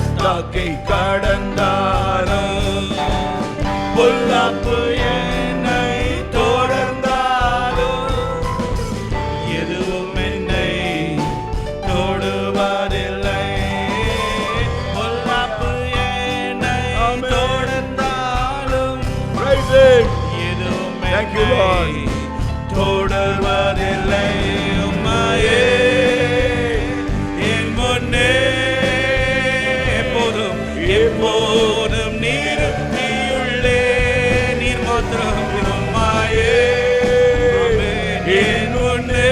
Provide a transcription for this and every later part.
பள்ளத்தாக்கை கடந்தாலும் பொல்லாப்பு என்னை தொடர்ந்தாலும் எதுவும் என்னை தொடுவதில்லை. பொல்லாப்பு என்னை தொடர்ந்தாலும் எதுவும் என்னை தொடர்வதில்லை. உம்மையே என் முன்னே எப்போதும் எப்போதும் நீருள்ளே நீர் மாத்திரம். உம்மையே என் முன்னே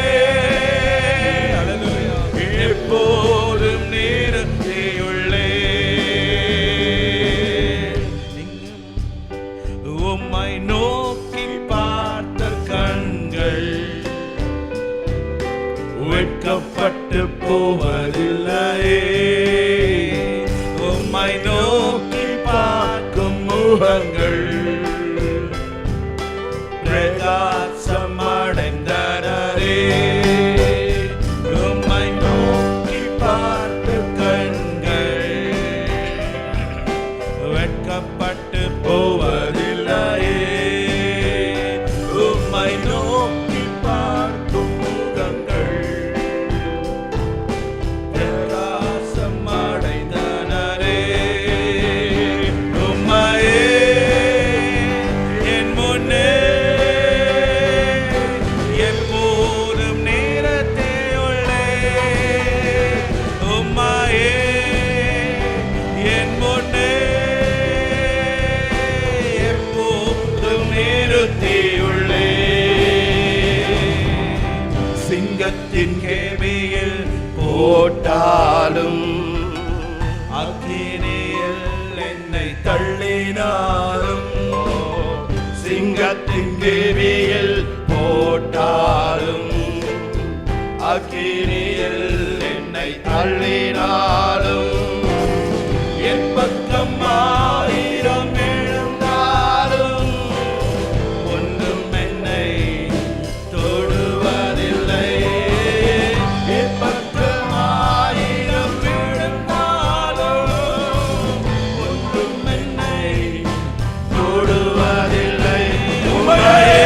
எப்போதும் நீருள்ளே. உம்மை நோக்கி பார்த்த கண்கள் வெட்கப்பட்டு போவதில்லையே. உம்மை நோக்கி பார்க்கும் முகங்கள் பிரகாசம் அடைந்தனரே. உம்மை நோக்கி பார்த்த கண்கள் வெட்கப்பட்டு போவதில்லையே. உம்மை நோக்கி பார்க்கும் முகங்கள் பிரகாசம் அடைந்தனரே. உம்மையே என் முன்னே எப்போதும் நிறுத்தியுள்ளே. உம்மையே என் முன்னே எப்போதும் நிறுத்தியுள்ளே. சிங்கத்தின் கேபியில் போட்டாலும் அக்கினியில் என்னை தள்ளினாலும் சிங்கத்தின் கேபியில் போட்டாலும் அக்கினியில் என்னை தள்ளினாலும் என் பக்கம் 1000 எழுந்தாலும் ஒன்றும் என்னை தொடுவதில்லை. என் பக்கம் 1000 எழுந்தாலும் ஒன்றும் என்னை தொடுவதில்லை. உம்மையே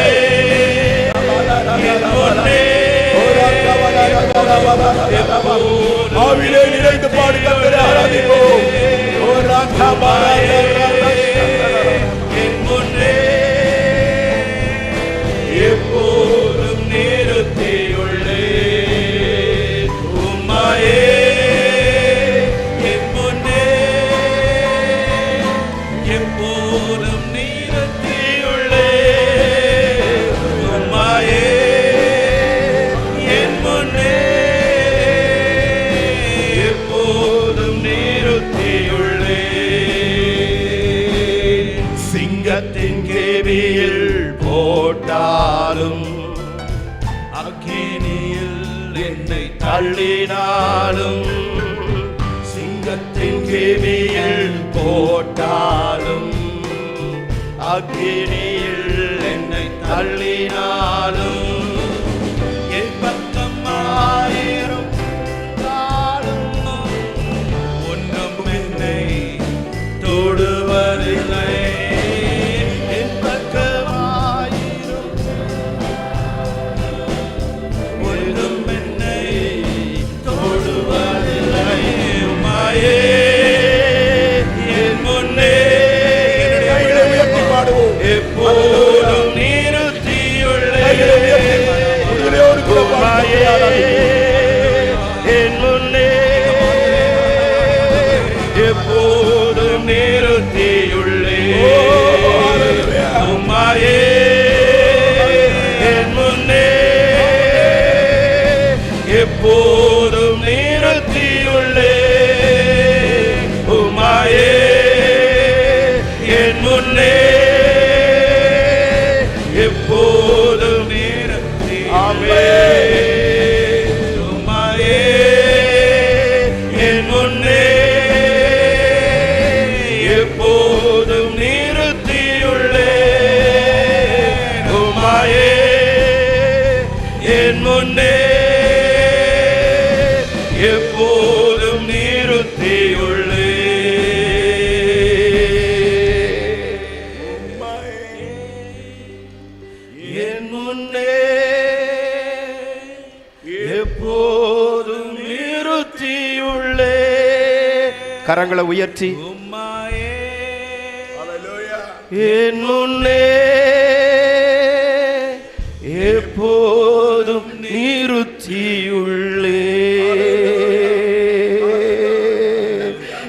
என் முன்னே ஆவிலே நிறைந்து பாடி கர்த்தரை ஆராதிப்போம். என் முன்னே எப்போதும் நிறுத்தியுள்ளே. உம்மையே என் முன்னே எப்போதும் நிறுத்தியுள்ளே. உம்மையே என் முன்னே எப்போதும் நிறுத்தியுள்ளே. சிங்கத்தின் கேபியில் போட்டாலும் அக்கினியில் என்னை தள்ளினாலும் சிங்கத்தின் கேபியில் போட்டாலும் அக்கினியில் என்னை தள்ளினாலும் என் பக்கம் 1000 ஒன்றும் என்னை தொடுவதில்லை. என் பக்கம் 1000 ஒன்றும் என்னை தொடுவதில்லை. உம்மையே என் முன்னே எப்போதும் நிறுத்தியுள்ளே. உம்மையே என் முன்னே எப்போதும் நிறுத்தியுள்ளே. உம்மையே என் முன்னே எப்போதும் நிறுத்தியுள்ளே. உம்மையே என் முன்னே எப்போதும் நிறுத்தியுள்ளே. உம்மையே என் முன்னே எப்போதும் நிறுத்தியுள்ளே. உம்மையே என் முன்னே எப்போதும் நிறுத்தியுள்ளே. கரங்களை உயர்த்தி உம்மாயே என் முன்னே எப்போதும் நிறுத்தியுள்ளே.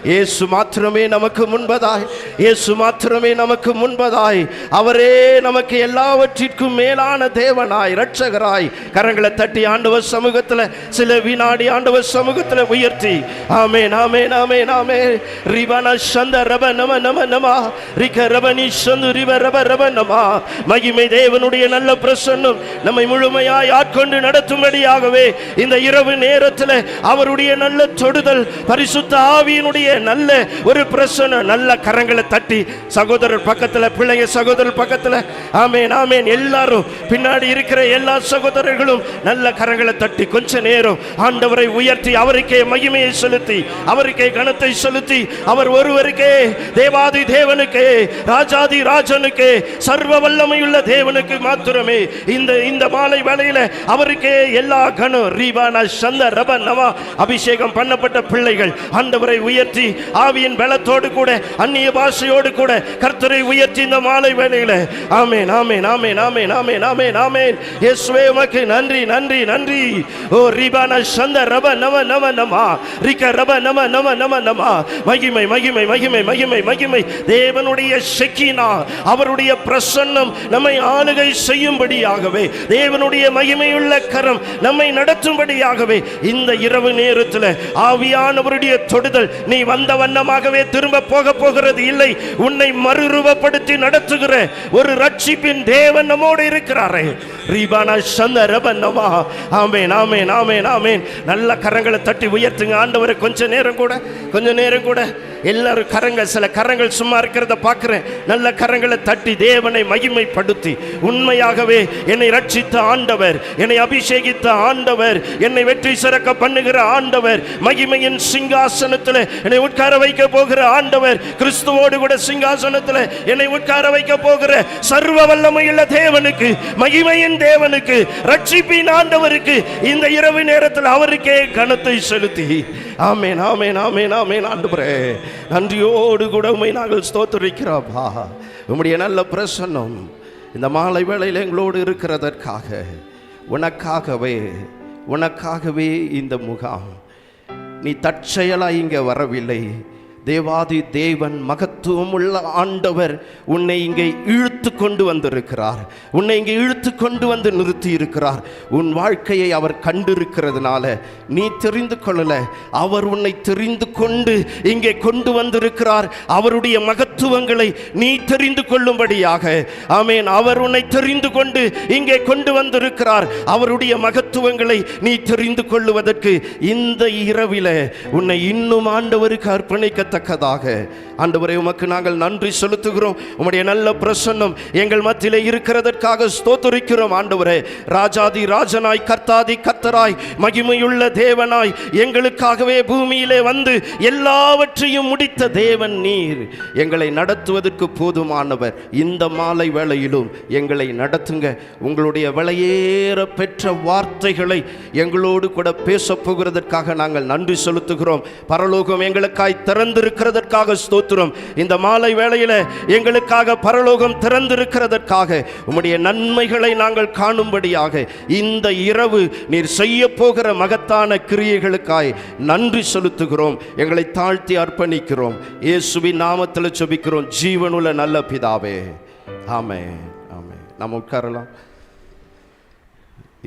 இயேசு மாத்திரமே நமக்கு முன்பதாய், இயேசு மாத்திரமே நமக்கு முன்பதாய், அவரே நமக்கு எல்லாவற்றிற்கும் மேலான தேவனாய், இரட்சகராய். கரங்களை தட்டி ஆண்டவர் சமூகத்தில் சில வினாடி ஆண்டவர் சமூகத்தில் உயர்த்தி ஆமென் ஆமென் ஆமென் ஆமென். ரிவன சந்த ரப நம நம நம ரிக ரபனி சந்து ரிவ ரப ரப நம. மகிமை தேவனுடைய நல்ல பிரசன்னம் நம்மை முழுமையாய் ஆட்கொண்டு நடத்தும்படியாகவே இந்த இரவு நேரத்தில் அவருடைய நல்ல தொடுதல், பரிசுத்த ஆவியினுடைய நல்ல ஒரு பிரசன்னம். நல்ல கரங்களை தட்டி சகோதரர் பக்கத்துல, பிள்ளைங்க சகோதரர் பக்கத்துல, ஆமென் ஆமென். எல்லாரும் பின்னாடி இருக்கிற எல்லா சகோதரர்களும் நல்ல கரங்களை தட்டி கொஞ்ச நேரம் ஆண்டவரை உயர்த்தி அவருக்கே மகிமையை செலுத்தி, அவருக்கே கனத்தை செலுத்தி, அவர் ஒருவருக்கே, தேவாதி தேவனுக்கே, ராஜாதி ராஜனுக்கே, சர்வ வல்லமையுள்ள தேவனுக்கு மாத்திரமே இந்த மாலை வேளையில அவருக்கே எல்லா கனம். ரீபானா சந்த ரப நவா. அபிஷேகம் பண்ணப்பட்ட பிள்ளைகள் ஆண்டவரை உயர்த்தி ஆவியின் பலத்தோடு கூட, அந்நிய பாஷையோடு கூட கர்த்தரை உயர்த்தி இந்த மாலை வேளையில ஆமென் ஆமென் ஆமென் ஆமென் ஆமென் ஆமென் ஆமென். இயேசுவே உமக்கு நன்றி நன்றி நன்றி. ஓ ரிபானா சந்த ரப நம நம நம ரிக ரப நம நம நம நம. மகிமை மகிமை மகிமை மகிமை மகிமை. தேவனுடைய ஷெக்கீனா, அவருடைய பிரசன்னம் நம்மை ஆளுகை செய்யும்படியாகவே, தேவனுடைய மகிமையுள்ள கரம் நம்மை நடத்தும்படியாகவே இந்த இரவு நேரத்தில் ஆவியானவருடைய தொடுதல் நீ வந்த வண்ணமாகவே திரும்ப போக போகிறது இல்லை. உன்னை மறுரூபப்படுத்தி நடத்துகிற ஒரு ரட்சிப்பின் தேவன் நம்மோடு இருக்கிறாரே. ரீபானா சந்த ரப நம. ஆமென் ஆமென் ஆமென் ஆமென். நல்ல கரங்களை தட்டி உயர்த்துங்க ஆண்டவரை. கொஞ்ச நேரம் கூட எல்லாரும் கரங்கள், சில கரங்கள் சும்மா இருக்கிறத பார்க்கிறேன். நல்ல கரங்களை தட்டி தேவனை மகிமைப்படுத்தி, உண்மையாகவே என்னை ரட்சித்த ஆண்டவர், என்னை அபிஷேகித்த ஆண்டவர், என்னை வெற்றி சிறக்க பண்ணுகிற ஆண்டவர், மகிமையின் சிங்காசனத்தில் என்னை உட்கார வைக்க போகிற ஆண்டவர், கிறிஸ்துவோடு கூட சிங்காசனத்தில் என்னை உட்கார வைக்க போகிற சர்வ வல்லமையுள்ள தேவனுக்கு, மகிமையின் தேவனுக்கு, ரட்சிப்பின் ஆண்டவருக்கு இந்த இரவு நேரத்தில் அவருக்கே கனத்தை செலுத்தி ஆமென் ஆமென் ஆமென் ஆமென். ஆண்டவரே நன்றியோடு கூட உம்மை நாங்கள் ஸ்தோத்திரிக்கிறோம்ப்பா. உம்முடைய நல்ல பிரசன்னம் இந்த மாலை வேளையில் எங்களோடு இருக்கிறதற்காக, உனக்காகவே இந்த முகாம். நீ தற்செயலாய் இங்கே வரவில்லை. தேவாதி தேவன், மகத்துவம் உள்ள ஆண்டவர் உன்னை இங்கே இழுத்து கொண்டு வந்திருக்கிறார். உன்னை இங்கே இழுத்து கொண்டு வந்து நிறுத்தி இருக்கிறார். உன் வாழ்க்கையை அவர் கண்டிருக்கிறதுனால நீ தெரிந்து கொள்ளல, அவர் உன்னை தெரிந்து கொண்டு இங்கே கொண்டு வந்திருக்கிறார். அவருடைய மகத்துவங்களை நீ தெரிந்து கொள்ளும்படியாக. ஆமென். அவர் உன்னை தெரிந்து கொண்டு இங்கே கொண்டு வந்திருக்கிறார். அவருடைய மகத்துவங்களை நீ தெரிந்து கொள்ளுவதற்கு இந்த இரவில உன்னை இன்னும் ஆண்டவருக்கு அர்ப்பணிக்க ஆண்டவரே உமக்கு நாங்கள் நன்றி செலுத்துகிறோம். உம்முடைய நல்ல பிரசன்னம் எங்கள் மத்தியிலே இருக்கிறதற்காக ஸ்தோத்திரிக்கிறோம். ஆண்டவரே, ராஜாதி ராஜனாய், கர்த்தாதி கர்த்தராய், மகிமையுள்ள தேவனாய் எங்களுக்காகவே பூமியிலே வந்து எல்லாவற்றையும் முடித்த தேவன் நீர். எங்களை நடத்துவதற்கு போதுமானவர். இந்த மாலை வேளையிலும் எங்களை நடத்துங்க. உங்களுடைய விலையேற பெற்ற வார்த்தைகளை எங்களோடு கூட பேசப் போகிறதற்காக நாங்கள் நன்றி செலுத்துகிறோம். பரலோகம் எங்களுக்காய் திறந்திருக்கிறதற்காக ஸ்தோத்திரம். இந்த மாலை வேளையில எங்களுக்காக பரலோகம் திறந்திருக்கிறதற்காக, உம்முடைய நன்மைகளை நாங்கள் காணும்படியாக இந்த இரவு நீர் செய்ய போகிற மகத்தான கிரியைகளுக்காய் நன்றி செலுத்துகிறோம். எங்களை தாழ்த்தி அர்ப்பணிக்கிறோம். இயேசுவின் நாமத்தில் ஜெபிக்கிறோம் ஜீவனுள்ள நல்ல பிதாவே, ஆமென் ஆமென். நாம் உட்காரலாம்.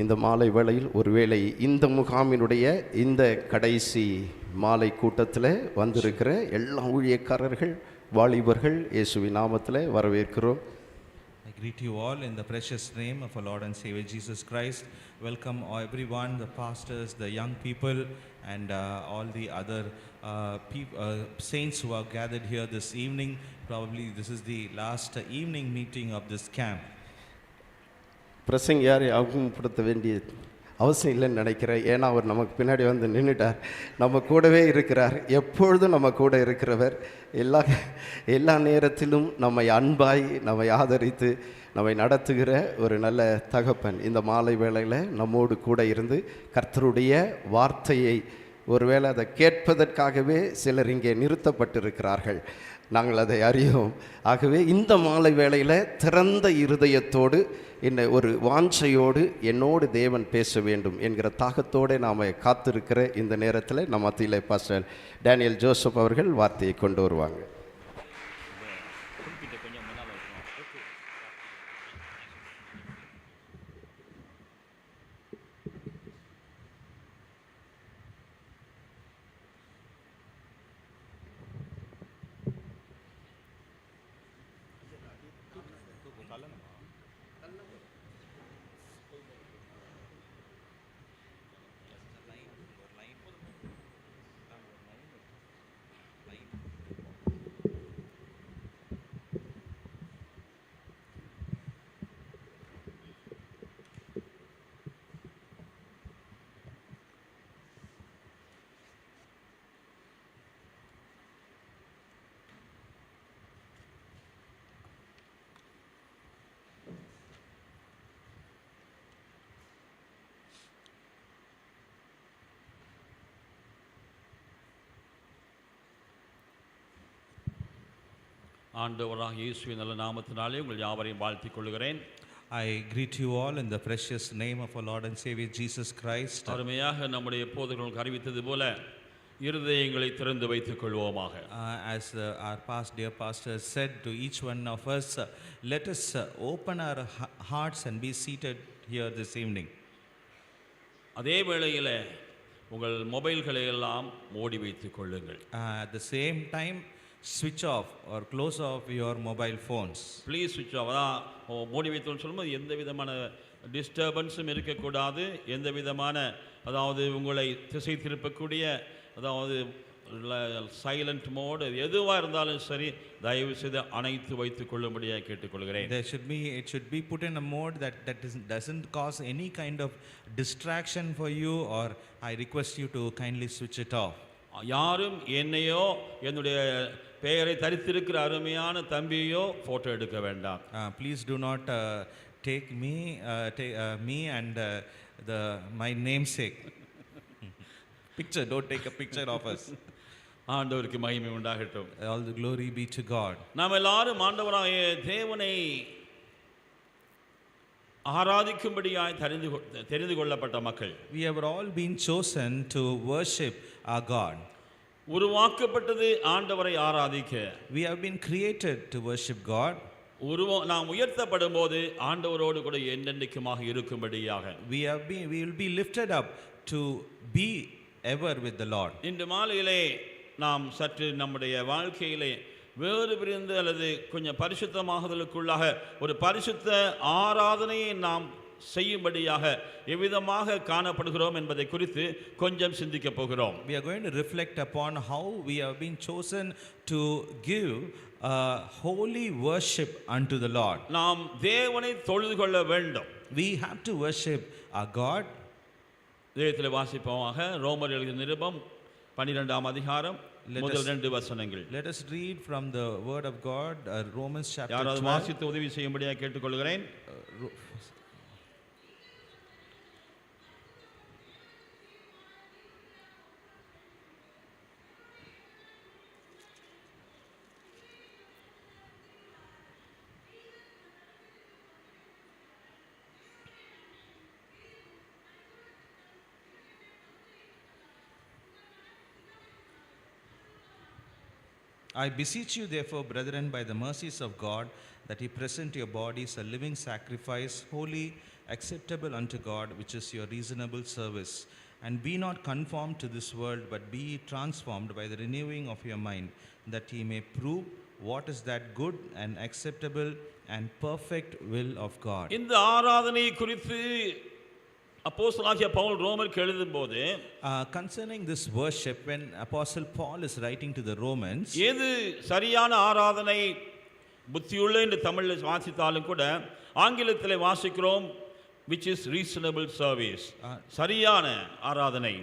இந்த மாலை வேளையில் ஒருவேளை இந்த முகாமினுடைய இந்த கடைசி மாலை கூட்டத்தில் வந்திருக்கிற எல்லா ஊழியக்காரர்கள், வாலிபர்கள் இயேசுவின் நாமத்தில் வரவேற்கிறோம். I greet you all in the precious name of our Lord and Savior Jesus Christ. Welcome everyone, the pastors, the young people, and all the other saints who are gathered here this evening. Probably this is the last evening meeting of this camp. பிரசங்க யாரை அறிமுகப்படுத்த வேண்டிய அவசியம் இல்லைன்னு நினைக்கிறேன். ஏன்னா அவர் நமக்கு பின்னாடி வந்து நின்றுட்டார். நம்ம கூடவே இருக்கிறார். எப்பொழுதும் நம்ம கூட இருக்கிறவர். எல்லா நேரத்திலும் நம்மை அன்பாய், நம்மை ஆதரித்து, நம்மை நடத்துகிற ஒரு நல்ல தகப்பன் இந்த மாலை வேளையில் நம்மோடு கூட இருந்து கர்த்தருடைய வார்த்தையை ஒருவேளை அதை கேட்பதற்காகவே சிலர் இங்கே நிறுத்தப்பட்டிருக்கிறார்கள். நாங்கள் அதை அறியோம். ஆகவே இந்த மாலை வேளையில் திறந்த இருதயத்தோடு இந்த ஒரு வாஞ்சையோடு என்னோடு தேவன் பேச வேண்டும் என்கிற தாகத்தோடு நாம் காத்திருக்கிற இந்த நேரத்தில் நம்ம மத்தியில் பாஸ்டர் டேனியல் ஜோசப் அவர்கள் வார்த்தையை கொண்டு வருவாங்க. ஆண்டவராக இயேசுவின் நல்ல நாமத்தினாலே உங்கள் யாவரையும் வாழ்த்திக் கொள்கிறேன். I greet you all in the precious name of our Lord and Savior Jesus Christ. அருமையாக நம்முடைய போதகர்களுக்கு அறிவித்தது போல இருதயங்களை திறந்து வைத்துக் கொள்வோமாக. As our dear pastor said to each one of us, let us open our hearts and be seated here this evening. அதே வேளையில் உங்கள் மொபைல்களை எல்லாம் மூடி வைத்துக் கொள்ளுங்கள். At the same time, switch off or close off your mobile phones. Please ஸ்விட்ச் of. அதான் மூடி வைத்தோன்னு சொல்லும்போது எந்த விதமான டிஸ்டர்பன்ஸும் இருக்கக்கூடாது. எந்த விதமான அதாவது உங்களை திசை திருப்பக்கூடிய அதாவது சைலண்ட் மோடு எதுவாக இருந்தாலும் சரி தயவு செய்து அணைத்து வைத்துக் கொள்ளும்படியாக கேட்டுக்கொள்கிறேன். It should be put in a mode that doesn't cause any kind of distraction for you, or I request you to kindly switch it off. யாரும் என்னையோ என்னுடைய பெயரை தரித்திருக்கிற அருமையான தம்பியோ போட்டோ எடுக்க வேண்டாம். Please do not take me and my namesake picture. Don't take a picture of us. ஆண்டவருக்கு மகிமை உண்டாகட்டும். All the glory be to God. நாம் எல்லாரும் ஆண்டவராகிய தேவனை ஆராதிக்கும்படியாய் தெரிந்து கொள்ளப்பட்ட மக்கள். We have all been chosen to worship our God. உருவாக்கப்பட்டது ஆண்டவரை ஆராதிக்க. We have been created to worship God. நாம் உயர்த்தப்படும் போது ஆண்டவரோடு கூட என்றென்றைக்குமாக இருக்கும்படியாக. We will be lifted up to be ever with the Lord. இன்று மாலையிலே நாம் சற்று நம்முடைய வாழ்க்கையிலே வேறு பிரிந்து அல்லது கொஞ்சம் பரிசுத்தமாகுதலுக்குள்ளாக ஒரு பரிசுத்த ஆராதனையை நாம் செய்யும்படியாக எவ்விதமாக காணப்படுகிறோம் என்பதை குறித்து கொஞ்சம் சிந்திக்க போகிறோம். We are going to reflect upon how we have been chosen to give holy worship unto the Lord. நாம் தேவனை தொழுது கொள்ள வேண்டும். We have to worship our God. வேதத்தில் வாசிப்போமாக ரோமர் எழுதிய நிருபம் 12ஆம் அதிகாரம் முதல் 2 வசனங்கள். Let us read from the word of God, Romans chapter 12. யாராவது வாசித்து உதவி செய்யும்படியாக கேட்டுக்கொள்கிறேன். I beseech you, therefore, brethren, by the mercies of God, that ye present your bodies a living sacrifice, holy, acceptable unto God, which is your reasonable service. And be not conformed to this world, but be ye transformed by the renewing of your mind, that ye may prove what is that good and acceptable and perfect will of God. இந்த ஆராதனை குறித்து அப்போஸ்தலனாகிய பவுல் ரோமருக்கு எழுதும்போது concerning this worship, when Apostle Paul is writing to the Romans, எது சரியான ஆராதனை புத்தியுள்ள என்று தமிழில் வாசித்தாலும் கூட ஆங்கிலத்தில் வாசிக்கிறோம் which is reasonable service. சரியான ஆராதனை.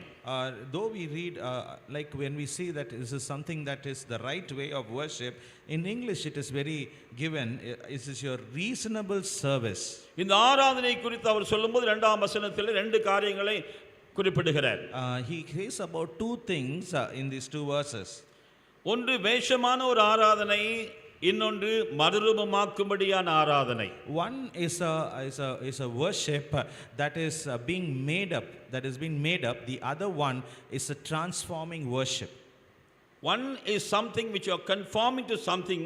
Though we read like when we see that this is something that is the right way of worship, in English it is very given, this is your reasonable service. இந்த ஆராதனை குறித்து அவர் சொல்லும்போது 2ஆம் வசனத்தில் 2 காரியங்களை குறிப்பிடுகிறார். He says about two things in these two verses. ஒன்று வேஷமான ஒரு ஆராதனை, இன்னொன்று மறுரூபமாக்கும்படியான ஆராதனை. One is a worship that is being made up, The other one is a transforming worship. One is something which you are conforming to something.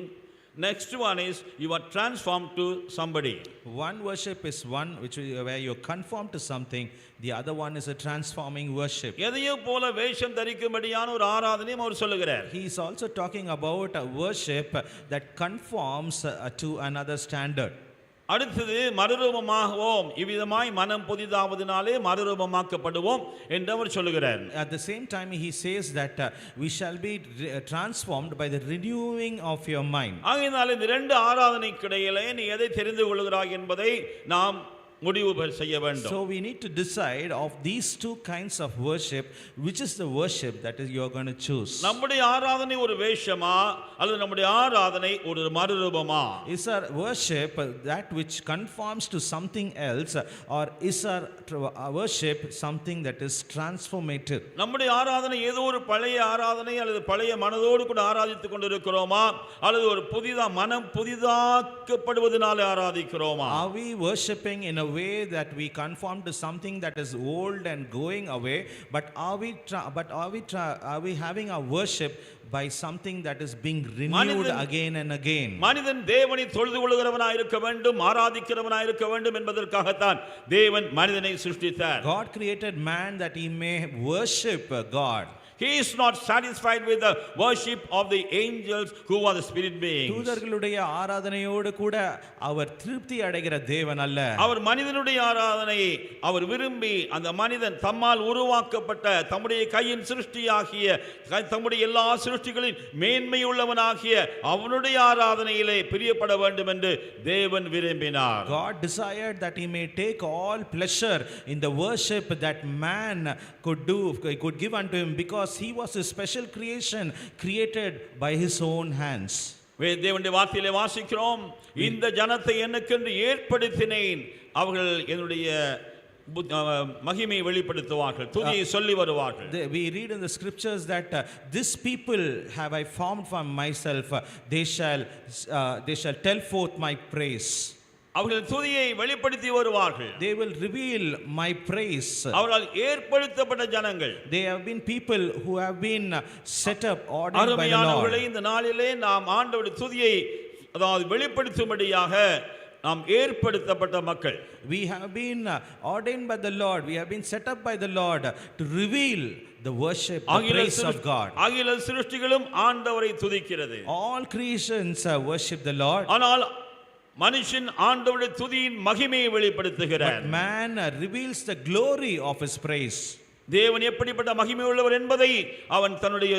Next one is you are transformed to somebody. One worship is one where you conform to something. The other one is a transforming worship. எதையோ போல வேஷம் தரிக்கும்படியான ஒரு ஆராதனையும் அவர் சொல்லுகிறார். He is also talking about a worship that conforms to another standard. அடுத்தது மறுரூபமாகுவோம், இவ்விதமாய் மனம் புதிதாவதினாலே மறுரூபமாக்கப்படுவோம் என்று அவர் சொல்லுகிறார். At the same time he says that we shall be transformed by the renewing of your mind. ஆகையினால இந்த இரண்டு ஆராதனைக்கு இடையிலே நீ எதை தெரிந்து கொள்கிறாய் என்பதை நாம் முடிவு செய்ய வேண்டும். So we need to decide of these two kinds of worship, which is the worship that is you are going to choose. நம்முடைய ஆராதனை ஒரு வேஷமா அல்லது நம்முடைய ஆராதனை ஒரு மறுரூபமா? Is our worship that which conforms to something else, or is our worship something that is transformative? நம்முடைய ஆராதனை ஏதோ ஒரு பழைய ஆராதனை அல்லது பழைய மனதோடு கூட ஆராதித்துக் கொண்டிருக்கிறோமா அல்லது ஒரு மனம் புதிதாக்கப்படுவதனாலே ஆராதிக்கிறோமா? Are we worshiping in a way that we conform to something that is old and going away, but are we having our worship by something that is being renewed again and again? மனிதன் தேவனை தொழுது கொள்கிறவனாய் இருக்க வேண்டும், ஆராதிக்கிறவனாய் இருக்க வேண்டும் என்பதற்காகத்தான் தேவன் மனிதனை சிருஷ்டித்தார். God created man that he may worship God. He is not satisfied with the worship of the angels who are the spirit beings. தூதர்களுடைய ஆராதனையோடு கூட அவர் திருப்தி அடைகிற தேவன் அல்ல. அவர் மனிதனுடைய ஆராதனையை அவர் விரும்பி அந்த மனிதன் தம்மால் உருவாக்கப்பட்ட தம்முடைய கையின் சிருஷ்டியாகிய தம்முடைய எல்லா சிருஷ்டிகளின் மேன்மையுள்ளவனாகிய அவனுடைய ஆராதனையிலே பிரியப்பட வேண்டும் என்று தேவன் விரும்பினார். God desired that he may take all pleasure in the worship that man could give unto him, because he was a special creation created by his own hands. தேவனுடைய வார்த்தையிலே வாசிக்கிறோம், இந்த ஜனத்தை எனக்கென்று ஏற்படுத்தினேன், அவர்கள் என்னுடைய மகிமை வெளிப்படுத்துவார்கள், துதியை சொல்லி வருவார்கள். We read in the scriptures that this people have I formed for myself, they shall tell forth my praise. அவர்கள் துதியை வெளிப்படுத்தி வருவார்கள். They will reveal my praise. அவர்களால் ஏற்படுத்தப்பட்ட ஜனங்கள். They have been people who have been set up, ordained by the Lord. இந்த நாளிலே நாம் ஆண்டவருடைய துதியை அதாவது வெளிப்படுத்தும்படியாக நாம் ஏற்படுத்தப்பட்ட மக்கள். We have been ordained by the Lord, we have been set up by the Lord to reveal the worship, the praise of God. அகில சிருஷ்டிகளும் ஆண்டவரை துதிக்கிறது. All creations worship the Lord. ஆனால் மனுஷன் ஆண்டவருடைய துதியின் மகிமையை வெளிப்படுத்துகிறார். But man reveals the glory of his praise. தேவன் எப்படிப்பட்ட மகிமை உள்ளவர் என்பதை அவன் தன்னுடைய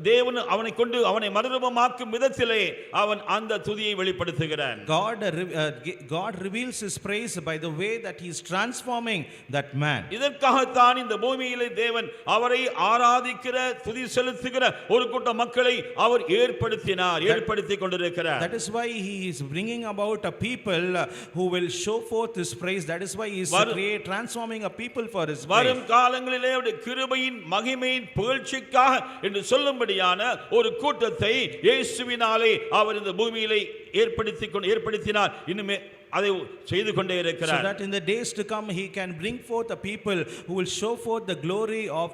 தேவன் அவனை கொண்டு அவனை மறுரூபமாக்கும் விதத்திலே அவன் அந்த துதியை வெளிப்படுத்துகிறான். God reveals his praise by the way that he is transforming that man. இதற்காகத்தான் இந்த பூமியிலே தேவன் அவரை ஆராதிக்கிற துதி செலுத்துகிற ஒரு கூட்ட மக்களை அவர் ஏற்படுத்திக் கொண்டிருக்கிறார். That is why he is bringing about a people who will show forth his praise. That is why he is transforming a people for his praise. வரும் காலங்களிலே அவருடைய கிருபையின் மகிமையின் புகழ்ச்சிக்காக என்று சொல்லும் ஒரு கூட்டத்தை இயேசுவினாலே அவர் இந்த பூமியிலே ஏற்படுத்தினார். இன்னுமே அதை செய்து கொண்டே இருக்கிறார். So that in the days to come he can bring forth a people who will show forth the glory of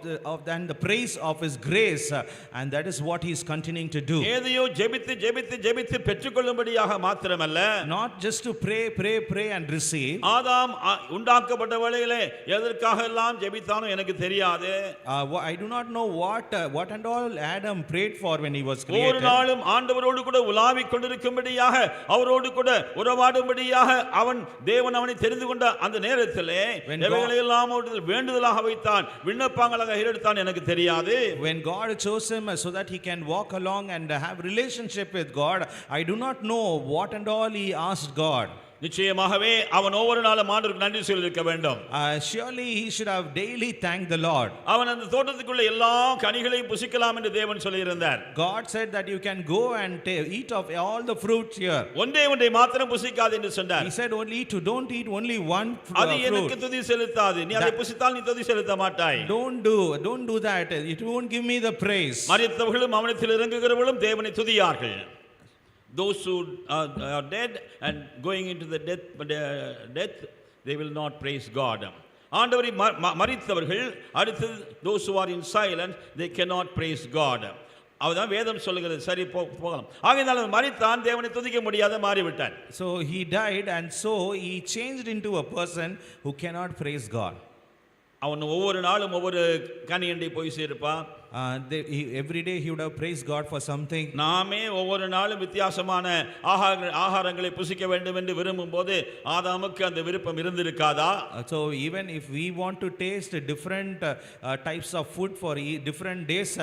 the praise of his grace, and that is what he is continuing to do. ஏதையோ ஜெபித்து பெற்றுக்கொள்ளும்படியாக மாத்திரமல்ல, not just to pray and receive. ஆதாம் உண்டாக்கப்பட்ட வேளையிலே எதற்காக எல்லாம் ஜெபித்தானோ எனக்கு தெரியாது. I do not know what and all Adam prayed for when he was created. ஒரு நாளும் ஆண்டவரோடு கூட உலாவிக் கொண்டிருக்கும்படியாக அவரோடு கூட உறவாடும்படியாக தேவன் அவனை தெரிந்து கொண்ட அந்த நேரத்திலே எவைகளை எல்லாம் வேண்டுதலாக வைத்தான், விண்ணப்பங்களாக ஏறெடுத்தான் எனக்கு தெரியாது. When God chose him so that he can walk along and have relationship with God, I do not know what and all he asked God. நிச்சயமாகவே அவன் ஒவ்வொரு நாளும் ஆண்டவருக்கு நன்றி சொல்லியிருக்க வேண்டும். Surely he should have daily thanked the Lord. அவன் அந்த தோட்டத்துக்குள்ள எல்லா கனிகளையும் புசிக்கலாம் என்று தேவன் சொல்லியிருந்தார். God said that you can go and eat of all the fruits here. ஒன்றை மாத்திரம் புசிக்காது என்று சொன்னார். He said only to don't eat only one அது fruit. எனக்கு துதி செலுத்தாது. நீ அதை புசித்தால் நீ துதி செலுத்த மாட்டாய். Don't do that. It won't give me the praise. மரித்தவர்களும் அவனிடத்தில் இறங்குகிறவர்களும் தேவனை துதியார்கள். Those who are dead and going into the death, they will not praise God. ஆண்டவரை மரித்தவர்கள் அடுத்து those who are in silence, they cannot praise God. அவதான் வேதம் சொல்லுகிறது. சரி போகலாம். ஆகையால் மரித்தான், தேவனை துதிக்க முடியாத மாறிவிட்டான். So he died and so he changed into a person who cannot praise God. அவன் ஒவ்வொரு நாளும் ஒவ்வொரு கனியண்டை போய் சேர்ப்பான். Every day he would have praised God for something. நாமே ஒவ்வொரு நாளும் வித்தியாசமான ஆகாரங்களை புசிக்க வேண்டும் என்று விரும்பும் போது ஆதாமுக்கு அந்த விருப்பம் இருந்திருக்காதா? So even if we want to taste different types of food for different days,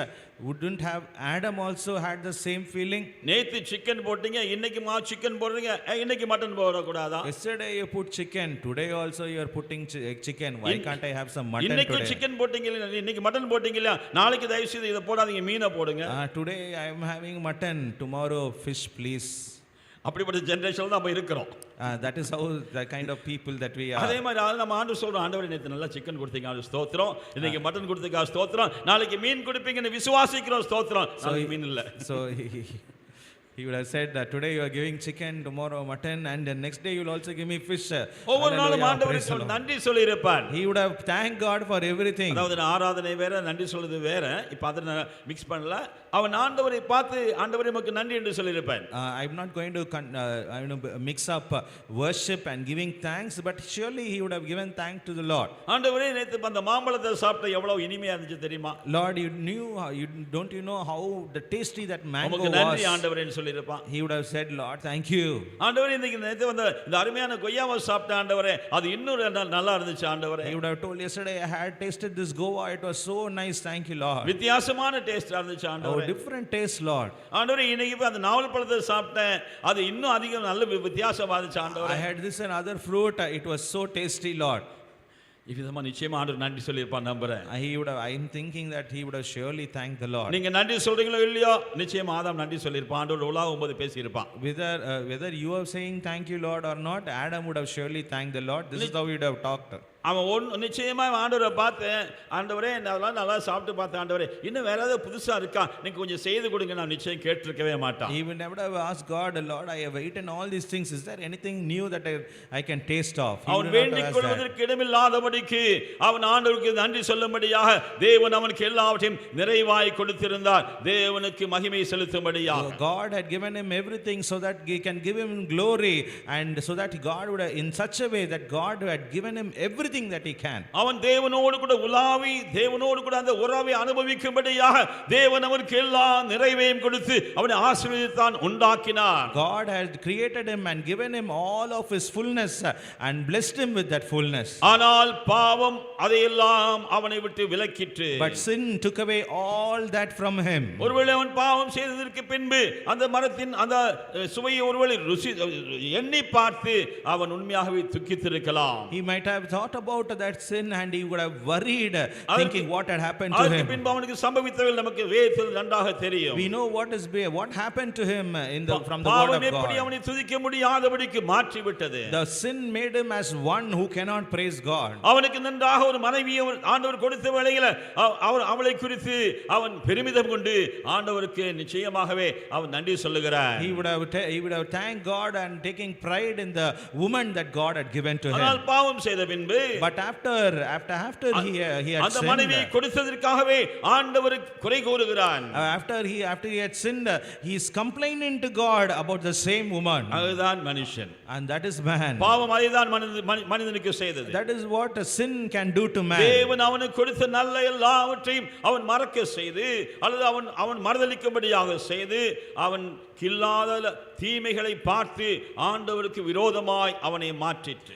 wouldn't have Adam also had the same feeling? நேத்து சிக்கன் போட்டீங்க, இன்னைக்கு சிக்கன் போடுறீங்க, இன்னைக்கு மட்டன் போட கூடாதா? Yesterday you put chicken, today also you are putting chicken. Why can't I have some mutton today? இன்னைக்கு chicken போட்டீங்க, இன்னைக்கு மட்டன் போட்டீங்க, நாளைக்கு தயவு செய்து இத போடாதீங்க, மீனை போடுங்க. Today I am having mutton, tomorrow fish please. அப்படிப்பட்ட ஜெனரேஷன்ல நம்ம இருக்கிறோம். That is how the kind of people that we are. அதே மாதிரி நம்ம ஆண்டவர் சொல்றோம், ஆண்டவரே நேத்து நல்லா சிக்கன் கொடுத்தீங்க, அது ஸ்தோத்திரம். இன்னைக்கு மட்டன் கொடுத்தீங்க, ஸ்தோத்திரம். நாளைக்கு மீன் கொடுப்பீங்கன்னு விசுவாசிக்கிறோம், ஸ்தோத்திரம். நாளைக்கு மீன் இல்ல. So he would have said that today you are giving chicken, tomorrow mutton, and the next day you will also give me fish. ஒவ்வொரு நாளும் ஆண்டவருக்கு நன்றி சொல்லி இருப்பான். He would have thanked God for everything. அதாவது ஆராதனை வேற, நன்றி சொல்றது வேற. இப்ப அத மிக்ஸ் பண்ணல. அவன் ஆண்டவரை பார்த்து ஆண்டவரே உமக்கு நன்றி என்று சொல்லி இருப்பான். I'm not going to mix up worship and giving thanks, but surely he would have given thanks to the Lord. ஆண்டவரே நேத்து அந்த மாம்பழத்தை சாப்பிட்ட எவ்வளவு இனிமையா இருந்துச்சு தெரியுமா? Lord, don't you know how the tasty that mango was? உமக்கு நன்றி ஆண்டவரே என்று சொல்லி இருப்பான். He would have said, Lord, thank you. ஆண்டவரே இன்னைக்கு நேத்து வந்த இந்த அருமையான கொய்யாவை சாப்பிட்ட ஆண்டவரே, அது இன்னும் நல்லா இருந்துச்சு ஆண்டவரே. He would have told, yesterday I had tasted this guava, it was so nice, thank you Lord. வித்தியாசமான டேஸ்டா இருந்துச்சு ஆண்டவரே. Different taste Lord. ஆண்டவரே இன்னைக்கு அந்த நாவல் பழத்தை சாப்பிட்டேன், அது இன்னும் அதிகம் நல்ல வித்தியாசமா இருந்துச்சு ஆண்டவரே. I had this and other fruit, it was so tasty Lord. இவ்விதமா நிச்சயமா ஆண்டவர் நன்றி சொல்லியிருப்பான் நம்புறேன். I am thinking that he would have surely thanked the Lord. நீங்க நன்றி சொல்றீங்களோ இல்லையோ, நிச்சயமா ஆதாம் நன்றி சொல்லியிருப்பான். ஆண்டவர் உலாவும்போது பேசியிருப்பான். Whether you are saying thank you Lord or not, Adam would have surely thanked the Lord. This is how he would have talked. அவன் நிச்சயமா ஆண்டவரை பார்த்து, ஆண்டவரே நல்லா சாப்பிட்டு பார்த்து, ஆண்டவரே இன்னும் வேற ஏதாவது புதுசா இருக்கா, நீங்க கொஞ்சம் செய்து கொடுங்க, நான் நிச்சயம் கேட்டிருக்கவே மாட்டான். He would never have asked God, Lord, I have eaten all these things, is there anything new that I can taste of? அவன் வேண்டிக் கொள்வதற்கு இடமில்லாதபடிக்கு அவன் ஆண்டவருக்கு நன்றி சொல்லும்படியாக தேவன் அவனுக்கு எல்லாவற்றையும் நிறைவாய் கொடுத்திருந்தார். தேவனுக்கு மகிமை செலுத்தும்படியாக God had given him everything so that he can give him glory, and so that God would have, in such a way that God had given him everything that he can. அவன் தேவனோடு கூட உலாவி, தேவனோடு கூட அந்த உறவை அனுபவிக்கும்படியாக தேவன் அவனுக்கு எல்லா நிறைவையும் கொடுத்து அவனை ஆசீர்வதித்தான், உண்டாக்கினார். God had created him and given him all of his fullness and blessed him with that fullness. ஆனால் பாவம் அதையெல்லாம் அவனை விட்டு விலக்கிற்று. But sin took away all that from him. ஒருவேளை அவன் பாவம் செய்ததற்கு பின்பு அந்த மரத்தின் அந்த சுவையை ஒருவேளை ருசி எண்ணி பார்த்து அவன் உண்மையாகவே துக்கித்திருக்கலாம். He might have thought about that sin and he would have worried, thinking what had happened to him. அதற்கு பின்பு அவனுக்கு சம்பவித்தவை நமக்கு வேதத்தில் நன்றாக தெரியும். We know what happened to him from the word of பாவம் God. எப்படி அவனை துதிக்க முடியாதபடிக்கு மாற்றி விட்டது. The sin made him as one who cannot praise God. அவனுக்கு நன்றாக ஒரு மனைவியை ஆண்டவர் கொடுத்த வேளையில அவளை குறித்து அவன் பெருமிதம் கொண்டு ஆண்டவருக்கு நிச்சயமாகவே அவன் நன்றி சொல்லுகிறான். He would have thanked God and taking pride in the woman that God had given to him. ஆனால் பாவம் செய்த பின்பு, but after he had அந்த sinned, மனைவியை கொடுத்ததற்காகவே ஆண்டவருக்கு குறை கூறுகிறான். after he had sinned, he is complaining to God about the same woman. அதுதான் மனுஷன், and that is man. பாவம் அதுதான் மனிதனுக்கு செய்தது. That is what a sin can do to man. தேவன் அவனுக்கு கொடுத்த நல்ல எல்லாவற்றையும் அவன் மறக்க செய்து, அல்லது அவன் மறுதலிக்கும்படியாக செய்து, அவன் கில்லாத தீமைகளை பார்த்து ஆண்டவருக்கு விரோதமாய் அவனை மாற்றிற்று.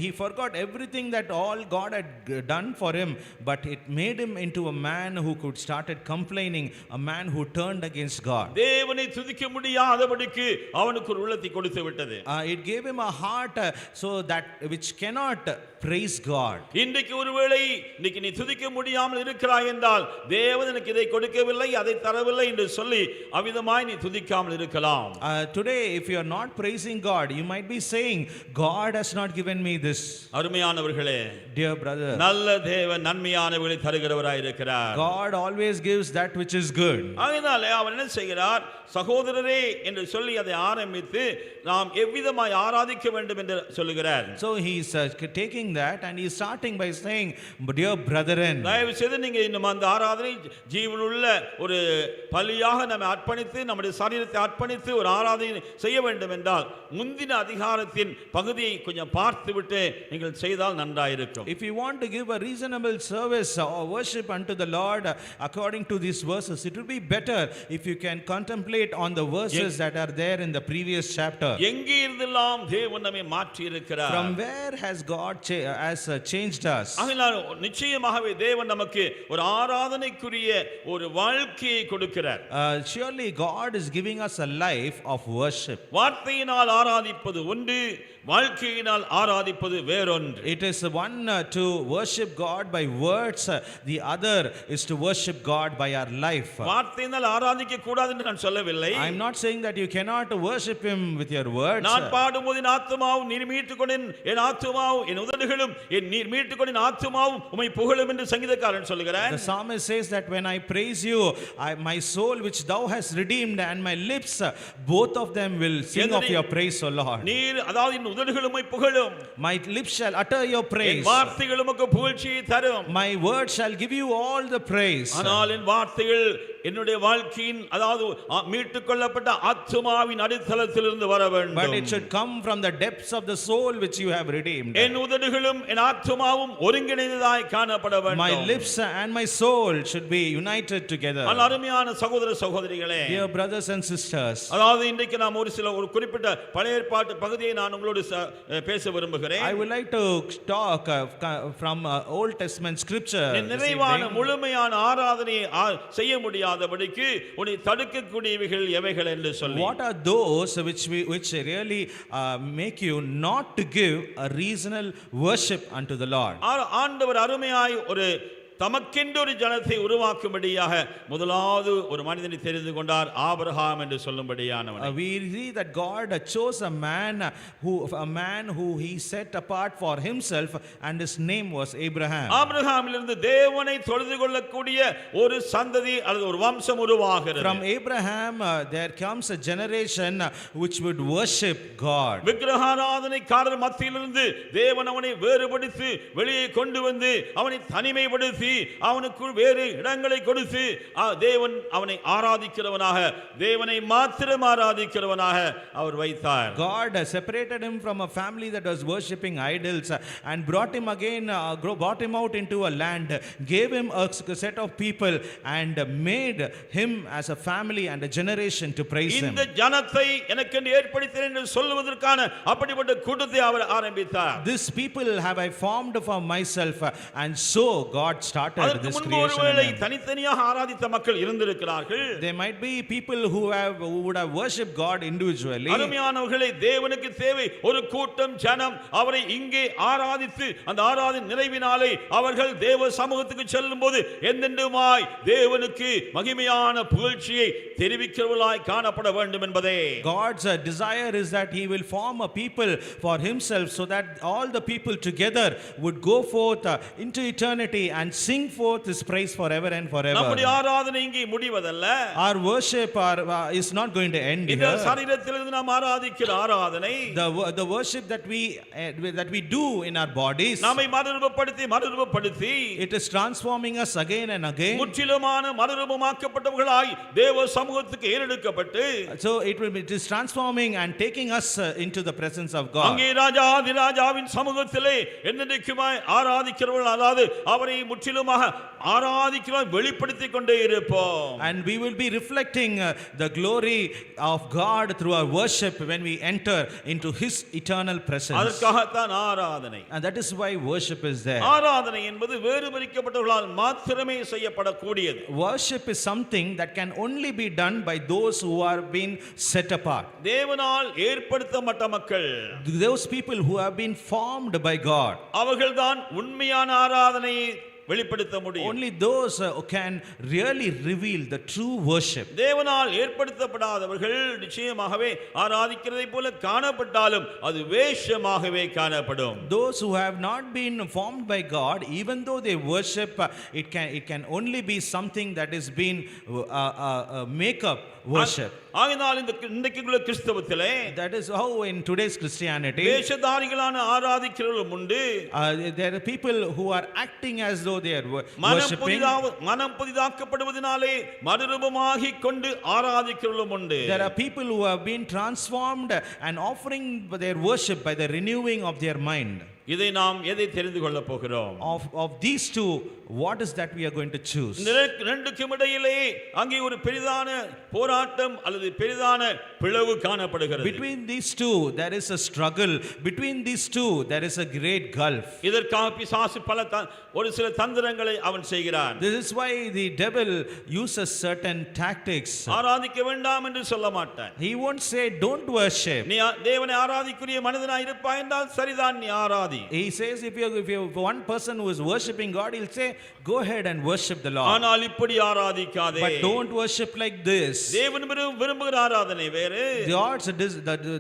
He forgot everything everything that all God had done for him, but it made him into a man who could started complaining, a man who turned against God. தேவனை துதிக்க முடியாதபடிக்கு அவனுக்கு ஒரு உள்ளத்தை கொடுத்து விட்டது. It gave him a heart so that which cannot praise God. இன்றைக்கு ஒருவேளை இன்னைக்கு நீ துதிக்க முடியாமல் இருக்கிறாய் என்றால் தேவன் எனக்கு இதை கொடுக்கவில்லை அதை தரவில்லை என்று சொல்லி அவிதமாய் நீ துதிக்காமல் இருக்கலாம். Today if you are not praising God, you might be saying, God has not given me this. அருமையானவர்களே, Dear brother, நல்ல தேவன் நன்மையானவைகளை தருகிறவராய் இருக்கிறார். God always gives that which is good. அதனால அவர் என்ன செய்கிறார், சகோதரரே என்று சொல்லி அதை ஆரம்பித்து நாம் எவ்விதமாய் ஆராதிக்க வேண்டும் என்று சொல்லுகிறார். So he is taking that and he is starting by saying, dear brethren, தயவு செய்து நீங்க இந்த அந்த ஆராதனை ஜீவனுள்ள ஒரு பலியாக நம்ம அர்ப்பணித்து நம்முடைய சரீரத்தை அர்ப்பணித்து ஒரு ஆராதனை செய்ய வேண்டும் என்றால் முந்தின அதிகாரத்தின் பகுதியை கொஞ்சம் பார்த்துவிட்டு நீங்கள் செய்தால் நன்றாயிருக்கும். if you want to give a reasonable service or worship unto the Lord according to these verses, it will be better if you can contemplate on the verses that are there in the previous chapter. எங்கே இருந்தெல்லாம் தேவன் நம்மை மாற்றி இருக்கிறார். From where has God changed us? அதனால் நிச்சயமாகவே தேவன் நமக்கு ஒரு ஆராதனைக்குரிய ஒரு வாழ்க்கையை கொடுக்கிறார். Surely God is giving us a life of worship. வார்த்தையினால் ஆராதிப்பது ஒன்று, வாழ்க்கையினால் ஆராதிப்பது வேறொன்று. It is one to worship God by words, the other is to worship God by our life. வார்த்தையினால் ஆராதிக்க கூடாது என்று நான் சொல்லவில்லை. I am not saying that you cannot worship him with your words. நான் பாடும்போது என் ஆத்துமாவும் நீர் மீட்டுக்கொண்டேன், என் ஆத்துமாவும் என் உதடுகளும் என் நீர் மீட்டுக்கொண்டேன் ஆத்துமாவும் உம்மை புகழும் என்று சங்கீதக்காரன் சொல்கிறார். The psalmist says that when I praise you, my soul which thou hast redeemed and my lips, both of them will sing of your praise, O Lord. நீர் அதாவது என் உதடுகளும் உம்மை புகழும், My lips shall utter your praise. என் வார்த்தைகள் உமக்கு புகழ்ச்சியை தரும். My words shall give you all the praise. ஆனால் என் வார்த்தைகள் என்னுடைய வாழ்க்கையின் அதாவது மீட்டுக் கொள்ளப்பட்ட ஆத்துமாவின் அடித்தளத்திலிருந்து வர வேண்டும். But it should come from the depths of the soul which you have redeemed. என் உதடுகளும் என் ஆத்துமாவும் ஒருங்கிணைந்ததாய் காணப்பட வேண்டும். My lips and my soul should be united together. அருமையான சகோதர சகோதரிகளே, Dear brothers and sisters, அதாவது இன்றைக்கு நாம் ஒரு குறிப்பிட்ட பழைய ஏற்பாட்டு பகுதியை நான் உங்களோடு பேச விரும்புகிறேன். I would like to talk from Old Testament scripture. நிறைவான முழுமையான ஆராதனையை செய்ய முடியாதபடிக்கு உன்னை தடுக்கக்கூடியவைகள் எவைகள் என்று சொல்லி. What are those which really make you not to give a reasonable worship unto the Lord? ஆண்டவர் அருமையாய் ஒரு தமக்கென்று ஒரு ஜனத்தை உருவாக்கும்படியாக முதலாவது ஒரு மனிதனை தெரிந்து கொண்டார், ஆபிரகாம் என்று சொல்லும்படியானவன். We see that God chose a man who he set apart for himself, and his name was Abraham. ஆபிரகாமிலிருந்து தேவனை தொழுது கொள்ளக்கூடிய ஒரு சந்ததி அல்லது ஒரு வம்சம் உருவாகிறது. From Abraham there comes a generation which would worship God. விக்கிரகாராதனைக்காரர் மத்தியிலிருந்து தேவன் அவனை வேறுபடுத்தி வெளியே கொண்டு வந்து அவனை தனிமைப்படுத்தி அவனுக்குள் வேறு இடங்களை கொடுத்து தேவன் அவனை ஆராதிக்கிறவனாக, தேவனை மாத்திரம் ஆராதிக்கிறவனாக அவர் வைத்தார். God separated him from a family that was worshipping idols and brought him out into a land, gave him a set of people and made him as a family and a generation to praise him. இந்த ஜனத்தை எனக்கென்று ஏற்படுத்தினேன் என்று சொல்வதற்கான அப்படிப்பட்ட கூட்டத்தை அவர் ஆரம்பித்தார். This people have I formed for myself, and so God started this creation. தனித்தனியாக ஆராதித்த மக்கள் இருந்திருக்கிறார்கள். There might be people who would have worshipped God individually. அருமையானவர்களே, தேவனுக்கு தேவை ஒரு கூட்டம் ஜனம் அவரை இங்கே ஆராதித்து அந்த ஆராதனை நிறைவினாலே அவர்கள் தேவ சமூகத்துக்கு செல்லும்போது எந்தெண்டுமாய் தேவனுக்கு மகிமையான புகழ்ச்சியை தெரிவிக்கிறவர்களாய் காணப்பட வேண்டும் என்பதே. God's desire is that he will form a people for himself so that all the people together would go forth into eternity and sing forth his praise forever and forever. நம்முடைய ஆராதனை இங்கே முடிவதல்ல. Our worship is not going to end இந்த here. சரீரத்திலிருந்து நாம் ஆராதிக்கிற ஆராதனை, The worship that we do in our bodies, நம்மை மறுரூபப்படுத்தி it is transforming us again and again. முற்றிலுமான மறுரூபமாக்கப்பட்டவர்களாய் தேவ சமூகத்துக்கு ஏறெடுக்கப்பட்டு, So it is transforming and taking us into the presence of God. அங்கே ராஜாதிராஜாவின் சமூகத்திலே என்னென்னைக்குமாய் ஆராதிக்கிறவர்கள், அதாவது அவரை முற்றிலும் முற்றிலுமாக ஆராதிக்கிறோம், வெளிப்படுத்திக் கொண்டே இருப்போம். And we will be reflecting the glory of God through our worship when we enter into His eternal presence. அதற்காகத்தான் ஆராதனை. And that is why worship is there. ஆராதனை என்பது வேறுபரிக்கப்பட்டவர்களால் மாத்திரமே செய்யப்படக்கூடியது. Worship is something that can only be done by those who are being set apart. தேவனால் ஏற்படுத்தப்பட்ட மக்கள், Those people who have been formed by God. அவர்கள்தான் உண்மையான ஆராதனையை வெளிப்படுத்த முடியும். Only those who can really reveal the true worship. தேவனால் ஏற்படுத்தப்படாதவர்கள் நிச்சயமாகவே ஆராதிக்கிறதை போல காணப்பட்டாலும் அது வேஷமாகவே காணப்படும். Those who have not been formed by God, even though they worship, it can only be something that is being make-up worship. ஆகையால் இன்றைக்குள்ள கிறிஸ்தவத்திலே, That is how in today's Christianity, வேஷதாரிகளான ஆராதிக்கிறவர்களும் உண்டு. there are people who are acting as though they are worshiping. மனம் புதிதாக்கப்படுவதனாலே மறுரூபமாகிக் கொண்டு ஆராதிக்கிறவர்களும் உண்டு. There are people who have been transformed and offering their worship by the renewing of their mind. இதை நாம் எதை தெரிந்து கொள்ள போகிறோம்? Of these two, what is that we are going to choose? இந்த ரெண்டுக்கும் இடையிலே அங்கே ஒரு பெரிதான போராட்டம் அல்லது பெரிதான பிளவு காணப்படுகிறது. Between these two there is a struggle. Between these two there is a great gulf. இதற்காக பிசாசு பல ஒரு சில தந்திரங்களை அவன் செய்கிறான். This is why the devil uses certain tactics. ஆராதிக்க வேண்டாம் என்று சொல்ல மாட்டான். He won't say don't worship. நீ தேவனை ஆராதிக்குரிய மனிதனாய் இருப்பாய் என்றால் சரிதான், நீ Arathi. He says if you one person who is worshiping God, he'll say go ahead and worship the Lord. ஆனால் இப்படி ஆராதிக்காதே. But don't worship like this. தேவன் விரும்புகிற ஆராதனை வேறு.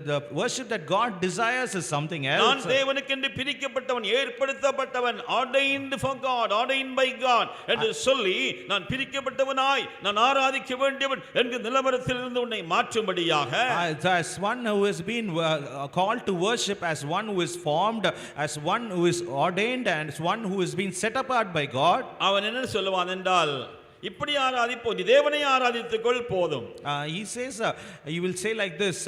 The worship that God desires is something else. நான் தேவனுக்கென்று பிரிக்கப்பட்டவன், ஏற்படுத்தப்பட்டவன், ordained for God, ordained by God என்று சொல்லி நான் பிரிக்கப்பட்டவனாய் நான் ஆராதிக்க வேண்டியவன் என்கிற நிலவரத்திலிருந்து உன்னை மாற்றும்படியாக, as one who has been called to worship, as one who is formed, as one who is ordained, and as one who is being set apart by God. அவன் என்ன சொல்லுவான் என்றால், இப்படி ஆராதிப்போம், நீ தேவனை ஆராதித்துக்கொள் போதும். He says you will say like this,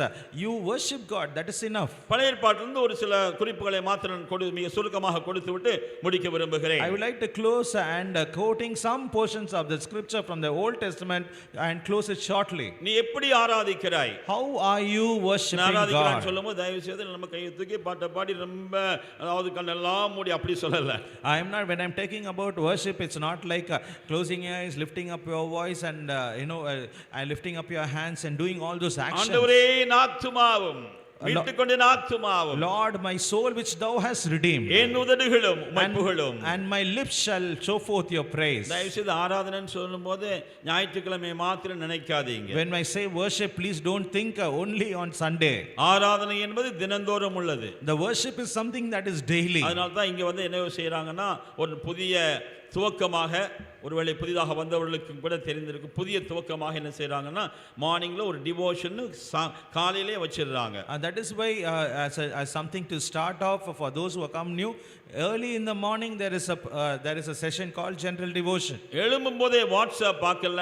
you worship God, that is enough. பழைய ஏற்பாட்டிலிருந்து ஒரு சில குறிப்புகளை மாத்திரம் மிக சுருக்கமாக கொடுத்துவிட்டு முடிக்க விரும்புகிறேன். I would like to close and quoting some portions of the scripture from the Old Testament and close it shortly. நீ எப்படி ஆராதிக்கிறாய்? How are you worshiping ஆராதிக்கிறான் God? சொல்லும்போது தயவு செய்து நம்ம கையை தூக்கி பாட்டை பாடி ரொம்ப அதாவது கண்ணெல்லாம் மூடி அப்படி சொல்லல. I am not, when I am talking about worship, it's not like closing your eyes, lifting up your voice and and lifting up your hands and doing all those actions. ஆண்டவரே நாத்துமாவும் மீட்டுக்கொண்டு நாத்துமாவும், Lord, my soul which thou hast redeemed, N உதடுகளும் உம்மைப்புகழும், and my lips shall show forth your praise. தயவு செய்து ஆராதனைன்னு சொல்லும்போது ஞாயிற்றுக்கிழமை மாத்திரம் நினைக்காதீங்க. When I say worship, please don't think only on Sunday. ஆராதனை என்பது தினந்தோறும் உள்ளது. The worship is something that is daily. அதனால தான் இங்க என்ன செய்றாங்கன்னா, ஒரு புதிய துவக்கமாக, ஒருவேளை புதிதாக வந்தவர்களுக்கும் கூட தெரிந்திருக்கும், புதிய துவக்கமாக என்ன செய்றாங்கன்னா, மார்னிங்ல ஒரு டிவோஷன் காலையிலே வச்சிடுறாங்க. That is why as something to start off for those who come new, early in the morning there is a session called general devotion. எழும்பும்போதே வாட்ஸ்அப் பார்க்கல,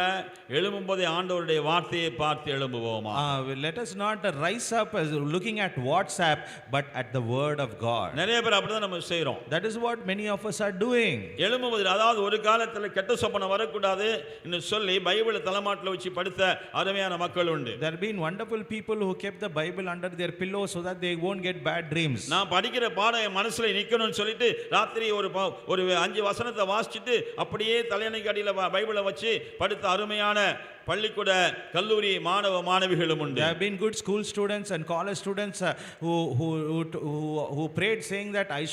எழும்பும்போதே ஆண்டவருடைய வார்த்தையை பார்த்து எழும்புவோமா. Let us not rise up as looking at WhatsApp, but at the word of God. நிறைய பேர் அப்படிதான் நம்ம செய்றோம். That is what many of us are doing. எழும்பும்போது, அதாவது ஒரு காலத்துல கெட்ட சொப்பனம் வரக்கூடாது என்று சொல்லி பைபிளை தலைமாட்டில் வச்சு படுத்த அருமையான மக்கள் உண்டு. There have been wonderful people who kept the Bible under their pillow so that they won't get bad dreams. நான் படிக்கிற பாடம் என் மனசுல நிக்கணும்னு சொல்லிட்டு ராத்திரி ஒரு 5 வசனத்தை வாசிச்சுட்டு அப்படியே தலையணைக்கு அடியில பைபிளை வச்சு படுத்த அருமையான பள்ளிக்கூட கல்லூரி மாணவ மாணவிகளும் உண்டு. There have been good school students and college students who prayed saying that I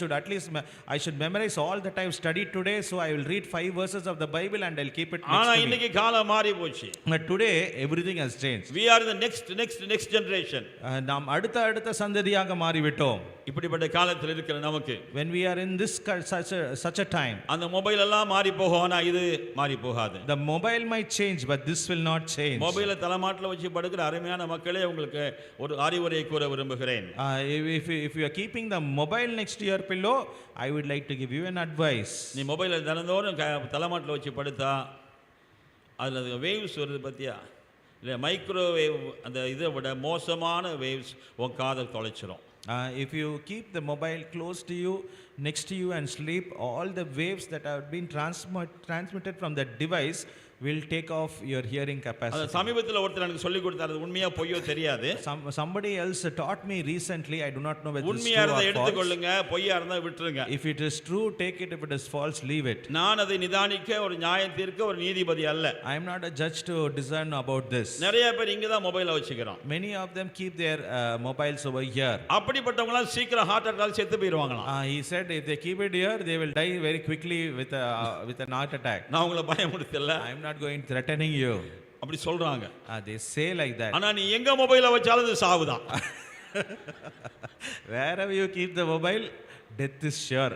should memorize all that I have studied today, so I will read 5 verses of the Bible and I'll keep it next ஆனா to me. இன்னைக்கு காலம் மாறி போச்சு. But today everything has changed. We are the next generation. நாம் அடுத்த சந்ததியாக மாறிவிட்டோம். இப்படிப்பட்ட காலத்தில் இருக்கிற நமக்கு, when we are in this such a time, அந்த மொபைல் எல்லாம் மாறி போகும், ஆனா இது மாறி போகாது. the mobile might change but this will not change. மொபைலை தலைமாட்டில் வச்சு படுக்கிற அருமையான மக்களே, உங்களுக்கு ஒரு அறிவுரை கூற விரும்புகிறேன். If you are keeping the mobile next to your pillow, I would like to give you an advice. நீ மொபைலை தினந்தோறும் தலைமாட்டில் வச்சு படுத்தா அதில் வேவ்ஸ் வருது பத்தியா, இல்லை மைக்ரோவேவ், அந்த இதை விட மோசமான வேவ்ஸ் உன் காதை தொலைச்சிரும். If you keep the mobile close to you, next to you and sleep, all the waves that have been transmitted from that device will take off your hearing அது capacity. சமீபத்தில் ஒருத்தர் எனக்கு சொல்லி கொடுத்தாரு, அது உண்மையா பொய்யோ தெரியாது. Somebody else taught me recently, I do not know whether it's உண்மையா true இருந்தா or false. எடுத்துக்கொள்ளுங்க, பொய்யா இருந்தா விட்டுருங்க. If it is true, take it. If it is false, leave it. நான் அதை நிதானிக்க, ஒரு நியாயம் தீர்க்க ஒரு நீதிபதி அல்ல. I am not a judge to discern about this. நிறைய பேர் இங்க தான் மொபைலை வச்சுக்கிறோம். Many of them keep their mobiles over here. அப்படிப்பட்டவங்களாம் சீக்கிரம் ஹார்ட் அட்டாக் செத்து போயிடுவாங்களாம். He said if they keep it here, they will die very quickly with an heart attack. நான் உங்களை பயமுறுத்தல. I am not going threatening you. அப்படி சொல்றாங்க. They say like that. ஆனா நீ எங்க மொபைலை வச்சாலும் இது சாவுதான். Wherever you keep the mobile, death is sure.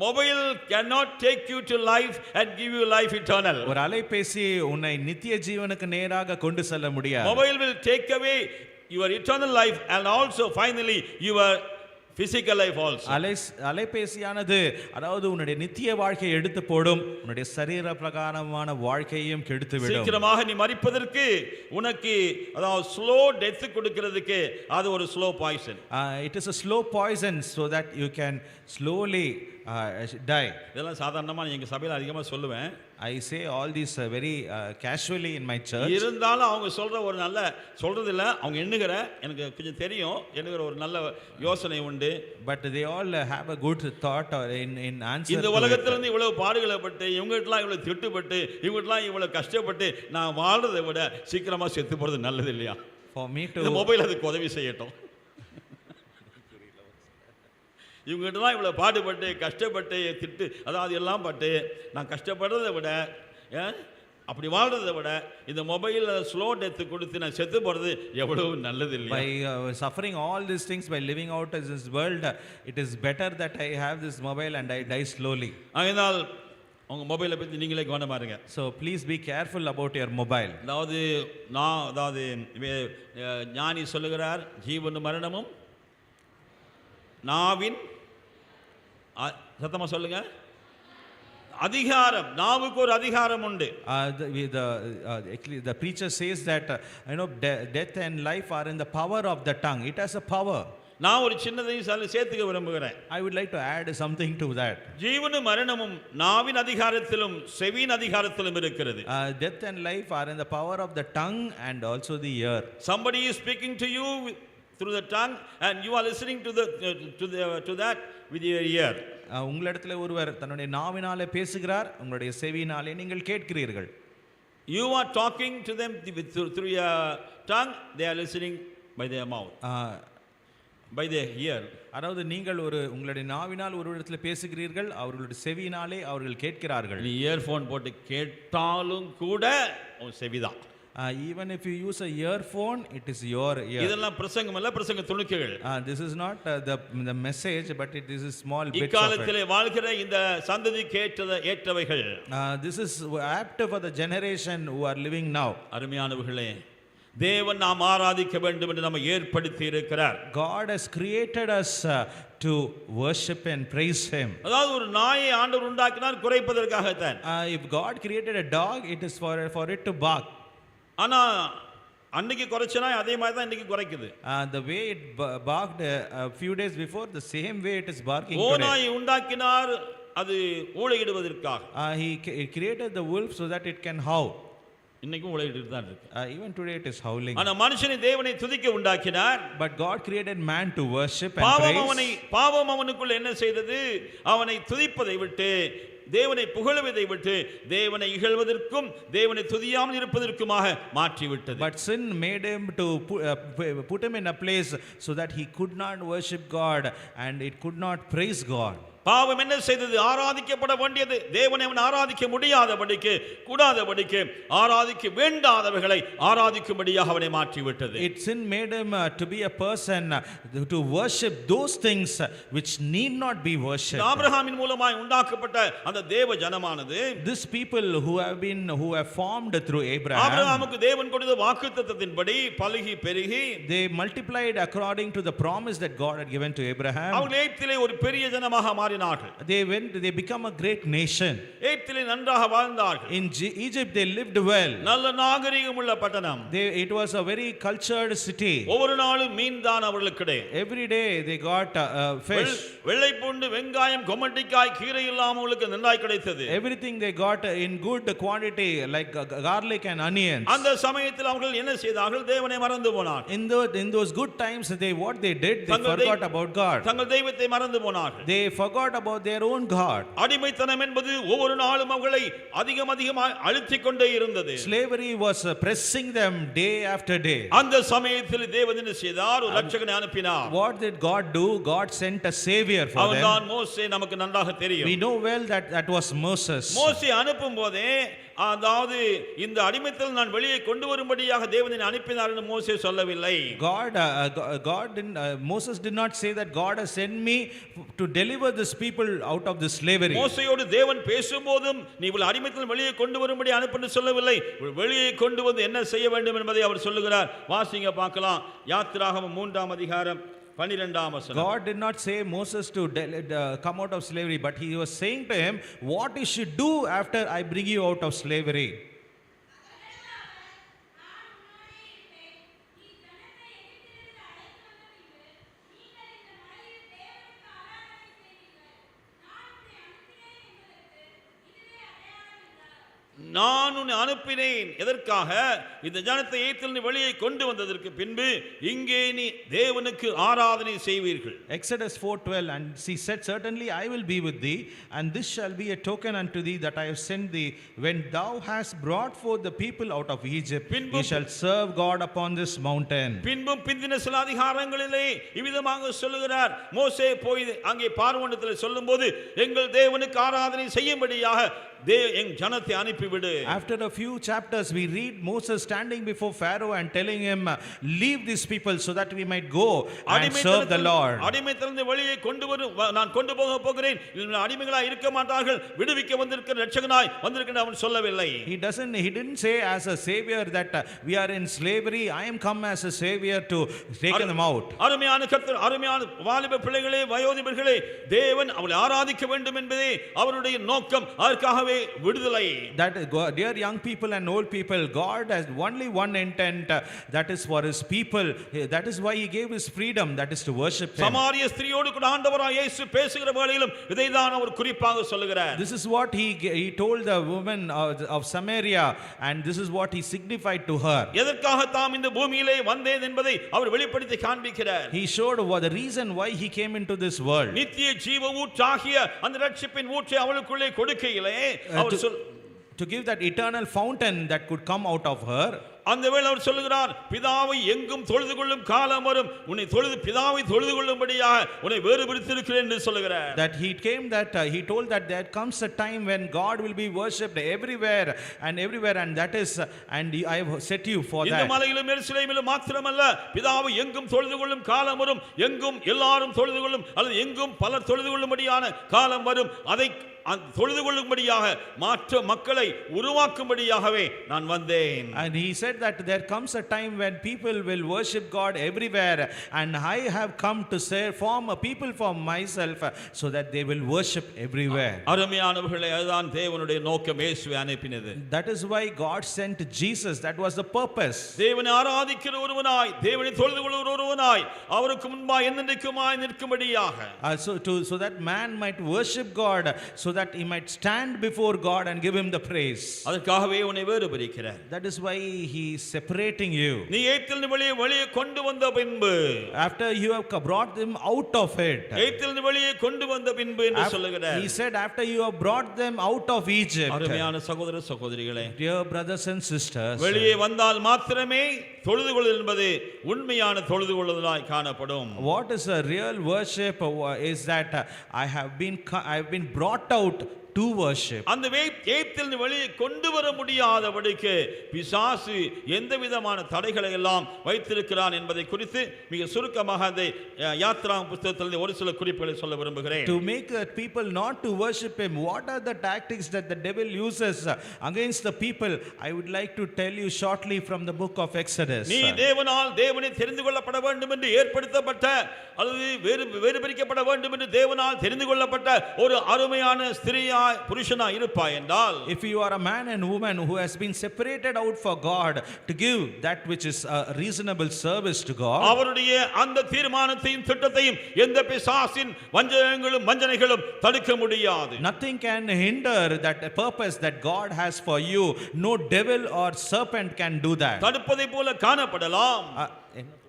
Mobile cannot take you to life and give you life eternal. ஒரு அலைபேசி உன்னை நித்திய ஜீவனுக்கு நேராக கொண்டு செல்ல முடியாது. Mobile will take away your eternal life and also finally your physical life also. அலைபேசியானது அதாவது உன்னுடைய நித்திய வாழ்க்கையை எடுத்து போடும், உன்னுடைய சரீர பிரகாரமான வாழ்க்கையையும் கெடுத்து விடும். சீக்கிரமாக நீ மரிப்பதற்கு உனக்கு அதாவது ஸ்லோ டெத் கொடுக்கிறதுக்கு அது ஒரு slow poison. It is a slow poison so that you can slowly die. இதெல்லாம் சாதாரணமா எங்க சபையில அதிகமா சொல்லுவேன். I say all these very casually in my church. இருந்தாலும் அவங்க சொல்ற ஒரு நல்ல சொல்றது இல்ல, அவங்க எண்ணுகிற எனக்கு கொஞ்சம் தெரியும், எண்ணுகிற ஒரு நல்ல யோசனை உண்டு. But they all have a good thought or in answer. இந்த உலகத்துல இருந்து இவ்வளவு பாடுகளை பட்டு, இவங்ககிட்டலாம் இவ்வளவு திட்டுப்பட்டு, இவங்ககிட்டலாம் இவ்வளவு கஷ்டப்பட்டு நான் வாழ்றதை விட சீக்கிரமா செத்து போறது நல்லது இல்லையா? For me to இந்த மொபைல் அதுக்கு உதவி செய்யட்டும். இவங்ககிட்டலாம் இவ்வளோ பாடுபட்டு கஷ்டப்பட்டு திட்டு அதாவது எல்லாம் பட்டு நான் கஷ்டப்படுறதை விட அப்படி வாழ்றதை விட இந்த மொபைலில் ஸ்லோ டெத்து கொடுத்து நான் செத்து போகிறது எவ்வளவு நல்லது இல்லை. By suffering all these things, by living out in this world, it is better that I have this mobile and I die slowly. அதனால் உங்கள் மொபைலை பற்றி நீங்களே கவனமாக இருங்க. So please be careful about your mobile. அதாவது ஞானி சொல்லுகிறார், ஜீவனும் மரணமும் நாவின் சத்தமா சொல்லுங்க அதிகாரம். நாவுக்கு ஒரு அதிகாரம் உண்டு. The preacher says that death and life are in the power of the tongue. It has a power. நான் ஒரு சின்னதையும் சேர்த்துக்க விரும்புகிறேன். I would like to add something to that. ஜீவனும் மரணமும் நாவின் அதிகாரத்திலும் செவியின் அதிகாரத்திலும் இருக்கிறது. Death and life are in the power of the tongue and also the ear. Somebody is speaking to you through the tongue and you are listening to that with your ear. உங்களிடத்துல ஒருவர் தன்னுடைய நாவினாலே பேசுகிறார், உங்களுடைய செவியினாலே நீங்கள் கேட்கிறீர்கள். You are talking to them through your tongue, they are listening by their mouth, by their ear. அதாவது நீங்கள் உங்களுடைய நாவினால் ஒரு இடத்துல பேசுகிறீர்கள், அவர்களுடைய செவியினாலே அவர்கள் கேட்கிறார்கள். நீ இயர்ஃபோன் போட்டு கேட்டாலும் கூட உன் செவிதான். Even if you use a earphone, it is your ear. இதெல்லாம் பிரசங்கம் அல்ல, பிரசங்க துணுக்குகள். This is not the message, but it is a small bit of it. இக்காலத்திலே வாழ்கிற இந்த சந்ததிக்கு ஏற்றவைகள். This is apt for the generation who are living now. அருமையானவர்களே, தேவன் நாம் ஆராதிக்க வேண்டும் என்று நம்மை ஏற்படுத்தி இருக்கிறார். God has created us to worship and praise him. அதாவது ஒரு நாயை ஆண்டவர் உண்டாக்கினார் குறைப்பதற்காக தான். If God created a dog, it is for it to bark. ஆனா அன்னைக்கு குறைச்சனா அதே மாதிரி தான் இன்னைக்கு குறைக்குது. The way it barked a few days before, the same way it is barking today. ஓநாய் உண்டாக்கினார் அது ஊளையிடுவதற்காக. He created the wolf so that it can howl. இன்னைக்கும் ஊளையிட்டு தான் இருக்கு. Even today it is howling. ஆனா மனுஷனை தேவனை துதிக்க உண்டாக்கினார். But God created man to worship and praise. பாவம் அவனுக்குள்ள என்ன செய்தது? அவனை துதிப்பதை விட்டு, தேவனை புகழுவதை விட்டு, தேவனை இகழ்வதற்கும் தேவனை துதியாமல் இருப்பதற்குமாக மாற்றி விட்டது. But sin made him to put him in a place so that he could not worship God and it could not praise God. பாவம் என்ன செய்தது? ஆராதிக்கப்பட வேண்டியது தேவனை அவன் ஆராதிக்க முடியாதபடிக்கு, கூடாதபடிக்கு, ஆராதிக்க வேண்டாதவைகளை ஆராதிக்கும்படியாக அவனை மாற்றி விட்டது. Sin made him to be a person to worship those things which need not be worshipped. ஆபிரகாமின் மூலமாய் உண்டாக்கப்பட்ட அந்த தேவ ஜனமானது, these people who have formed through Abraham, ஆபிரகாமுக்கு தேவன் கொடுத்த வாக்குத்தத்தத்தின்படி பலுகி பெருகி, they multiplied according to the promise that God had given to Abraham. அவர்கள் எகிப்திலே ஒரு பெரிய ஜனமாக மாறினார்கள். they become a great nation. எகிப்திலே நன்றாக வாழ்ந்தார்கள். In Egypt they lived well. நல்ல நாகரிகம் உள்ள பட்டணம். It was a very cultured city. ஒவ்வொரு நாளும் மீன் தான் அவர்களுக்கு. Every day they got fish. வெள்ளை பூண்டு, வெங்காயம், கொமட்டிக்காய், கீரை எல்லாம் அவங்களுக்கு நன்றாய் கிடைத்தது. Everything they got in good quantity like garlic and onions. அந்த சமயத்தில் அவர்கள் என்ன செய்தார்கள்? தேவனை மறந்து போனார்கள். In those good times what they did, they forgot about God. தங்கள் தெய்வத்தை மறந்து போனார்கள். They forgot about their own God. அடிமைத்தனம் என்பது ஒவ்வொரு நாளும் அவர்களை அதிகமாக அழுத்திக் கொண்டே இருந்தது. Slavery was pressing them day after day. அந்த சமயத்தில் தேவன் என்ன செய்தார்? ஒரு இரட்சகனை அனுப்பினார். What did God do? God sent a savior for them. அவர்தான் மோசே. நமக்கு நன்றாக தெரியும். We know well that was Moses. மோசே அனுப்பும்போதே அதாவது இந்த அடிமைத்தல் நான் வெளியே கொண்டு வரும்படியாக தேவனை அனுப்பினார் என்று மோசே சொல்லவில்லை. Moses did not say that God has sent me to deliver this people out of this slavery. மோசேயோடு தேவன் பேசும்போதும் நீ இவள் அடிமைத்தல் வெளியே கொண்டு வரும்படி அனுப்புன்னு சொல்லவில்லை. வெளியே கொண்டு வந்து என்ன செய்ய வேண்டும் என்பதை அவர் சொல்லுகிறார். வாசிங்க பார்க்கலாம். யாத்திராகமம் 3ஆம் அதிகாரம் 12ஆம் வசனம். God did not say Moses to come out of slavery, but he was saying to him what you should do after I bring you out of slavery. நான் உன்னை அனுப்பினேன் எதற்காக? இந்த ஜனத்தை எகிப்திலிருந்து வெளியே கொண்டு வந்ததற்கு பின்பு இங்கே நீ தேவனுக்கு ஆராதனை செய்வீர்கள். Exodus 4:12, and he said, certainly I will be with thee, and this shall be a token unto thee that I have sent thee. When thou hast brought forth the people out of Egypt, ye shall serve God upon this mountain. பின்பும் பிந்தின சில அதிகாரங்களிலே இவ்விதமாக சொல்லுகிறார். மோசே போய் அங்கே பார்வோனிடத்தில் சொல்லும்போது எங்கள் தேவனுக்கு ஆராதனை செய்யும்படியாக என் ஜனத்தை அனுப்பிவிடு. After a few chapters we read Moses standing before Pharaoh and telling him, leave these people so that we might go and serve the Lord. அடிமைத்தனத்தை வெளியே கொண்டு வரும் நான் கொண்டு போகிறேன். அடிமைகளாய் இருக்க மாட்டார்கள், விடுவிக்க வந்திருக்கிற இரட்சகனாய் வந்திருக்கிற அவன் சொல்லவில்லை. He didn't say as a savior that we are in slavery, I am come as a savior to take them out. அருமையான கர்த்தர், அருமையான வாலிப பிள்ளைகளே, வயோதிபர்களே, தேவன் அவளை ஆராதிக்க வேண்டும் என்பதே அவருடைய நோக்கம். அதற்காகவே விடுதலை. That dear young people and old people, God has only one intent, that is for his people. That is why he gave his freedom, that is to worship him. சமாரிய ஸ்திரியோடு கூட ஆண்டவராய் இயேசு பேசுகிற வேளையிலும் இதைதான் அவர் குறிப்பாக சொல்லுகிறார். This is what he told the woman of Samaria, and this is what he signified to her. எதற்காக தாம் இந்த பூமியிலே வந்தேன் என்பதை அவர் வெளிப்படுத்தி காண்பிக்கிறார். He showed the reason why he came into this world. நித்திய ஜீவ ஊற்றாகிய அந்த இரட்சிப்பின் ஊற்றை அவளுக்குள்ளே கொடுக்கையிலே to give that eternal fountain that could come out of her. அந்த வேளை அவர் சொல்லுகிறார், பிதாவை எங்கும் தொழுது கொள்ளும் காலம் வரும், உன்னை பிதாவை தொழுது கொள்ளும்படியாக உன்னை வேறு பிரித்திருக்கிறேன் என்று சொல்லுகிறார். That he came that he told that there comes a time when God will be worshipped everywhere, and that is, and I have set you for that. இந்த மலையிலும் எருசலேமிலும் மாத்திரமல்ல, பிதாவை எங்கும் தொழுது கொள்ளும் காலம் வரும், எங்கும் எல்லாரும் தொழுது கொள்ளும் அல்லது எங்கும் பலர் தொழுது கொள்ளும்படியான காலம் வரும். அதை தொழுது கொள்ளும்படியாக மாற்ற மக்களை உருவாக்கும்படியாகவே நான் வந்தேன். And he said that there comes a time when people will worship God everywhere, and I have come to form a people for myself so that they will worship everywhere. அருமையானவர்களே, அதுதான் தேவனுடைய நோக்கம். இயேசுவை அனுப்பினது. That is why God sent Jesus. That was the purpose. தேவனை ஆராதிக்கிற ஒருவனாய், தேவனை தொழுது கொள்ளுகிற ஒருவனாய், அவருக்கு முன்பாக என்னென்றைக்குமாய் நிற்கும்படியாக, so that man might worship God, so that he might stand before God and give him the praise. அதற்காகவே உன்னை வேறுபடுகிறார். That is why he is separating you. நீ எகிப்திலிருந்து வெளியே கொண்டு வந்த பின்பு, after you have brought them out of it, எகிப்திலிருந்து வெளியே கொண்டு வந்த பின்பு என்று சொல்லுகிறார். He said after you have brought them out of Egypt. அருமையான சகோதர சகோதரிகளே, dear brothers and sisters, வெளியே வந்தால் மாத்திரமே தொழுது கொள்ளுதல் என்பது உண்மையான தொழுது கொள்ளுதலாய் காணப்படும். What is a real worship is that I have been brought out to worship. அந்த எய்ப்திலிருந்து வெளியே கொண்டு வர முடியாதபடிக்கு பிசாசு எந்த விதமான தடைகளை எல்லாம் வைத்திருக்கிறான் என்பதை குறித்து மிக சுருக்கமாக அந்த யாத்ராகம புத்தகத்திலிருந்து ஒரு சில குறிப்புகளை சொல்ல விரும்புகிறேன். To make the people not to worship him, what are the tactics that the devil uses against the people? I would like to tell you shortly from the book of Exodus. நீ தேவனை தெரிந்து கொள்ளப்பட வேண்டும் என்று ஏற்படுத்தப்பட்ட அல்லது வேறு பிரிக்கப்பட வேண்டும் என்று தேவனால் தெரிந்து கொள்ளப்பட்ட ஒரு அருமையான ஸ்திரீயாய் புருஷனாய் இருப்பாய் என்றால், if you are a man and woman who has been separated out for God to give that which is a reasonable service to God, அவருடைய அந்த தீர்மானத்தையும் திட்டத்தையும் எந்த பிசாசின் வஞ்சனைகளும் தடுக்க முடியாது. nothing can hinder that purpose that God has for you. No devil or serpent can do that. தடுப்பதை போல காணப்படலாம்,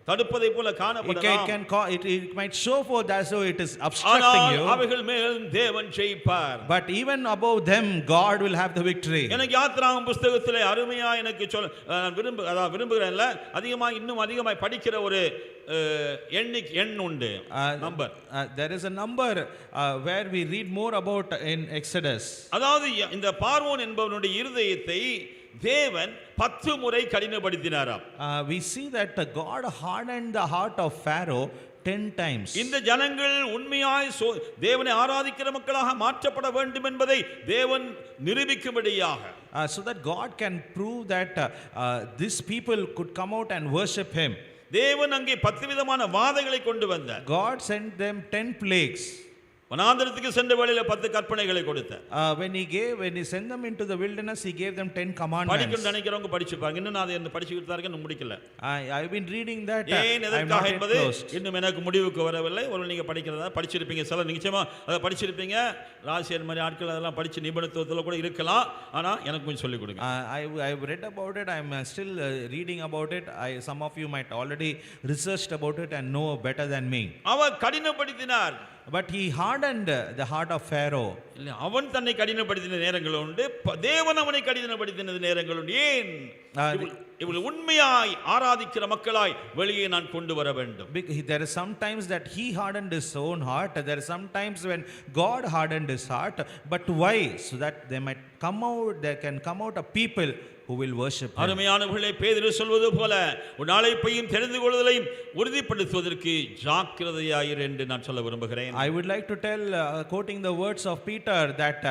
தடுப்பதை போல காணப்படலாம். It might show forth as though it is obstructing you. அவைகள் மேல் தேவன் ஜெயிப்பார். But even above them God will have the victory. எனக்கு யாத்ராகம புத்தகத்திலே அருமையா எனக்கு விரும்புகிறேன்ல, இன்னும் அதிகமாய் படிக்கிற ஒரு எண் உண்டு. Number, there is a number where we read more about in Exodus. அதாவது இந்த பார்வோன் என்பவனுடைய இருதயத்தை தேவன் 10 முறை கடினப்படுத்தினாராம். We see that God hardened the heart of Pharaoh 10 times. இந்த ஜனங்கள் உண்மையாய் தேவனை ஆராதிக்கிற மக்களாக மாற்றப்பட வேண்டும் என்பதை தேவன் நிரூபிக்கும்படியாக, so that God can prove that these people could come out and worship him. தேவன் அங்கே 10 விதமான வாதைகளை கொண்டு வந்தார். God sent them 10 plagues. வனாந்தரத்துக்கு சென்ற வேளையில 10 கற்பனைகளை கொடுத்தார். When he sent them into the wilderness, he gave them 10 commandments. படிக்கணும் நினைக்கிறவங்க படிச்சுப்பாங்க. இன்னும் நான் அதை படிச்சுக்கிட்டு இருக்கேன், இன்னும் முடிக்கல. I've been reading that. ஏன் எதற்காக என்பது இன்னும் எனக்கு முடிவுக்கு வரவில்லை. ஒருவேளை நீங்க படிக்கிறதா படிச்சிருப்பீங்க, சில நிச்சயமா அதை படிச்சிருப்பீங்க. ராசியர் மாதிரி ஆட்கள் அதெல்லாம் படிச்சு நிபுணத்துவத்தில் கூட இருக்கலாம். ஆனா எனக்கு கொஞ்சம் சொல்லிக் கொடுங்க. I've read about it. I'm still reading about it. Some of you might already researched about it and know better than me. Our கடினப்படுத்தினார். But he hardened the heart of Pharaoh. அவன் தன்னை கடினப்படுத்தின நேரங்கள் உண்டு, தேவன் அவனை கடினப்படுத்தின நேரங்கள் உண்டு. ஏன்? இவர்கள் உண்மையாய் ஆராதிக்கிற மக்களாய் வெளியே நான் கொண்டு வர வேண்டும். There is sometimes that he hardened his own heart. There is sometimes when God hardened his heart. But why? So that there can come out a people who will worship him. அருமையானவர்களே, பேதுரு சொல்வது போல உன் அழைப்பையும் தெரிந்து கொள்வதையும் உறுதிப்படுத்துவதற்கு ஜாக்கிரதையாயிரு என்று நான் சொல்ல விரும்புகிறேன். I would like to tell, quoting the words of Peter, that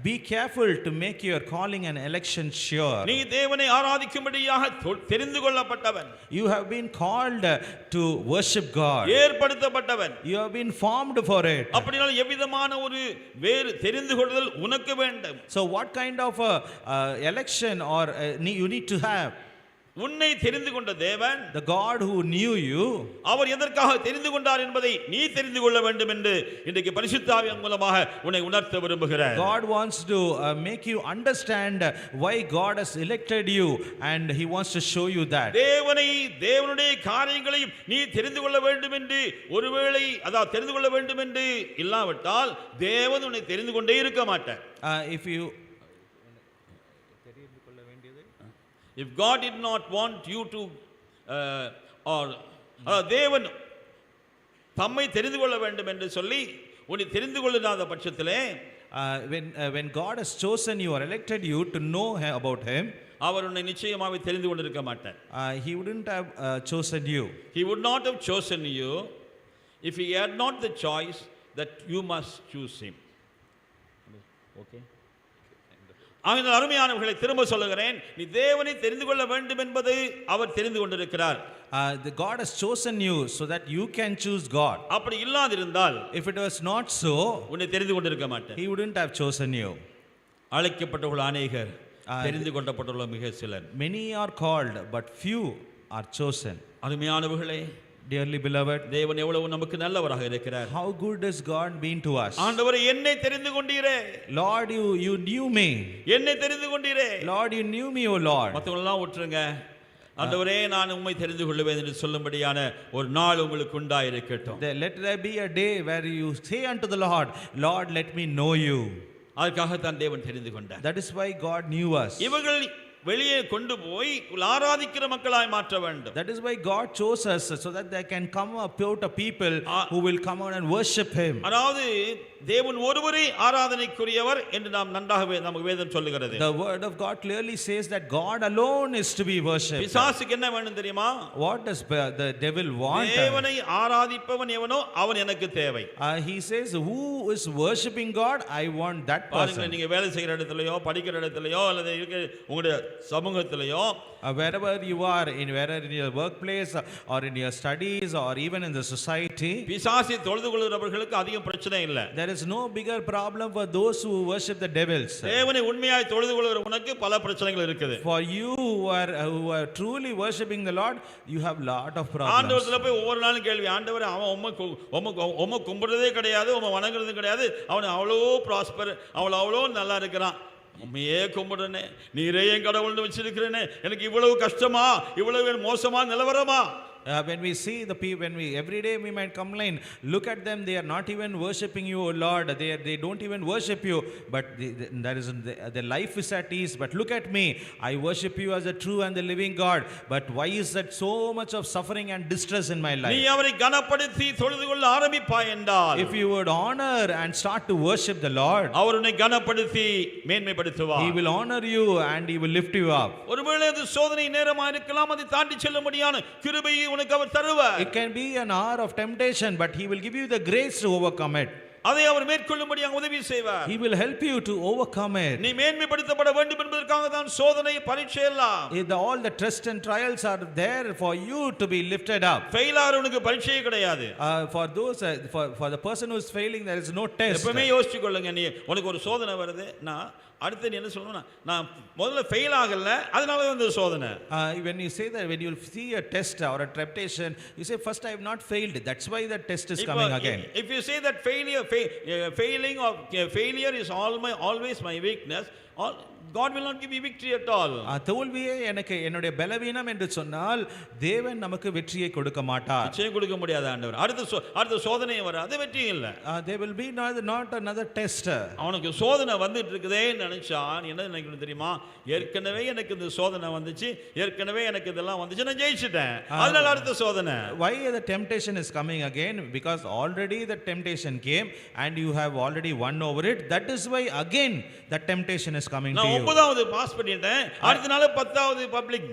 be careful to make your calling and election sure. நீ தேவனை ஆராதிக்கும்படியாக தெரிந்து கொள்ளப்பட்டவன். You have been called to worship God. ஏற்படுத்தப்பட்டவன். You have been formed for it. அப்படினால் எவ்விதமான ஒரு வேறு தெரிந்து கொள்ளுதல் உனக்கு வேண்டும். So what kind of election or you need to have? உன்னை தெரிந்து கொண்ட தேவன், the God who knew you, அவர் எதற்காக தெரிந்து கொண்டார் என்பதை நீ தெரிந்து கொள்ள வேண்டும் என்று இன்றைக்கு பரிசுத்த ஆவியின் மூலமாக உன்னை உணர்த்த விரும்புகிறார். God wants to make you understand why God has elected you, and he wants to show you that. தேவனுடைய காரியங்களையும் நீ தெரிந்து கொள்ள வேண்டும் என்று ஒருவேளை தெரிந்து கொள்ள வேண்டும் என்று இல்லாவிட்டால் தேவன் உன்னை தெரிந்து கொண்டே இருக்க மாட்டார். If God did not want you to தேவன் தம்மை தெரிந்து கொள்ள வேண்டும் என்று சொல்லி உன்னை தெரிந்து கொள்ளாத பட்சத்திலே, when God has chosen you or elected you to know about him, அவர் உன்னை நிச்சயமாவே தெரிந்து கொண்டிருக்க மாட்டார். He wouldn't have chosen you. He would not have chosen you if he had not the choice that you must choose him. Okay. ஆகையால் அருமையானவர்களை திரும்ப சொல்லுகிறேன், நீ தேவனை தெரிந்து கொள்ள வேண்டும் என்பதை அவர் தெரிந்து கொண்டிருக்கிறார். The God has chosen you so that you can choose God. அப்படி இல்லாதிருந்தால், if it was not so, உன்னை தெரிந்து கொண்டிருக்க மாட்டார். he wouldn't have chosen you. அழைக்கப்பட்டவர்கள் அநேகர், தெரிந்து கொள்ளப்பட்டவர்கள் மிக சிலர். Many are called but few are chosen. அருமையானவர்களே, dearly beloved, தேவன் எவ்வளவு நமக்கு நல்லவராக இருக்கிறார். how good has God been to us. ஆண்டவரே, என்னை தெரிந்து கொண்டீரே. Lord, you knew me. என்னை தெரிந்து கொண்டீரே. Lord, you knew me, O Lord. மத்தவங்க எல்லாம் விட்டுருங்க. ஆண்டவரே, நான் உம்மை தெரிந்து கொள்வேன் என்று சொல்லும்படியான ஒரு நாள் உங்களுக்கு உண்டாயிருக்கட்டும். Let there be a day where you say unto the Lord, Lord, let me know you. அதற்காக தான் தேவன் தெரிந்து கொண்டார். That is why God knew us. இவர்கள் வெளியே கொண்டு போய் ஆராதிக்கிற மக்களாய் மாற்ற வேண்டும். That is why God chose us, so that there can come out a people who will come out and worship him. அதாவது தேவன் ஒருவரே ஆராதனைக்குரியவர் என்று நாம் நன்றாக நமக்கு வேதம் சொல்லுகிறது. The word of God clearly says that God alone is to be worshipped. பிசாசுக்கு என்ன வேணும் தெரியுமா? What does the devil want? தேவனை ஆராதிப்பவன் எவனோ அவன் எனக்கு தேவை. He says, who is worshipping God, I want that person. நீங்க வேலை செய்யற இடத்துலயோ படிக்கிற இடத்துலயோ அல்லது உங்களுடைய சமூகத்திலயோ wherever you are, whether in your workplace or in your studies or even in the society, பிசாசை தொழுது கொள்கிறவர்களுக்கு அதிக பிரச்சனை இல்லை. there is no bigger problem for those who worship the devils. தேவனை உண்மையாய் தொழுது கொள்கிறவனுக்கு பல பிரச்சனைகள் இருக்குது. For you who are truly worshiping the Lord, you have lot of problems. ஆண்டவரத்துல போய் ஒவ்வொரு நாளும் கேள்வி, ஆண்டவரே அவன் உம்மை கும்பிடுறதே கிடையாது, உம்மை வணங்குறது கிடையாது, அவன் அவ்வளோ ப்ராஸ்பர், அவன் அவ்வளோ நல்லா இருக்கிறான், உண்மையே கும்பிடுறனே, நீரே என் கடவுள்னு வச்சிருக்கிறேனே, எனக்கு இவ்வளவு கஷ்டமா, இவ்வளவு மோசமா நிலவரமா? When we see the people, every day we might complain, look at them, they are not even worshipping you, O Lord, they don't even worship you, but their life is at ease. But look at me, I worship you as a true and the living God, but why is that so much of suffering and distress in my life? நீ அவரை கனப்படுத்தி தொழுது கொள்ள ஆரம்பிப்பாய் என்றால், if you would honor and start to worship the Lord, அவர் உன்னை கனப்படுத்தி மேன்மைப்படுத்துவார். He will honor you and He will lift you up. ஒருவேளை அது சோதனை நேரமா இருக்கலாம், அதை தாண்டி செல்ல முடியாத கிருபையை உனக்கு அவர் தருவார். It can be an hour of temptation, but He will give you the grace to overcome it. அதை அவர் மேற்கொள்ளும்படியாக உதவி செய்வார். He will help you to overcome it. நீ மேன்மைப்படுத்தப்பட வேண்டும் என்பதற்காக தான் சோதனை பரீட்சை எல்லாம். All the tests and trials are there for you to be lifted up. Fail ஆறவனுக்கு பரீட்சையே கிடையாது. For those for the person who is failing, there is no test. எப்பவுமே யோசிச்சு கொள்ளுங்க, நீ உனக்கு ஒரு சோதனை வருது, நான் அடுத்து நீ என்ன சொல்லணும், நான் முதல்ல ஃபெயில் ஆகல, அதனால தான் இந்த சோதனை. When you say that, when you see a test or a temptation, you say first I have not failed, that's why the test is coming again. If you say that failure is always my weakness, God will not give you victory at all. தோல்வியே எனக்கு என்னுடைய பலவீனம் என்று சொன்னால் தேவன் நமக்கு வெற்றியை கொடுக்க மாட்டார். நிச்சயம் கொடுக்க முடியாது ஆண்டவர். அடுத்த சோதனை வராது, வெற்றி இல்ல. There will be not another test. அவனுக்கு சோதனை வந்துட்டு இருக்குதே நினைச்சான், என்ன நினைக்கணும் தெரியுமா? ஏற்கனவே எனக்கு இந்த சோதனை வந்துச்சு, ஏற்கனவே எனக்கு இதெல்லாம் வந்துச்சு, நான் ஜெயிச்சிட்டேன், அதனால அடுத்த சோதனை. Why the temptation is coming again? Because already the temptation came and you have already won over it. That is why again the temptation is coming to you. 9வது பாஸ் பண்ணிட்டேன், அடுத்த நாள் 10வது public.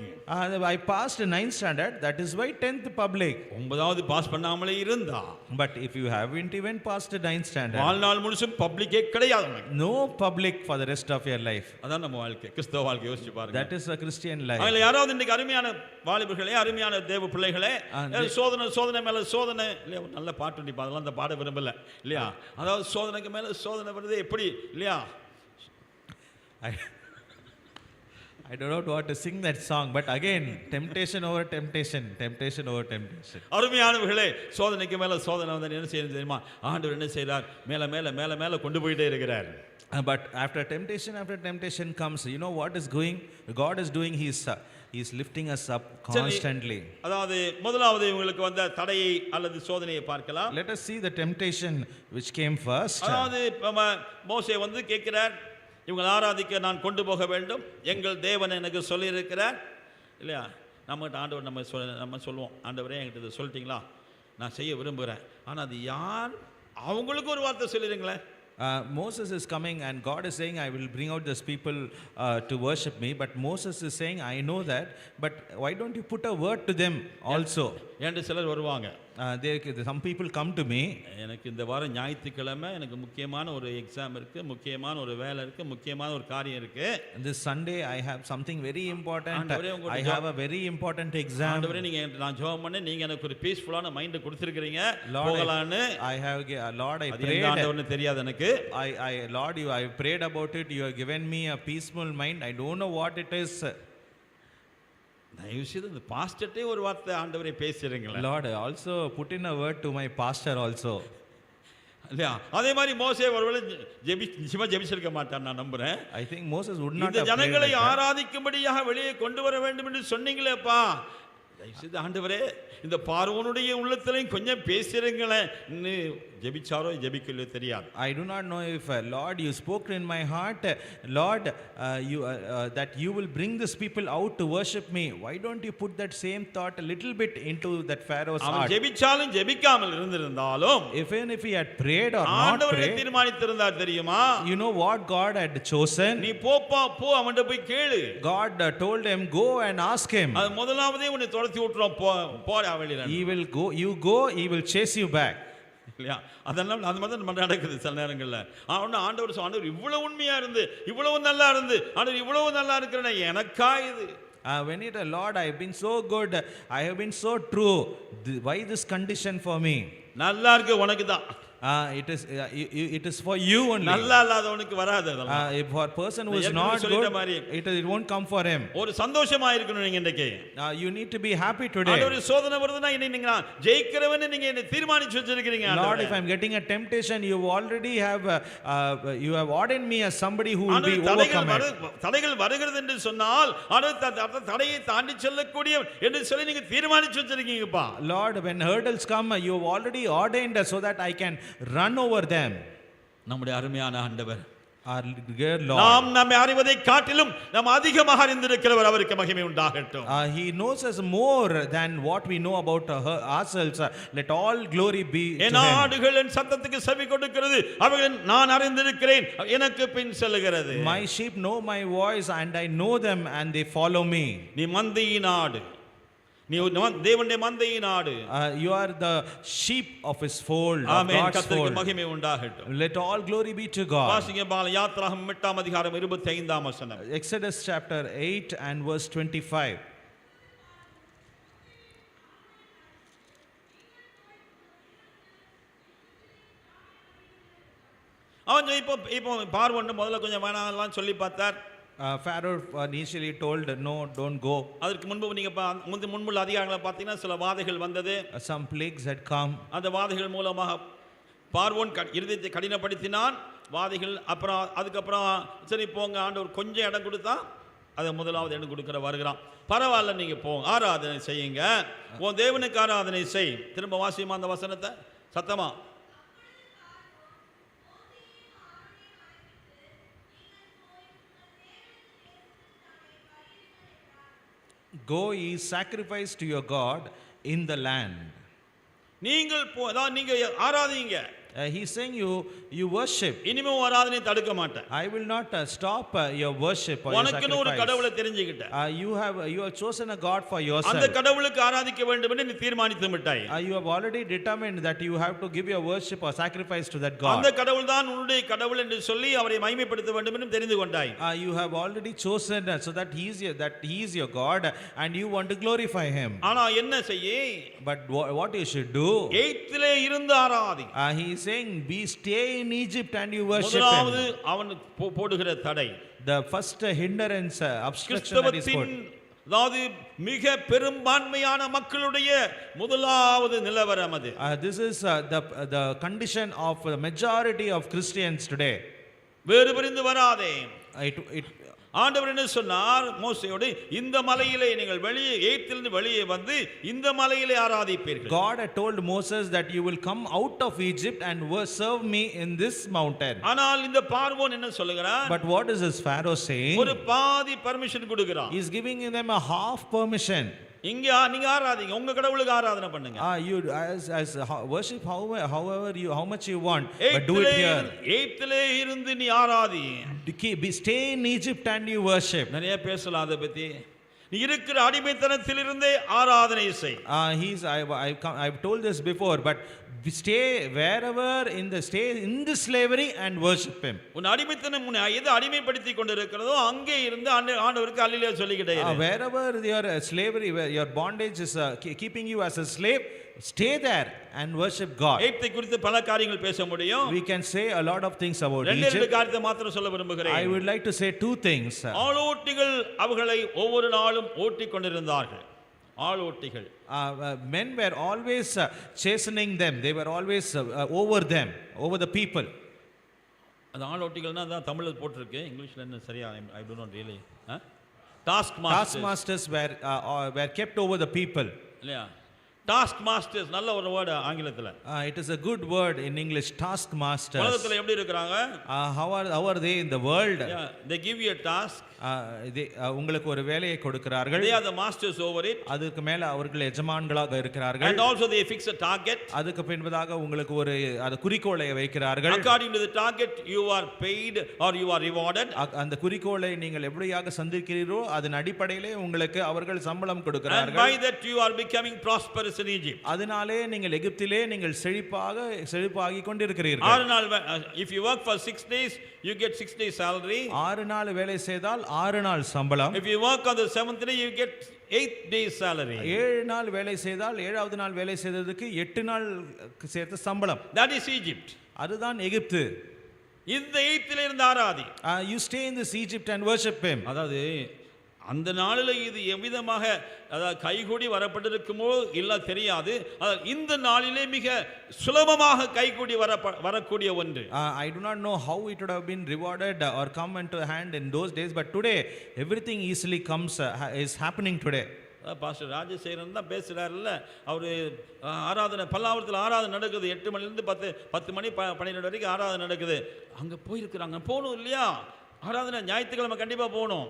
I passed 9th standard, that is why 10th public. 9வது pass பண்ணாமலே இருந்தா, but if you haven't even passed 9th standard, வாழ்நாள் முழுசும் பப்ளிக்கே கிடையாது, no public for the rest of your life. அதான் நம்ம வாழ்க்கை, கிறிஸ்தவ வாழ்க்கை. யோசிச்சு பாருங்க. That is a Christian life. அதுல யாராவது இன்னைக்கு அருமையான வாலிபர்களே, அருமையான தேவ பிள்ளைகளே, சோதனை மேல சோதனை இல்லையா, நல்ல பாட்டு நீ அதெல்லாம் அந்த பாட விரும்பல இல்லையா, அதாவது சோதனைக்கு மேல சோதனை வருது எப்படி இல்லையா? I don't know what to sing that song, but again temptation over temptation, temptation over temptation. அருமையானவர்களே, சோதனைக்கு மேல சோதனை வந்து என்ன செய்யணும் தெரியுமா? ஆண்டவர் என்ன செய்றார்? மேல மேல மேல மேல கொண்டு போயிட்டே இருக்கிறார். But after temptation comes, you know what is going? God is doing, He is lifting us up constantly. அதாவது முதலாவது உங்களுக்கு வந்த தடையை அல்லது சோதனையை பார்க்கலாம். Let us see the temptation which came first. அதாவது மோசே வந்து கேட்கிறார், இவங்களை ஆராதிக்க நான் கொண்டு போக வேண்டும், எங்கள் தேவன் எனக்கு சொல்லியிருக்கிறார் இல்லையா? நம்மகிட்ட ஆண்டவர் நம்ம சொல்லுவோம், ஆண்டவரே என்கிட்ட இதை சொல்லிட்டீங்களா, நான் செய்ய விரும்புகிறேன், ஆனால் அது யார், அவங்களுக்கு ஒரு வார்த்தை சொல்லிடுங்களேன். Moses is coming and God is saying, I will bring out these people to worship me, but Moses is saying, I know that, but why don't you put a word to them also? என்று சிலர் வருவாங்க. Some people come to me. எனக்கு இந்த வாரம் ஞாயிற்றுக்கிழமை எனக்கு முக்கியமான ஒரு எக்ஸாம் இருக்கு, முக்கியமான ஒரு வேலை இருக்கு, முக்கியமான ஒரு காரியம் இருக்கு. This Sunday I have something very important. I have a very important exam. ஆண்டவரே, நீங்க நான் ஜெபம் பண்ணி நீங்க எனக்கு ஒரு பீஸ்ஃபுல்லான மைண்ட் கொடுத்திருக்கீங்க, போகலாம்னு. I have Lord, I prayed. ஆண்டவர்னு தெரியாது எனக்கு. Lord, I prayed about it. You have given me a peaceful mind. I don't know what it is. தயவு செய்து இந்த பாஸ்டர்ட்டே ஒரு வார்த்தை ஆண்டவரே பேசிடுங்களேன். Lord, also put in a word to my pastor also. இல்லையா? அதே மாதிரி மோசே ஒருவேளை ஜெபிச்சிருக்க மாட்டான் நான் நம்புறேன். I think Moses would not have இந்த ஜனங்களை ஆராதிக்கும்படியாக வெளியே கொண்டு வர வேண்டும் என்று சொன்னீங்களேப்பா, தயவு செய்து ஆண்டவரே இந்த பார்வோனுடைய உள்ளத்திலையும் கொஞ்சம் பேசிருங்களேன் ஜெபிச்சாரோ ஜெபிக்கலையோ தெரியாது. I do not know if Lord you spoke in my heart, Lord that you will bring these people out to worship me. Why don't you put that same thought a little bit into that Pharaoh's அவன் heart? ஜெபிச்சாலும் ஜெபிக்காமல் இருந்திருந்தாலும் Even if he had prayed or not ஆண்டவர் prayed, தீர்மானித்திருந்தார் தெரியுமா? you know what God had chosen? நீ போ அவன்கிட்ட போய் கேளு. God told him go and ask him. அது முதலாவதே உன்னை துரத்தி விட்டுறோம், போடா வெளியில. He will go, you go, he will chase you back. இல்லையா? அதெல்லாம் அது மாதிரி நம்ம நடக்குது சில நேரங்கள்ல. ஆண்டவர் இவ்வளவு உண்மையா இருந்து இவ்வளவு நல்லா இருந்து ஆண்டவர் இவ்வளவு நல்லா இருக்கிறேன் எனக்கா இது? When it Lord, I have been so good, I have been so true, why this condition for me? நல்லா இருக்கு உனக்கு தான். It is for you only. நல்லா இல்லாதவனுக்கு வராது அதெல்லாம். If for a person who is not good, it won't come for him. ஒரு சந்தோஷமா இருக்கணும் நீங்க இன்னைக்கு. You need to be happy today. ஆண்டவர் சோதனை வருதுனா நீங்க ஜெயிக்கிறவன்னு நீங்க என்ன தீர்மானிச்சு வச்சிருக்கீங்க ஆண்டவரே. Lord, if I am getting a temptation, you already have you have ordained me as somebody who will be overcome. தடைகள் வருகிறது என்று சொன்னால் ஆண்டவர் தடையை தாண்டி செல்லக்கூடிய என்று சொல்லி நீங்க தீர்மானிச்சு வச்சிருக்கீங்கப்பா. Lord, when hurdles come, you have already ordained so that I can run over them. நம்முடைய அருமையான ஆண்டவர், our dear Lord, நாம் நம்மை அறிவதை காட்டிலும் நாம் அதிகமாக அறிந்திருக்கிறவர், அவருக்கு மகிமை உண்டாகட்டும். He knows us more than what we know about ourselves. Let all glory be to N him. ஆடுகள் என் சத்தத்துக்கு செவி கொடுக்கிறது, அவைகளை நான் அறிந்திருக்கிறேன், எனக்கு பின் செல்லுகிறது. My sheep know my voice and I know them and they follow me. நீ மந்தையின் ஆடு, நீ தேவனுடைய மந்தையின் ஆடு. You are the sheep of his fold, of amen. God's கர்த்தருக்கு fold. மகிமை உண்டாகட்டும். Let all glory be to God. வாசிங்க பால யாத்ராகமம் 8ஆம் அதிகாரம் 25ஆம் வசனம். Exodus chapter 8 and verse 25. அவன் இப்போ பார்வோன் முதல்ல கொஞ்சம் வேணாம்லாம் சொல்லி பார்த்தார். Pharaoh initially told no, don't go. அதற்கு முன்பு நீங்க முன்புள்ள அதிகாரங்களை பார்த்தீங்கன்னா சில வாதைகள் வந்தது. Some plagues had come. அந்த வாதைகள் மூலமாக பார்வோன் இருதயத்தை கடினப்படுத்தினான். வாதைகள் அப்புறம் அதுக்கப்புறம் சரி போங்க ஆண்டவர் கொஞ்சம் இடம் கொடுத்தா அதை முதலாவது இடம் கொடுக்கிற வருகிறான். பரவாயில்ல நீங்க போங்க, ஆராதனை செய்யுங்க, உன் தேவனுக்கு ஆராதனை செய். திரும்ப வாசியுமா அந்த வசனத்தை சத்தமா. Go ye sacrifice to your God in the land. நீங்கள் நீங்க ஆராதிங்க. He's saying you worship. இனிமே ஆராதனை தடுக்க மாட்டேன். I will not stop your worship or your உனக்குன்னு ஒரு sacrifice. கடவுளை தெரிஞ்சுக்கிட்ட. You have chosen a God for yourself. அந்த கடவுளுக்கு ஆராதிக்க வேண்டும் என்று நீ தீர்மானித்து விட்டாய். You have already determined that you have to give your worship or sacrifice to that God. அந்த கடவுள் தான் உன்னுடைய கடவுள் என்று சொல்லி அவரை மகிமைப்படுத்த வேண்டும் என்று தெரிந்து கொண்டாய். You have already chosen so that he is your God and you want to glorify him. ஆனா என்ன செய்ய? But what you should do? எகிப்திலே இருந்து Arathi. He is saying stay in Egypt and you worship முதலாவது him. அவன் போடுகிற தடை, The first hindrance, obstruction that is put. அதாவது மிக பெரும்பான்மையான மக்களுடைய முதலாவது நிலவரம் அது. This is the condition of the majority of Christians today. வேறு பிரிந்து வராதே. It ஆண்டவர் என்ன சொன்னார் மோசேயோடு, இந்த மலையிலே நீங்கள் வெளியே எகிப்திலிருந்து வெளியே வந்து இந்த மலையிலே ஆராதிப்பீர்கள். God had told Moses that you will come out of Egypt and serve me in this mountain. ஆனால் இந்த பார்வோன் என்ன சொல்லுகிறார்? But what is this Pharaoh saying? ஒரு பாதி பர்மிஷன் கொடுக்கிறான். He is giving them a half permission. இங்க நீங்க ஆராதிங்க, உங்க கடவுளுக்கு ஆராதனை பண்ணுங்க. You as worship however you how much you want, but do it here. எகிப்திலே இருந்து நீ Arathi. Stay in Egypt and you worship. நிறைய பேசலாம் அதை பத்தி. நீ இருக்கிற அடிமைத்தனத்திலிருந்தே ஆராதனை செய். I've told this before, but stay wherever stay in the slavery and worship him. உன் அடிமைத்தனம் எது அடிமைப்படுத்தி கொண்டிருக்கிறதோ அங்கே இருந்து ஆண்டவருக்கு அல்லேலூயா சொல்லிக்கிட்டே இரு. Wherever your slavery, where your bondage is keeping you as a slave, stay there and worship God. எகிப்தை குறித்து பல காரியங்கள் பேச முடியும். We can say a lot of things about ரெண்டு Egypt. காரியத்தை மாத்திரம் சொல்ல விரும்புகிறேன். I would like to say two things. ஆளோட்டிகள் அவர்களை ஒவ்வொரு நாளும் ஓட்டிக் கொண்டிருந்தார்கள். ஆளோட்டிகள், men were always chastening them. They were always over them, over the people. அந்த ஆளோட்டிகள்னா தான் தமிழ்ல போட்டுருக்கு, இங்கிலீஷ்ல என்ன சரியா I do not really. Taskmasters Taskmasters were kept over the people. இல்லையா? டாஸ்க் மாஸ்டர்ஸ் நல்ல ஒரு வேர்டு ஆங்கிலத்துல. It is a good word in English, taskmasters. உலகத்துல எப்படி இருக்காங்க? How are they in the world? They give you a task. உங்களுக்கு ஒரு வேலையை கொடுக்கிறார்கள். They are the masters over it. அதுக்கு மேல அவர்கள் எஜமான்களாக இருக்கிறார்கள். And also they fix a target. அதுக்கு பின்பதாக உங்களுக்கு ஒரு குறிக்கோளை வைக்கிறார்கள். According to the target you are paid or you are rewarded. அந்த குறிக்கோளை நீங்கள் எப்படியாக சந்திக்கிறீரோ அதன் அடிப்படையிலே உங்களுக்கு அவர்கள் சம்பளம் கொடுக்கிறார்கள். And by that you are becoming prosperous in Egypt. அதனாலே நீங்கள் எகிப்திலே நீங்கள் செழிப்பாகி கொண்டிருக்கிறீர்கள். 6 நாள் if you work for 6 days you get 6 days salary. 6 நாள் வேலை செய்தால் 6 நாள் சம்பளம். If you work on the 7th day you get 8 days salary. 7 நாள் வேலை செய்தால் 7வது நாள் வேலை செய்ததுக்கு 8 நாள் சேர்த்து சம்பளம். That is Egypt. அதுதான் எகிப்து. இந்த எகிப்திலே இருந்து Arathi. You stay in this Egypt and worship him. அதாவது அந்த நாளில் இது எவ்விதமாக அதாவது கைகூடி வரப்பட்டிருக்குமோ இல்ல தெரியாது. இந்த நாளிலே மிக சுலபமாக கைகூடி வரக்கூடிய ஒன்று. I do not know how it would have been rewarded or come into hand in those days, but today everything easily comes is happening today. Pastor Rajasekaran தான் பேசுகிறாருல்ல, அவர் ஆராதனை பல்லாவரத்தில் ஆராதனை நடக்குது 8 மணிலேருந்து 10 மணி 12 வரைக்கும் ஆராதனை நடக்குது. அங்கே போயிருக்கிறாங்க, போகணும் இல்லையா? ஆராதனை ஞாயிற்றுக்கிழமை கண்டிப்பாக போகணும்.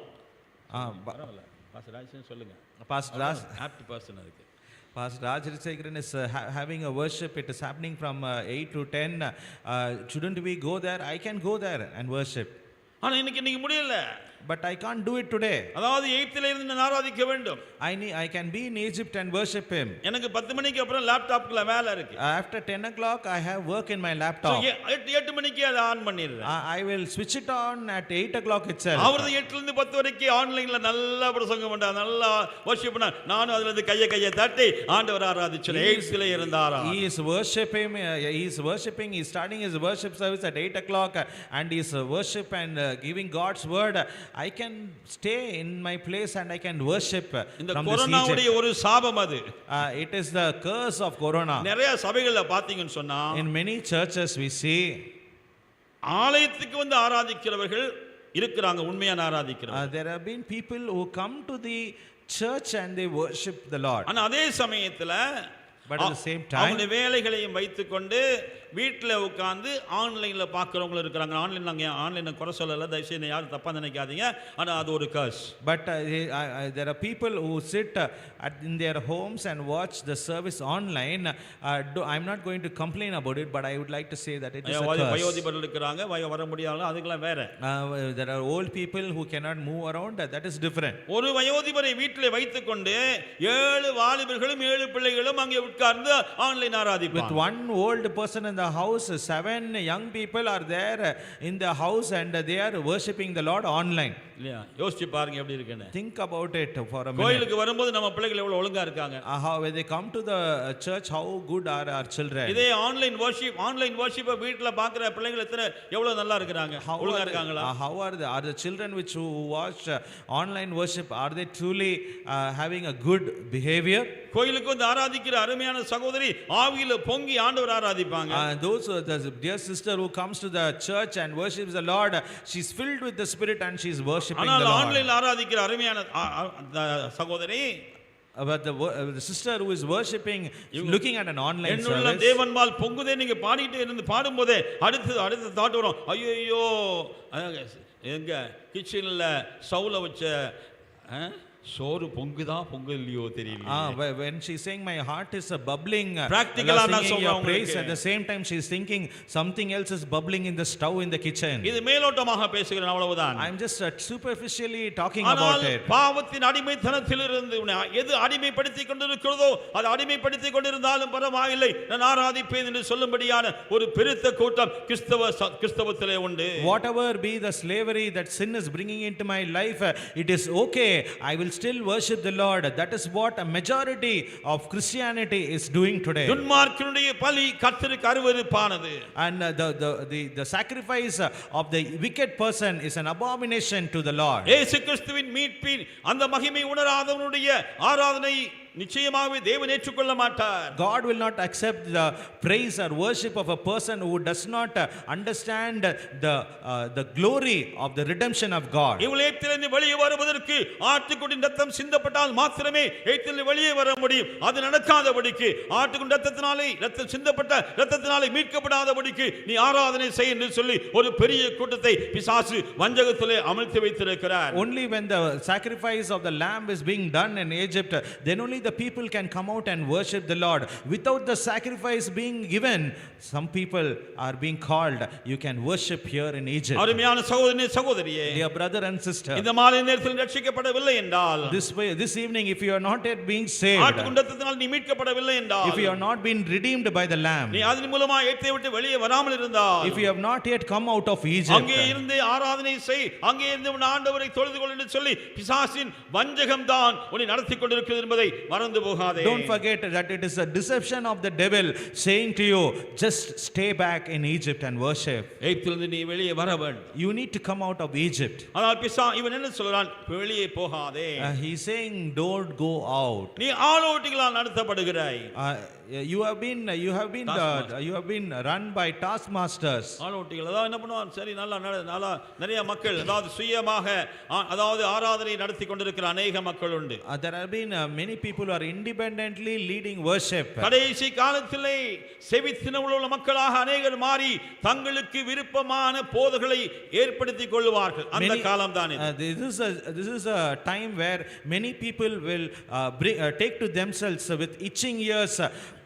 பரவாயில்ல பாஸ்டர் ராஜசேகரன் சொல்லுங்க. பாஸ்டர் ராஜ் ஆப்ட் பர்சன் அதுக்கு. Pastor Rajasekharan is having a worship. It is happening from 8 to 10. Shouldn't we go there? I can go there and worship. ஆனா இன்னைக்கு முடியல. But I can't do it today. அதாவது எகிப்திலே இருந்து நான் ஆராதிக்க வேண்டும். I can be in Egypt and worship him. எனக்கு 10 மணிக்கு அப்புறம் லேப்டாப்ல வேலை இருக்கு. After 10 o'clock I have work in my laptop. 8 மணிக்கு அதை ஆன் பண்ணிடுறேன். I will switch it on at 8 o'clock itself. அவரது 8 ல இருந்து 10 வரைக்கும் ஆன்லைன்ல நல்லா பிரசங்கம் பண்றார், நல்லா வர்ஷிப் பண்ணார். நானும் அதுல இருந்து கையை தட்டி ஆண்டவரை ஆராதிச்சேன். எகிப்திலே இருந்தாரா? He is worshiping. He is starting his worship service at 8 o'clock and he is worship and giving God's word. I can stay in my place and I can worship இந்த from கொரோனாவுடைய ஒரு சாபம் அது. It is the curse of corona. நிறைய சபைகள்ல பாத்தீங்கன்னு சொன்னா in many churches we see ஆலயத்துக்கு வந்து ஆராதிக்கிறவர்கள் இருக்கிறாங்க, உண்மையான ஆராதிக்கிறவர்கள். There have been people who come to the church and they worship the Lord. ஆனா அதே சமயத்துல but at the same time அவங்க வேலைகளையும் வைத்துக்கொண்டு வீட்டில் உட்கார்ந்து ஆன்லைன்ல பார்க்குறவங்களும் இருக்கிறாங்க. ஆன்லைனை குறை சொல்லல, தயவுசெய்து யாரும் தப்பா நினைக்காதீங்க. ஆனால் அது ஒரு கர்ஸ். But there are people who sit in their homes and watch the service online. I'm not going to complain about it, but I would like to say that it is a curse. வயோதிபர்கள் இருக்கிறாங்க, வர முடியாத, அதுக்கெல்லாம் வேற. There are old people who cannot move around, that is different. ஒரு வயோதிபரை வீட்டில் வைத்துக்கொண்டு 7 வாலிபர்களும் 7 பிள்ளைகளும் அங்கே உட்கார்ந்து online ஆராதிப்பாங்க. With one old person in the house, 7 young people are there in the house and they are worshiping the Lord online. இல்லையா? யோசிச்சு பாருங்க எப்படி இருக்குன்னு. Think about it for a minute. கோயிலுக்கு வரும்போது நம்ம பிள்ளைகள் எவ்வளவு ஒழுங்கா இருக்காங்க. How when they come to the church, how good are our children. இதே ஆன்லைன் வர்ஷிப் வீட்ல பார்க்குற பிள்ளைகள் எவ்வளவு நல்லா இருக்காங்க, ஒழுங்கா இருக்காங்களா? How are the children which who watch online worship, are they truly having a good behavior? கோயிலுக்கு வந்து ஆராதிக்கிற அருமையான சகோதரி ஆவியில பொங்கி ஆண்டவர் ஆராதிப்பாங்க. Those the dear sister who comes to the church and worships the Lord, she's filled with the Spirit and she's worshiping the Lord. ஆனால் ஆன்லைன்ல ஆராதிக்கிற அருமையான சகோதரி, but the sister who is worshiping looking at an online service, என்னுள்ள தேவன்பால் பொங்குதே நீங்க பாடிட்டே இருந்து பாடும்போதே அடுத்து தாட் வரும், ஐயோ எங்க கிச்சன்ல சவுல வச்ச சோறு பொங்கு இல்லையோ தெரியல. When she's saying my heart is bubbling, practically நான் சொல்றேன் praise, at the same time she's thinking something else is bubbling in the stove in the kitchen. இது மேலோட்டமாக பேசுகிறேன், அவ்வளவுதான். I'm just superficially talking about it. பாவத்தின் அடிமைத்தனத்திலிருந்து எது அடிமைப்படுத்தி கொண்டிருக்கிறதோ அது அடிமைப்படுத்தி கொண்டிருந்தாலும் பரவாயில்லை, நான் ஆராதிப்பேன் என்று சொல்லும்படியான ஒரு பெருத்த கூட்டம் கிறிஸ்தவத்திலே உண்டு. Whatever be the slavery that sin is bringing into my life, it is okay, I will still worship the Lord. That is what a majority of Christianity is doing today. துன்மார்க்கனுடைய பலி கர்த்தருக்கு அருவருப்பானது. And the sacrifice of the wicked person is an abomination to the Lord. இயேசு கிறிஸ்துவின் மீட்பின் அந்த மகிமை உணராதவனுடைய ஆராதனை நிச்சயமாகவே தேவன் ஏற்றுக்கொள்ள மாட்டார். God will not accept the praise or worship of a person who does not understand the glory of the redemption of God. இவள் எகிப்திலிருந்து வெளியே வருவதற்கு ஆட்டுக்குட்டியின் ரத்தம் சிந்தப்பட்டால் மாத்திரமே எகிப்திலிருந்து வெளியே வர முடியும். அது நடக்காதபடிக்கு ஆட்டுக்குட்டியின் ரத்தம் சிந்தப்பட்ட ரத்தத்தினாலே மீட்கப்படாதபடிக்கு நீ ஆராதனை செய் என்று சொல்லி ஒரு பெரிய கூட்டத்தை பிசாசு வஞ்சகத்திலே அமர்த்தி வைத்திருக்கிறார். Only when the sacrifice of the lamb is being done in Egypt, then only the people can come out and worship the Lord. Without the sacrifice being given, some people are being called. You can worship here in Egypt. அருமையான சகோதரனே சகோதரியே, Dear brother and sister, இந்த மாலை நேரத்தில் ரட்சிக்கப்படவில்லை என்றால், this evening, if you are not yet being saved, ஆட்டுக்குட்டியின் ரத்தத்தினால் நீ மீட்கப்படவில்லை என்றால், if you are not been redeemed by the lamb, நீ அதன் மூலமாக எகிப்தை விட்டு வெளியே வராமல் இருந்தால், if you have not yet come out of Egypt, அங்கே இருந்து ஆராதனை செய், அங்கே இருந்து ஆண்டவரை தொழுது கொள் என்று சொல்லி பிசாசின் வஞ்சகம் தான் உன்னை நடத்தி கொண்டிருக்கிறது என்பதை மறந்து போகாதே. Don't forget that it is a deception of the devil saying to you, just stay back in Egypt and worship. எகிப்திலிருந்து நீ வெளியே வர வேண்டும். You need to come out of Egypt. ஆனால் இவன் என்ன சொல்றான்? வெளியே போகாதே. He's saying, don't go out. நீ ஆளோட்டிகளால் நடத்தப்படுகிறாய். You have been run by taskmasters. ஆளோட்டிகள் அதாவது என்ன பண்ணுவான்? சரி, நல்லா நிறைய மக்கள் அதாவது சுயமாக அதாவது ஆராதனை நடத்தி கொண்டிருக்கிற அநேக மக்கள் உண்டு. There have been many people who are independently leading worship. கடைசி காலத்திலே செவித்தினவுள்ள மக்களாக அநேகர் மாறி தங்களுக்கு விருப்பமான போதகளை ஏற்படுத்திக் கொள்வார்கள். அந்த காலம் தான் இது. This is a time where many people will take to themselves with itching ears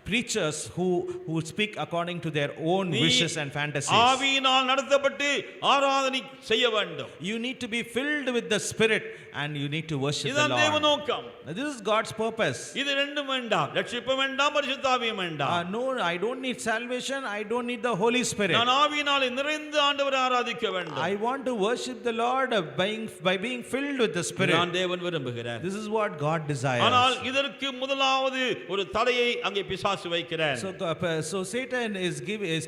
preachers who speak according to their own wishes and fantasies. ஆவியினால் நடத்தப்பட்டு ஆராதனை செய்ய வேண்டும். You need to be filled with the Spirit and you need to worship the Lord. இதுதான் தேவ நோக்கம். This is God's purpose. இது ரெண்டும் வேண்டாம். ரட்சிப்பு வேண்டாம், பரிசுத்த ஆவியும் வேண்டாம். No, I don't need salvation, I don't need the Holy Spirit. நான் ஆவியினால் நிறைந்து ஆண்டவரை ஆராதிக்க வேண்டும். I want to worship the Lord by being filled with the Spirit. நான் தேவன் விரும்புகிறார். This is what God desires. ஆனால் இதற்கு முதலாவது ஒரு தடையை அங்கே பிசாசு வைக்கிறார். So Satan is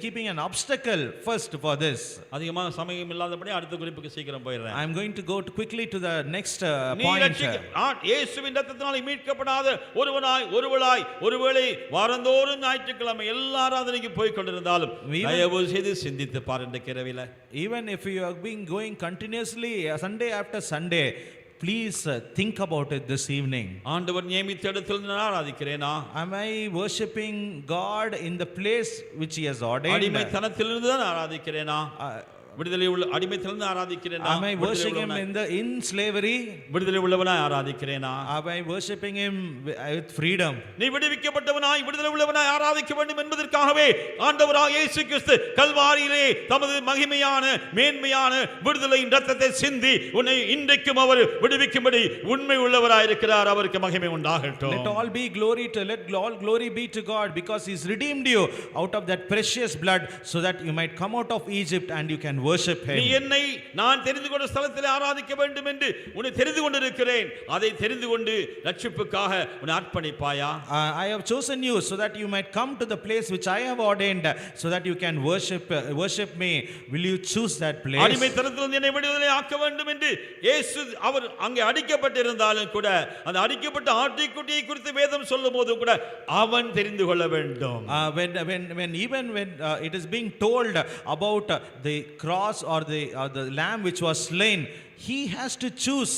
keeping an obstacle first for this. அதிகமாக சமயம் இல்லாதபடி அடுத்த குறிப்புக்கு சீக்கிரம் போயிடுறேன். I am going to go quickly to the next point. இயேசுவின் இரத்தத்தினாலே மீட்கப்படாத ஒருவளாய் ஒருவேளை வாரந்தோறும் ஞாயிற்றுக்கிழமை எல்லா ஆராதனைக்கு போய் கொண்டிருந்தாலும் தயவு செய்து சிந்தித்து பார் இந்த இரவில. Even if you have been going continuously Sunday after Sunday, please think about it this evening. ஆண்டவர் நியமித்த இடத்தில் நான் ஆராதிக்கிறேனா? Am I worshiping God in the place which he has ordained? அடிமைத்தனத்திலிருந்து தான் ஆராதிக்கிறேனா? விடுதலை உள்ள அடிமைத்தனத்திலிருந்து ஆராதிக்கிறேனா? Am I worshiping him in slavery? விடுதலை உள்ளவனாய் ஆராதிக்கிறேனா? Am I worshiping him with freedom? நீ விடுவிக்கப்பட்டவனாய் விடுதலை உள்ளவனாய் ஆராதிக்க வேண்டும் என்பதற்காகவே ஆண்டவராகிய இயேசு கிறிஸ்து கல்வாரியிலே தமது மகிமையான மேன்மையான விடுதலையின் இரத்தத்தை சிந்தி உன்னை இன்றைக்கும் அவர் விடுவிக்கும்படி உண்மை உள்ளவராய் இருக்கிறார். அவருக்கு மகிமை உண்டாகட்டும். Let all glory be to God, because he's redeemed you out of that precious blood, so that you might come out of Egypt and you can worship him. நீ என்னை நான் தெரிந்து கொண்ட ஸ்தலத்திலே ஆராதிக்க வேண்டும் என்று உன்னை தெரிந்து கொண்டிருக்கிறேன். அதை தெரிந்து கொண்டு ரட்சிப்புக்காக உன்னை அர்ப்பணிப்பாயா? I have chosen you so that you might come to the place which I have ordained, so that you can worship me. Will you choose that place? அடிமைத்தனத்திலிருந்து என்னை விடுதலை ஆக்க வேண்டும் என்று இயேசு அவர் அங்கே அடிக்கப்பட்டிருந்தாலும் கூட அந்த அடிக்கப்பட்ட ஆட்டுக்குட்டியை குறித்து வேதம் சொல்லும்போது கூட அவன் தெரிந்து கொள்ள வேண்டும். When it is being told about the cross or the lamb which was slain, he has to choose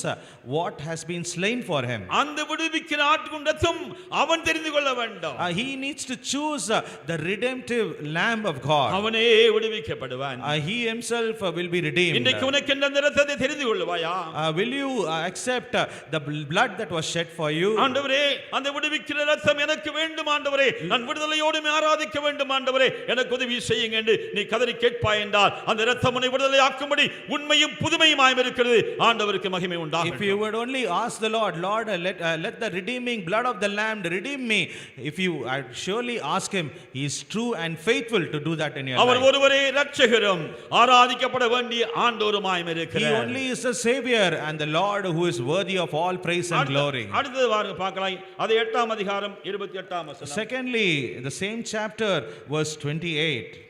what has been slain for him. அந்த விடுவிக்கிற ஆட்டுக்குட்டியின் இரத்தம் அவன் தெரிந்து கொள்ள வேண்டும். He needs to choose the redemptive lamb of God. அவனே விடுவிக்கப்படுவான். He himself will be redeemed. இன்றைக்கு உனக்கு அந்த இரத்தத்தை தெரிந்து கொள்வாயா? Will you accept the blood that was shed for you? ஆண்டவரே, அந்த விடுவிக்கிற இரத்தம் எனக்கு வேண்டும் ஆண்டவரே. நான் விடுதலையோடு ஆராதிக்க வேண்டும் ஆண்டவரே. எனக்கு உதவி செய்யுங்க என்று நீ கதறி கேட்பாய் என்றால் அந்த இரத்தம் உன்னை விடுதலையாக்கும்படி உண்மையும் புதுமையுமாய் இருக்கிறது. ஆண்டவருக்கு மகிமை உண்டாகட்டும். If you would only ask the Lord, let the redeeming blood of the lamb redeem me. If you surely ask him, he is true and faithful to do that in your life. அவர் ஒருவரே இரட்சகரும் ஆராதிக்கப்பட வேண்டிய ஆண்டவருமாய் இருக்கிறார். He only is the savior and the Lord who is worthy of all praise and glory. அடுத்து வாருங்க பார்க்கலாம். அது 8ஆம் அதிகாரம் 28ஆம் வசனம். Secondly, the same chapter verse 28.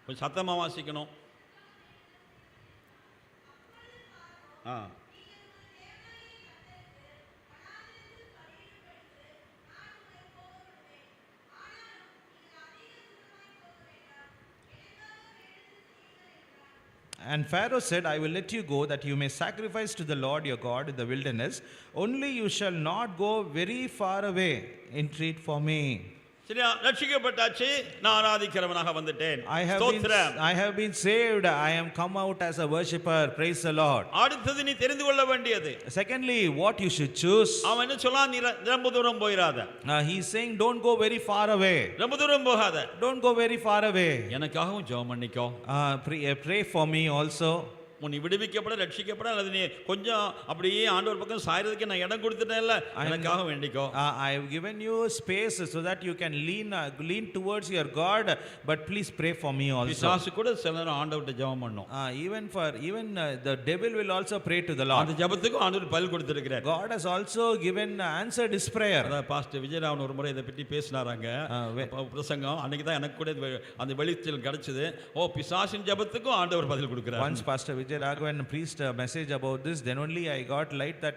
கொஞ்சம் சத்தமாக வாசிக்கணும். ஆ And Pharaoh said, I will let you go, that you may sacrifice to the Lord your God in the wilderness. Only you shall not go very far away. Entreat for me. சரியா, ரட்சிக்கப்பட்டாச்சு, நான் ஆராதிக்கிறவனாக வந்துட்டேன். I have been saved. I am come out as a worshipper. Praise the Lord. அடுத்தது நீ தெரிந்து கொள்ள வேண்டியது. Secondly, what you should choose. அவன் என்ன சொல்றான்? நீ ரொம்ப தூரம் போயிராத. He is saying, don't go very far away. ரொம்ப தூரம் போகாத. Don't go very far away. எனக்காகவும் ஜெபம் பண்ணிக்கோ. Pray for me also. நீ விடுவிக்கப்பட ரட்சிக்கப்பட அல்லது நீ கொஞ்சம் அப்படியே ஆண்டவர் பக்கம் சாயறதுக்கு நான் இடம் கொடுத்துட்டேன்ல, எனக்காக வேண்டிக்கோ. I have given you space so that you can lean towards your God, but please pray for me also. பிசாசு கூட சில நேரம் ஆண்டவர்ட்ட ஜெபம் பண்ணும். Even the devil will also pray to the Lord. அந்த ஜெபத்துக்கு ஆண்டவர் பதில் கொடுத்திருக்கிறார். God has also answered his prayer. Pastor Vijayaraman ஒரு முறை இதை பற்றி பேசினாராங்க பிரசங்கம். அன்னைக்கு தான் எனக்கு கூட அந்த வெளிச்சல் கிடைச்சது. பிசாசின் ஜெபத்துக்கும் ஆண்டவர் பதில் கொடுக்கிறார். Once Pastor Vijay Raghavan preached a message about this, then only I got light that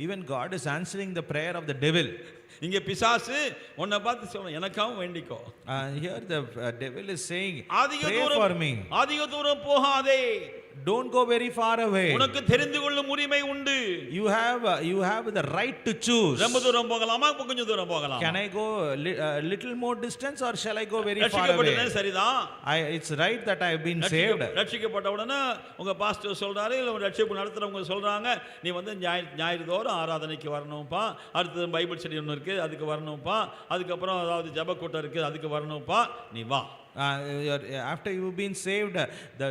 even God is answering the prayer of the devil. இங்க பிசாசு உன்னை பார்த்து சொல்ற எனக்காகவும் வேண்டிக்கோ. Here the devil is saying, pray for me. அதிக தூரம் போகாதே. Don't go very far away. உனக்கு தெரிந்து கொள்ளும் உரிமை உண்டு. You have the right to choose. ரொம்ப தூரம் போகலாமா, கொஞ்சம் தூரம் போகலாமா? Can I go little more distance or shall I go very far away? சரிதான். It's right that I have been saved. ரட்சிக்கப்பட்ட உடனே உங்க பாஸ்டர் சொல்றாரு, இல்ல ரட்சிப்பு நடத்துறவங்க சொல்றாங்க, நீ வந்து ஞாயிறு தோறும் ஆராதனைக்கு வரணும்ப்பா, அடுத்து பைபிள் ஸ்டடி ஒன்று இருக்கு அதுக்கு வரணும்ப்பா, அதுக்கப்புறம் அதாவது ஜெப கூட்டம் இருக்கு அதுக்கு வரணும்ப்பா, நீ வா. After you've been saved,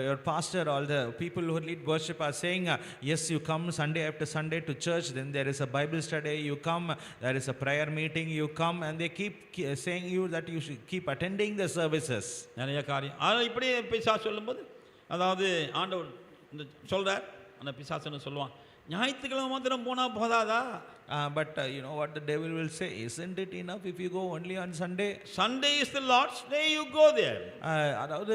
your pastor, all the people who lead worship are saying, yes, you come Sunday after Sunday to church, then there is a Bible study, you come, there is a prayer meeting, you come, and they keep saying you that you should keep attending the services. நிறைய காரியம். ஆனால் இப்படி பிசாசு சொல்லும்போது, அதாவது ஆண்டவர் சொல்றார், அந்த பிசாசுன்னு சொல்லுவான், ஞாயிற்றுக்கிழமை மாத்திரம் போனா போதாதா? But you know what the devil will say, isn't it enough if you go only on Sunday? Sunday is the Lord's day, you go there. அதாவது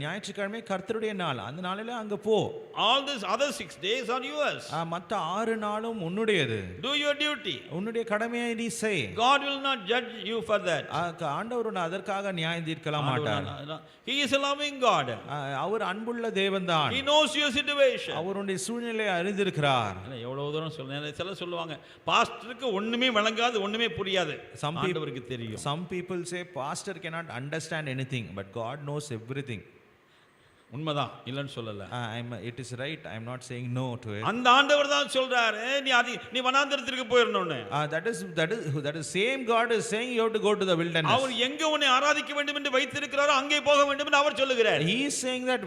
ஞாயிற்றுக்கிழமை கர்த்தருடைய நாள், அந்த நாளிலே அங்க போ. All these other 6 days are yours. மற்ற 6 நாளும் உன்னுடையது. Do your duty. உன்னுடைய கடமையை நீ செய். God will not judge you for that. ஆண்டவர் உன்னை அதற்காக நியாயம் தீர்க்க மாட்டார். He is a loving God. அவர் அன்புள்ள தேவன்தான். He knows your situation. அவர் உன்னுடைய சூழ்நிலையை அறிந்திருக்கிறார். எவ்வளவு தூரம் சொல்றேன். சிலர் சொல்லுவாங்க, பாஸ்டருக்கு ஒண்ணுமே விளங்காது, ஒண்ணுமே புரியாது. ஆண்டவருக்கு தெரியும். Some people say pastor cannot understand anything, but God knows everything. உண்மைதான், இல்லன்னு சொல்லல. It is right, I am not saying no to it. அந்த ஆண்டவர் தான் சொல்றாரு, நீ வனாந்தரத்திற்கு போயிரணும்னு. That is same God is saying you have to go to the wilderness. அவர் எங்க உன்னை ஆராதிக்க வேண்டும் என்று வைத்திருக்கிறாரோ அங்கே போக வேண்டும் என்று அவர் சொல்லுகிறார். He is saying that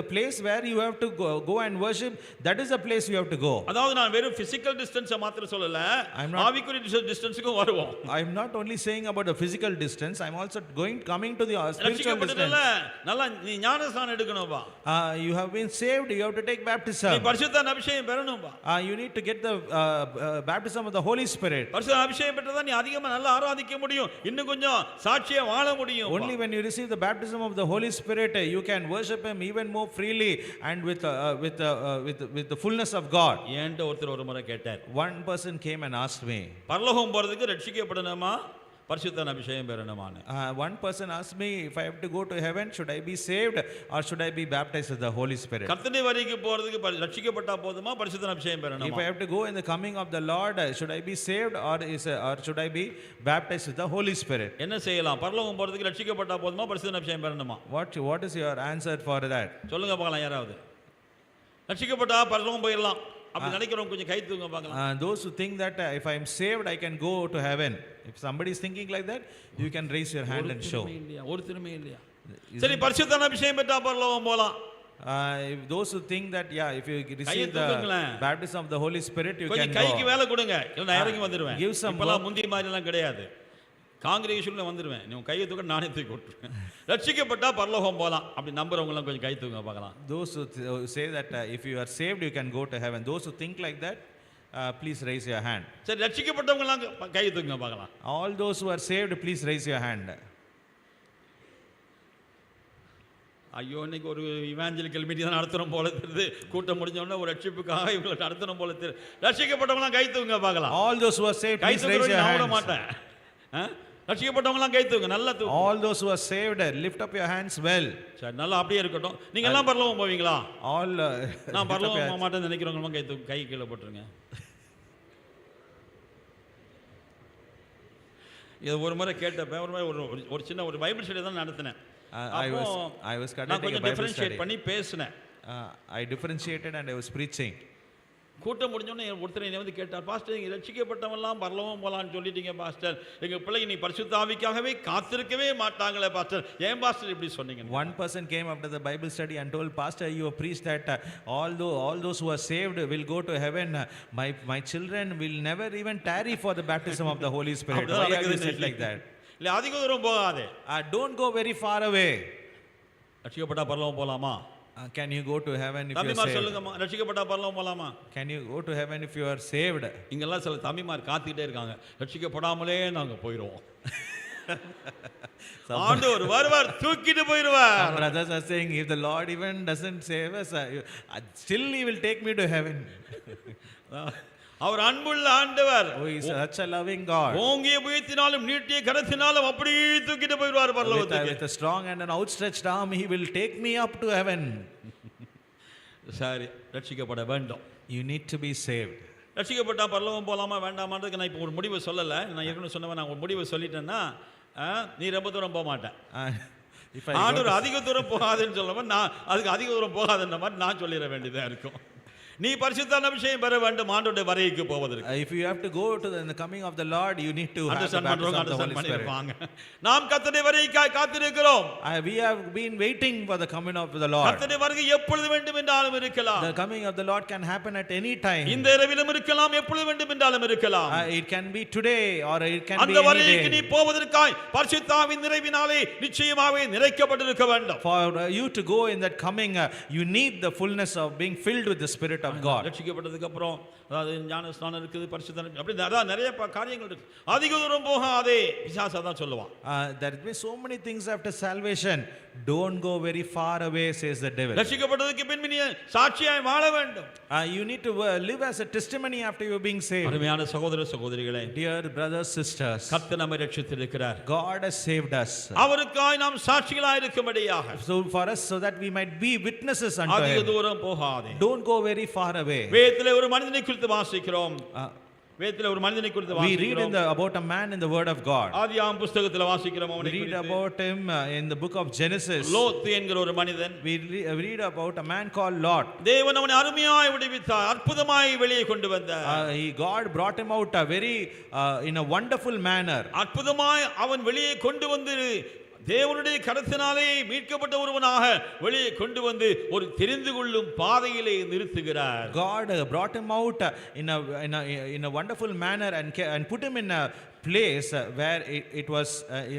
the place where you have to go and worship, that is the place you have to go. அதாவது நான் வெறும் physical distance மாத்திரம் சொல்லல, ஆவிக்குரிய டிஸ்டன்ஸ்க்கு வருவோம். I am not only saying about the physical distance, I am also coming to the spiritual distance. நல்லா நீ ஞானஸ்நானம் எடுக்கணும்பா. You have been saved, you have to take baptism. நீ பரிசுத்த அபிஷேகம் பெறணும்பா. You need to get the baptism of the Holy Spirit. பரிசுத்த அபிஷேகம் பெற்றதா நீ அதிகமா நல்லா ஆராதிக்க முடியும், இன்னும் கொஞ்சம் சாட்சியா வாழ முடியும். Only when you receive the baptism of the Holy Spirit, you can worship him even more freely and with the fullness of God. ஏன்ட்ட ஒருத்தர் ஒரு முறை கேட்டார். One person came and asked me, பரலோகம் போறதுக்கு ரட்சிக்கப்படணுமா, பரிசுத்த அபிஷேகம் பெறணுமான்னு? One person asked me, if I have to go to heaven, should I be saved or should I be baptized with the Holy Spirit? கர்த்தருடைய வருகைக்கு போறதுக்கு ரட்சிக்கப்பட்டா போதுமா, பரிசுத்த அபிஷேகம் பெறணுமா? If I have to go in the coming of the Lord, should I be saved or should I be baptized with the Holy Spirit? என்ன செய்யலாம்? பரலோகம் போறதுக்கு ரட்சிக்கப்பட்டா போதுமா, பரிசுத்த அபிஷேகம் பெறணுமா? What is your answer for that? சொல்லுங்க பார்க்கலாம் யாராவது. ரட்சிக்கப்பட்டா பரலோகம் போயிடலாம் அப்படி நினைக்கிறவங்க கொஞ்சம் கை தூங்க பார்க்கலாம். Those who think that if I am saved I can go to heaven, if somebody is thinking like that, you can raise your hand and show. ஒருத்தருமே இல்லையா? சரி, பரிசுத்த அபிஷேகம் பெற்றா பரலோகம் போலாம். If those who think that if you receive the baptism of the Holy Spirit, you can go. கைக்கு வேலை கொடுங்க, இல்ல நான் இறங்கி வந்துருவேன். இப்பலாம் முந்தி மாதிரி எல்லாம் கிடையாது. காங்கிரேஷன்ல வந்துருவேன், நீ கையை தூக்க நானே தூக்கி விட்டுருவேன். ரட்சிக்கப்பட்டா பரலோகம் போலாம் அப்படி நம்புறவங்க எல்லாம் கொஞ்சம் கை தூங்க பார்க்கலாம். Those who say that if you are saved you can go to heaven, those who think like that, please raise your hand. சரி, ரட்சிக்கப்பட்டவங்க எல்லாம் கை தூங்க பார்க்கலாம். All those who are saved, please raise your hand. ஐயோ இன்னைக்கு ஒரு evangelical meeting தான் நடத்துகிறோம் போல தெரியுது, கூட்டம் முடிஞ்சோடனே ஒரு ரட்சிப்புக்காக இவங்களை நடத்தணும் போல தெரியுது. ரட்சிக்கப்பட்டவங்களாம் கை தூங்க பார்க்கலாம். All those who are saved, guy please raise தூங்க your நான் விட hands. மாட்டேன். ரட்சிக்கப்பட்டவங்களாம் கை தூங்க, நல்லா தூங்க. All those who are saved, lift up your hands well. சரி, நல்லா அப்படியே இருக்கட்டும். நீங்க எல்லாம் பரலோகம் போவீங்களா? All நான் பரலோகம் போக மாட்டேன்னு நினைக்கிறவங்க கை கீழே போட்டுருங்க. இது ஒரு முறை கேட்டப்ப ஒரு முறை ஒரு சின்ன ஒரு பைபிள் ஸ்டடி தான் நடத்தினேன். I was நான் conducting a கொஞ்சம் Bible டிஃபரன்ஷியேட் study. பண்ணி பேசினேன். I differentiated and I was preaching. கூட்டம் முடிஞ்சோடனே ஒருத்தர் என்னை வந்து கேட்டார், பாஸ்டர் நீங்கள் ரட்சிக்கப்பட்டவெல்லாம் பரலோகம் போகலான்னு சொல்லிட்டீங்க பாஸ்டர், எங்கள் பிள்ளைங்க நீ பரிசுத்த ஆவிக்காகவே காத்திருக்கவே மாட்டாங்களே பாஸ்டர், ஏன் பாஸ்டர் இப்படி சொன்னீங்க? One person came after the Bible study and told, Pastor, you have preached that all those who are saved will go to heaven. My children will never even tarry for the baptism of the Holy Spirit. Why have you said like that? இல்லை, அதிக தூரம் போகாதே. Don't go very far away. ரட்சிக்கப்பட்டா பரலோகம் போகலாமா? Can you go to heaven if you are தம்பிமார் saved? சொல்லுங்கம்மா, ரட்சிக்கப்பட்டா பரலோகம் போகலாமா? Can you go to heaven if you are saved? இங்கெல்லாம் சில தம்பிமார் காத்துக்கிட்டே இருக்காங்க, ரட்சிக்கப்படாமலே நாங்கள் போயிடுவோம். ஆண்டவர் வருவார், தூக்கிட்டு போயிடுவார். Some brothers are saying, if the Lord even doesn't save us, still He will take me to heaven. அவர் அன்புள்ள ஆண்டவர். Oh, He is such a loving God. ஓங்கிய புயத்தினாலும் நீட்டிய கரத்தினாலும் அப்படியே தூக்கிட்டு போயிடுவார் பரலோகத்துக்கு. With a strong and an outstretched arm, He will take me up to heaven. சரி, ரட்சிக்கப்பட வேண்டும். You need to be saved. ரட்சிக்கப்பட்டா பரலோகம் போகலாமா வேண்டாமான்றதுக்கு நான் இப்போ ஒரு முடிவை சொல்லலை. நான் ஏற்கனவே சொன்னவன், நான் ஒரு முடிவை சொல்லிட்டேன்னா நீ ரொம்ப தூரம் போக மாட்டேன். ஆண்டவர் அதிக தூரம் போகாதுன்னு சொல்லுவேன், நான் அதுக்கு அதிக தூரம் போகாதுன்ற மாதிரி நான் சொல்லிட வேண்டியதாக இருக்கும். நீ பரிசுத்தான அபிஷேகம் பெற வேண்டும் ஆண்டவருடைய வருகைக்கு போவதற்கு. If you have to go to the coming of the Lord, you need to have the baptism of the Holy Spirit. நாம் கர்த்தருடைய வருகைக்காக காத்திருக்கிறோம். We have been waiting for the coming of the Lord. கர்த்தருடைய வருகை எப்பொழுது வேண்டும் என்றாலும் இருக்கலாம். The coming of the Lord can happen at any time. இந்த இரவிலும் இருக்கலாம், எப்பொழுது வேண்டும் என்றாலும் இருக்கலாம். It can be today or it can be அந்த any வருகைக்கு நீ day. போவதற்காய் பரிசுத்த ஆவியின் நிறைவினாலே நிச்சயமாகவே நிறைக்கப்பட்டிருக்க வேண்டும். For you to go in that coming, you need the fullness of being filled with the Spirit of God. ரட்சிக்கப்பட்டதுக்கு அப்புறம் அதாவது ஞான ஸ்நானம் இருக்குது, பரிசுத்த அப்படி அதான் நிறைய காரியங்கள் இருக்கு. அதிக தூரம் போகாதே, பிசாசு அதான் சொல்லுவான். There will be so many things after salvation. Don't go very far away, says the devil. ரட்சிக்கப்பட்டதுக்கு பின் நீ சாட்சியாய் வாழ வேண்டும். You need to live as a testimony after you being saved. அருமையான சகோதர சகோதரிகளே, Dear brothers, sisters, கர்த்தர் நம்மை ரட்சித்திருக்கிறார். God has saved us. அவருக்காய் நாம் சாட்சிகளாய் இருக்கும்படியாக. So for us, so that we might be witnesses unto அதிக Him. தூரம் போகாதே. Don't go very far away. வேதத்திலே ஒரு மனிதனை குறித்து வாசிக்கிறோம். வேதத்திலே ஒரு மனிதனை குறித்து We read வாசிக்கிறோம். about a man in the Word of God. ஆதியாகமம் புத்தகத்தில் வாசிக்கிறோம் We அவனை read குறித்து. about him in the book of Genesis. Lot என்கிற ஒரு மனிதன். We read about a man called Lot. தேவன் அவனை அருமையாய் விடுவித்தார், அற்புதமாய் வெளியே கொண்டு வந்தார். God brought him out in a wonderful manner. அற்புதமாய் அவன் வெளியே கொண்டு வந்து தேவனுடைய கரத்தினாலே மீட்கப்பட்ட ஒருவனாக வெளியே கொண்டு வந்து ஒரு தெரிந்து கொள்ளும் பாதையிலே நிறுத்துகிறார். God brought him out in a wonderful manner and put him in a place where it was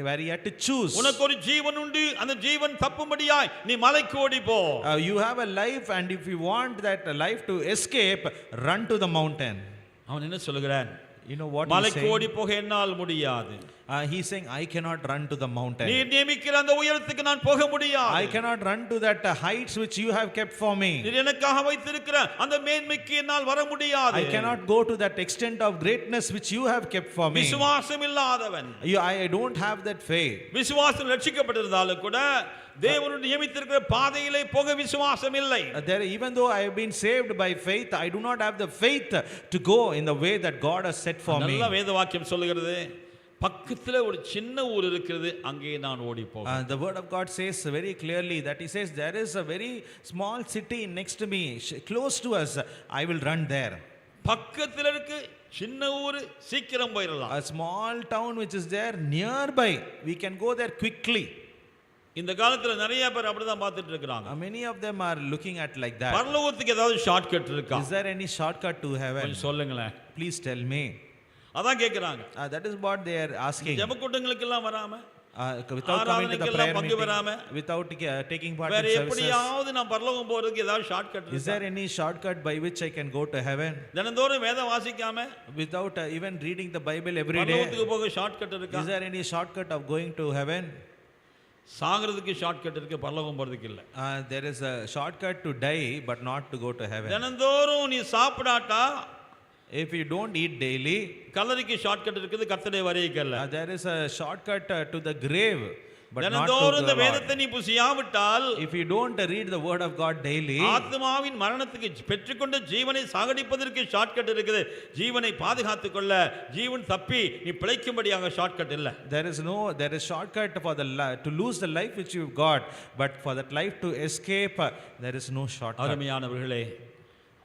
where he had to choose. உனக்கு ஒரு ஜீவன் உண்டு, அந்த ஜீவன் தப்பும்படியாய் நீ மலைக்கு ஓடி போ. You have a life, and if you want that life to escape, run to the mountain. அவன் என்ன சொல்கிறான்? You know what மலைக்கு he's ஓடி saying? போக என்னால் முடியாது. He's saying, I cannot run to the mountain. நீ நியமிக்கிற அந்த உயரத்துக்கு நான் போக முடியாது. I cannot run to that heights which you have kept for me. நீ எனக்காக வைத்திருக்கிற அந்த மேன்மைக்கு என்னால் வர முடியாது. I cannot go to that extent of greatness which you have kept for me. விசுவாசம் இல்லாதவன். I don't have that faith. விசுவாசம் ரட்சிக்கப்பட்டிருந்தாலும் கூட தேவனுடைய நியமித்திருக்கிற பாதையிலே போக விசுவாசம் இல்லை. Even though I have been saved by faith, I do not have the faith to go in the way that God has set for me. நல்ல வேத வாக்கியம் சொல்லுகிறது, பக்கத்துல ஒரு சின்ன ஊர் இருக்கிறது, அங்கே நான் ஓடி போவேன். The word of God says very clearly that He says there is a very small city next to me, close to us. I will run there. பக்கத்துல இருக்கு சின்ன ஊர், சீக்கிரம் போயிடலாம். A small town which is there nearby, we can go there quickly. இந்த காலத்துல நிறைய பேர் அப்படிதான் பார்த்துட்டு இருக்காங்க. Many of them are looking at like that. பரலோகத்துக்கு ஏதாவது ஷார்ட்கட் இருக்கா? Is there any shortcut to heaven? கொஞ்சம் சொல்லுங்களேன். Please tell me. அதான் கேக்குறாங்க. That is what they are asking. ஜெப கூட்டங்களுக்கு எல்லாம் வராம, without coming to the prayer பங்கு meeting, பெறாம, without taking part வேற in services. எப்படியாவது நான் பரலோகம் போறதுக்கு ஏதாவது shortcut Is there any shortcut by which I can go to heaven? தினந்தோறும் வேதம் வாசிக்காம, Without even reading the Bible every day? பரலோகத்துக்கு போக ஷார்ட்கட் இருக்கா? Is there any shortcut of going to heaven? சாகிறதுக்கு ஷார்ட்கட் இருக்கு, பரலோகம் போறதுக்கு இல்ல. There is a shortcut to die, but not to go to heaven. தினந்தோறும் நீ சாப்பிடாட்டா If you don't eat daily, கல்லறைக்கு ஷார்ட்கட் இருக்குது, கர்த்தருடைய வருகைக்கு அல்ல. there is a shortcut to the grave, but not to தினந்தோறும் இந்த the Lord. வேதத்தை நீ புசியாவிட்டால், If you don't read the word of God daily, ஆத்மாவின் மரணத்துக்கு பெற்றுக்கொண்ட ஜீவனை சாகடிப்பதற்கு ஷார்ட்கட் இருக்குது. ஜீவனை பாதுகாத்துக் கொள்ள, ஜீவன் தப்பி நீ பிழைக்கும்படியாக ஷார்ட்கட் இல்ல. there is shortcut for to lose the life which you've got, but for that life to escape, there is no shortcut. அருமையானவர்களே,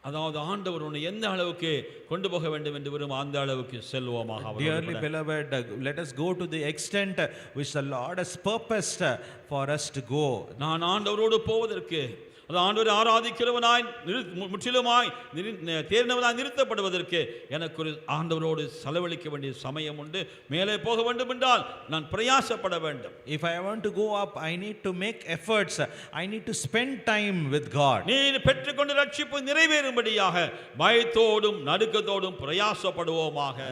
அதாவது ஆண்டவர் உன்னை எந்த அளவுக்கு கொண்டு போக வேண்டும் என்று விரும்ப அந்த அளவுக்கு செல்வோமாக. Dearly beloved, let us go to the extent which the Lord has purposed for us to go. நான் ஆண்டவரோடு போவதற்கு, அது ஆண்டவரை ஆராதிக்கிறவனாய் முற்றிலுமாய் தேர்ந்தவனாய் நிறுத்தப்படுவதற்கு எனக்கு ஒரு ஆண்டவரோடு செலவழிக்க வேண்டிய சமயம் உண்டு. மேலே போக வேண்டும் என்றால் நான் பிரயாசப்பட வேண்டும். If I want to go up, I need to make efforts. I need to spend time with God. நீ பெற்றுக்கொண்ட ரட்சிப்பு நிறைவேறும்படியாக பயத்தோடும் நடுக்கத்தோடும் பிரயாசப்படுவோமாக.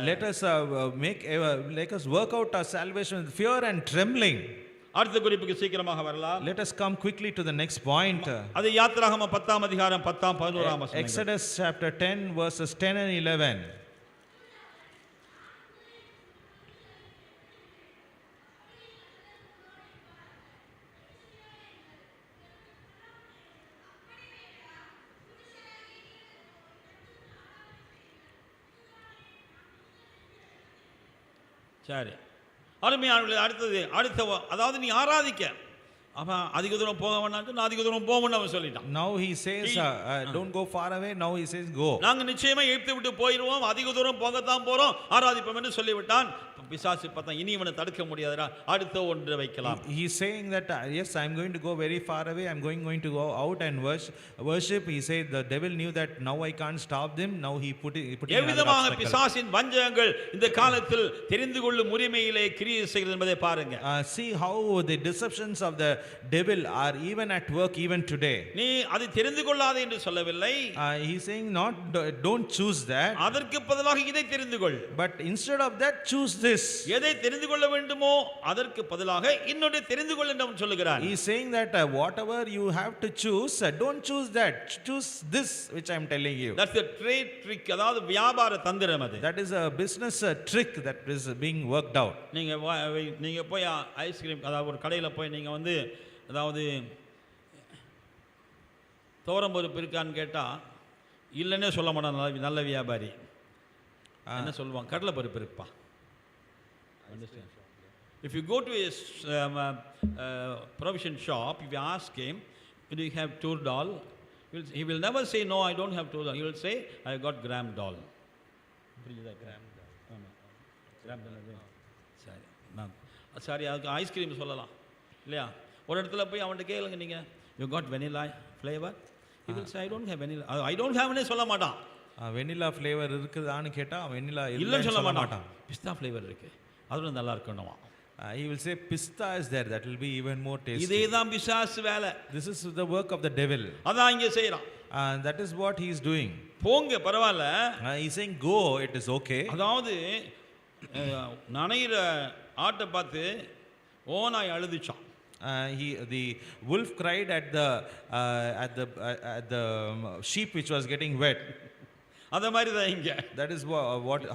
Let us work out our salvation with fear and trembling. அடுத்த குறிப்புக்கு சீக்கிரமாக வரலாம். Let us come quickly to the next point. அது யாத்திராகமம் 10ஆம் அதிகாரம் 10ஆம் 11ஆம் வசனம். Exodus chapter 10 verses 10 and 11. சரி, அருமையானவர்களே, அதாவது நீ ஆராதிக்க, அவன் அதிக தூரம் போக வேண்டாம், நான் அதிக தூரம் போகணும்னு அவன் சொல்லிட்டான். Now he says don't go far away. Now he says go. நாங்க நிச்சயமா எய்த்து விட்டு போயிடுவோம், அதிக தூரம் போகத்தான் போறோம், ஆராதிப்போம் என்று சொல்லிவிட்டான். பிசாசு பார்த்தா இனி இவனை தடுக்க முடியாதுடா, அடுத்த ஒன்று வைக்கலாம். He is saying that yes, I am going to go very far away. I am going to go out and worship. He said the devil knew that now I can't stop them. Now he put எவ்விதமாக பிசாசின் வஞ்சகங்கள் இந்த காலத்தில் தெரிந்து கொள்ளும் உரிமையிலே கிரியை செய்கிறது என்பதை பாருங்க. See how the deceptions of the devil are even at work even today. நீ அதை தெரிந்து கொள்ளாதே என்று சொல்லவில்லை. He is saying don't choose that. அதற்கு பதிலாக இதை தெரிந்து கொள். But instead of that, choose this. எதை தெரிந்து கொள்ள வேண்டுமோ அதற்கு பதிலாக இன்னொன்று தெரிந்து கொள் என்று அவன் சொல்லுகிறான். He is saying that whatever you have to choose, don't choose that. Choose this which I am telling you. That's a trade trick, அதாவது வியாபார தந்திரம் அது. That is a business trick that is being worked out. நீங்க போய் ice cream, அதாவது ஒரு கடையில் போய் நீங்க வந்து, அதாவது தோரம் பருப்பு இருக்கான்னு கேட்டா இல்லைன்னே சொல்ல மாட்டான் நல்ல வியாபாரி. என்ன சொல்லுவான்? கடலை பருப்பு இருப்பா. If you go to a provision shop, if you ask him, do you have tur dal? He will never say no, I don't have tur dal. He will say I got gram dal. gram dal. சரி, அதுக்கு ice cream சொல்லலாம் இல்லையா? ஒரு இடத்துல போய் அவன்கிட்ட கேளுங்க, நீங்க you got vanilla flavor? He will say I don't have vanilla. I don't have னே சொல்ல மாட்டான். வெனிலா ஃப்ளேவர் இருக்குதான்னு கேட்டா வெனிலா இல்லன்னு சொல்ல மாட்டான். பிஸ்தா ஃப்ளேவர் இருக்கு, அது நல்லா இருக்குன்னுவா. He will say pista is there, that will be even more tasty. இதேதான் பிசாசு வேலை. This is the work of the devil. அதான் இங்க செய்றான். That is what he is doing. போங்க பரவாயில்ல. He is saying go, it is okay. அதாவது நனையிற ஆட்டை பார்த்து ஓநாய் அழுதுச்சான். The wolf cried at the sheep which was getting wet. அத மாதிரி தான் இங்க. That is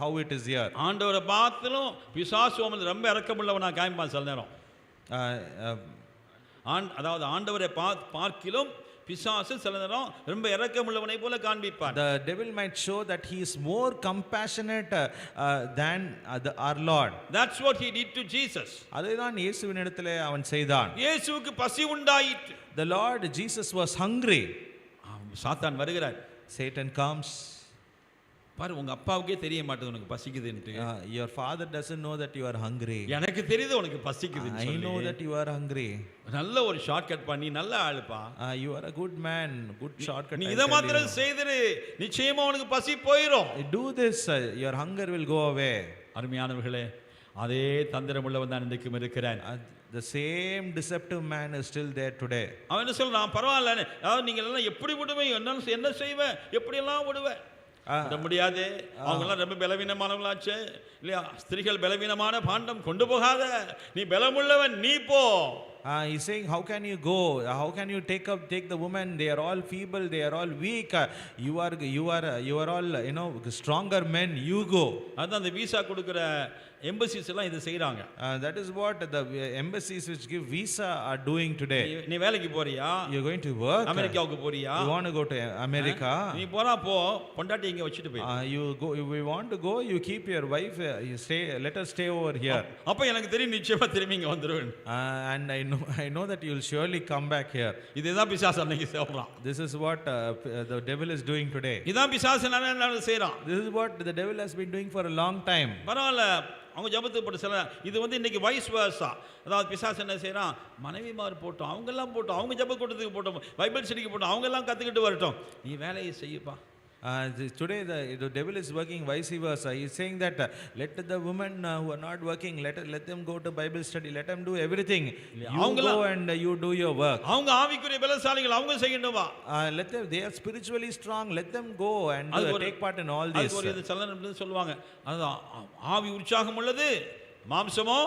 how it is here. ஆண்டவரை பார்த்தும் பிசாசு அவன் ரொம்ப இரக்கமுள்ளவனா காமிப்பான் சில நேரம். அதாவது ஆண்டவரை பார்க்கிலும் பிசாசு சில நேரம் ரொம்ப இரக்கமுள்ளவனை போல காண்பிப்பான். The devil might show that he is more compassionate than our Lord. That's what he did to Jesus. அதுதான் இயேசுவினிடத்திலே அவன் செய்தான். இயேசுவுக்கு பசி உண்டாயிற்று. The Lord Jesus was hungry. சாத்தான் வருகிறார். Satan comes. பாரு, உங்க அப்பாவுக்கே தெரிய மாட்டேங்குது உனக்கு பசிக்குதுன்னு. Your father doesn't know that you are hungry. எனக்கு தெரியுது உனக்கு பசிக்குதுன்னு சொல்லி. I know that you are hungry. நல்ல ஒரு ஷார்ட்கட் பண்ணி நல்ல ஆளுப்பா. You are a good man, good shortcut. நீ இத மாத்திரம் செய்திரு, நிச்சயமா உனக்கு பசி போயிடும். Do this, your hunger will go away. அருமையானவர்களே, அதே தந்திரம் உள்ளவன் தான் இன்றைக்கும் இருக்கிறான். The same deceptive man is still there today. அவன் என்ன சொல்றான்? பரவாயில்ல, அதாவது நீங்க எல்லாம் எப்படி விடுவேன், என்ன செய்வேன், எப்படி எல்லாம் விடுவேன் முடியாது. அவங்க எல்லாம் ரொம்ப பலவீனமானவங்களாச்சு இல்லையா? ஸ்திரீகள் பலவீனமான பாண்டம் கொண்டு போகாத, நீ பலமுள்ளவன், நீ போ. He's saying, how can you go? How can you take the woman? They are all feeble. They are all weak. You are all, stronger men. You go. அதான் அந்த விசா கொடுக்கிற எம்பசிஸ் எல்லாம் இதை செய்றாங்க. That is what the embassies which give visa are doing today. நீ வேலைக்கு போறியா? You're going to work. அமெரிக்காவுக்கு போறியா? You want to go to America? நீ போறா போ, பொண்டாட்டி இங்க வச்சிட்டு போய். You go. If you want to go, you keep your wife. You stay. Let her stay over here. அப்ப எனக்கு தெரியும் நிச்சயமா திரும்பி இங்க வந்துருவேன். And I know that you will surely come back here. இதுதான் பிசாசு அன்னைக்கு செய்றான். This is what the devil is doing today. இதான் பிசாசு என்ன செய்றான். This is what the devil has been doing for a long time. பரவாயில்ல, அவங்க ஜபத்துக்கு போட்டு சில இது இன்னைக்கு வைஸ் வேர்ஸா. அதாவது பிசாசு என்ன செய்றான், மனைவிமார் போட்டோம், அவங்க எல்லாம் போட்டோம், அவங்க ஜப கூட்டத்துக்கு போட்டோம், பைபிள் ஸ்டடிக்கு போட்டோம், அவங்க எல்லாம் கத்துக்கிட்டு வரட்டும், நீ வேலையை செய்யப்பா. Today the devil is working vice versa. He is saying that let the women who are not working, let them go to Bible study, let them do everything. You go and you do your work. அவங்க ஆவிக்குரிய பலசாலிகள், அவங்க செய்யணுமா. Let them, they are spiritually strong, let them go and take part in all this. அது ஒரு இது சலனம் சொல்லுவாங்க. அதான் ஆவி உற்சாகம் உள்ளது, மாம்சமோ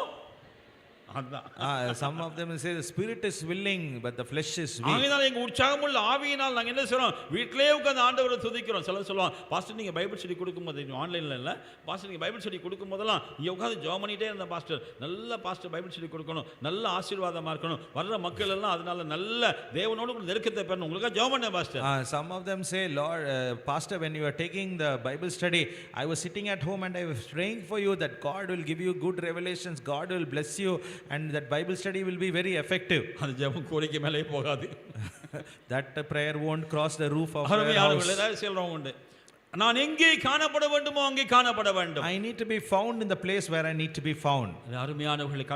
some of them say the spirit is willing but the flesh is weak. ஆகையால் எங்க உற்சாகமுள்ள ஆவியினால் நாங்க என்ன செய்றோம், வீட்டிலே உட்கார்ந்து ஆண்டவரை துதிக்கிறோம். சிலர் சொல்லுவாங்க, பாஸ்டர் நீங்க பைபிள் ஸ்டடி கொடுக்கும்போது, ஆன்லைன்ல இல்ல, பாஸ்டர் நீங்க பைபிள் ஸ்டடி கொடுக்கும்போதெல்லாம் இங்க உட்கார்ந்து ஜெபம் பண்ணிட்டே இருந்த பாஸ்டர், நல்ல பாஸ்டர் பைபிள் ஸ்டடி கொடுக்கணும், நல்ல ஆசீர்வாதமா இருக்கணும், வர்ற மக்கள் எல்லாம் அதனால நல்ல தேவனோடு நெருக்கத்தை பெறணும், உங்களுக்கு ஜெபம் பண்ண pastor. Some of them say, Lord, pastor, when you are taking the Bible study, I was sitting at home and I was praying for you that God will give you good revelations, God will bless you, and that Bible study will be very effective. அது ஜெபம் கோரிக்கை மேலே போகாது. That prayer won't cross the roof of our house. நான் எங்கே காணப்பட வேண்டுமோ அங்கே காணப்பட வேண்டும். I need to be found in the place where I need to be found. அருமையானவர்களே,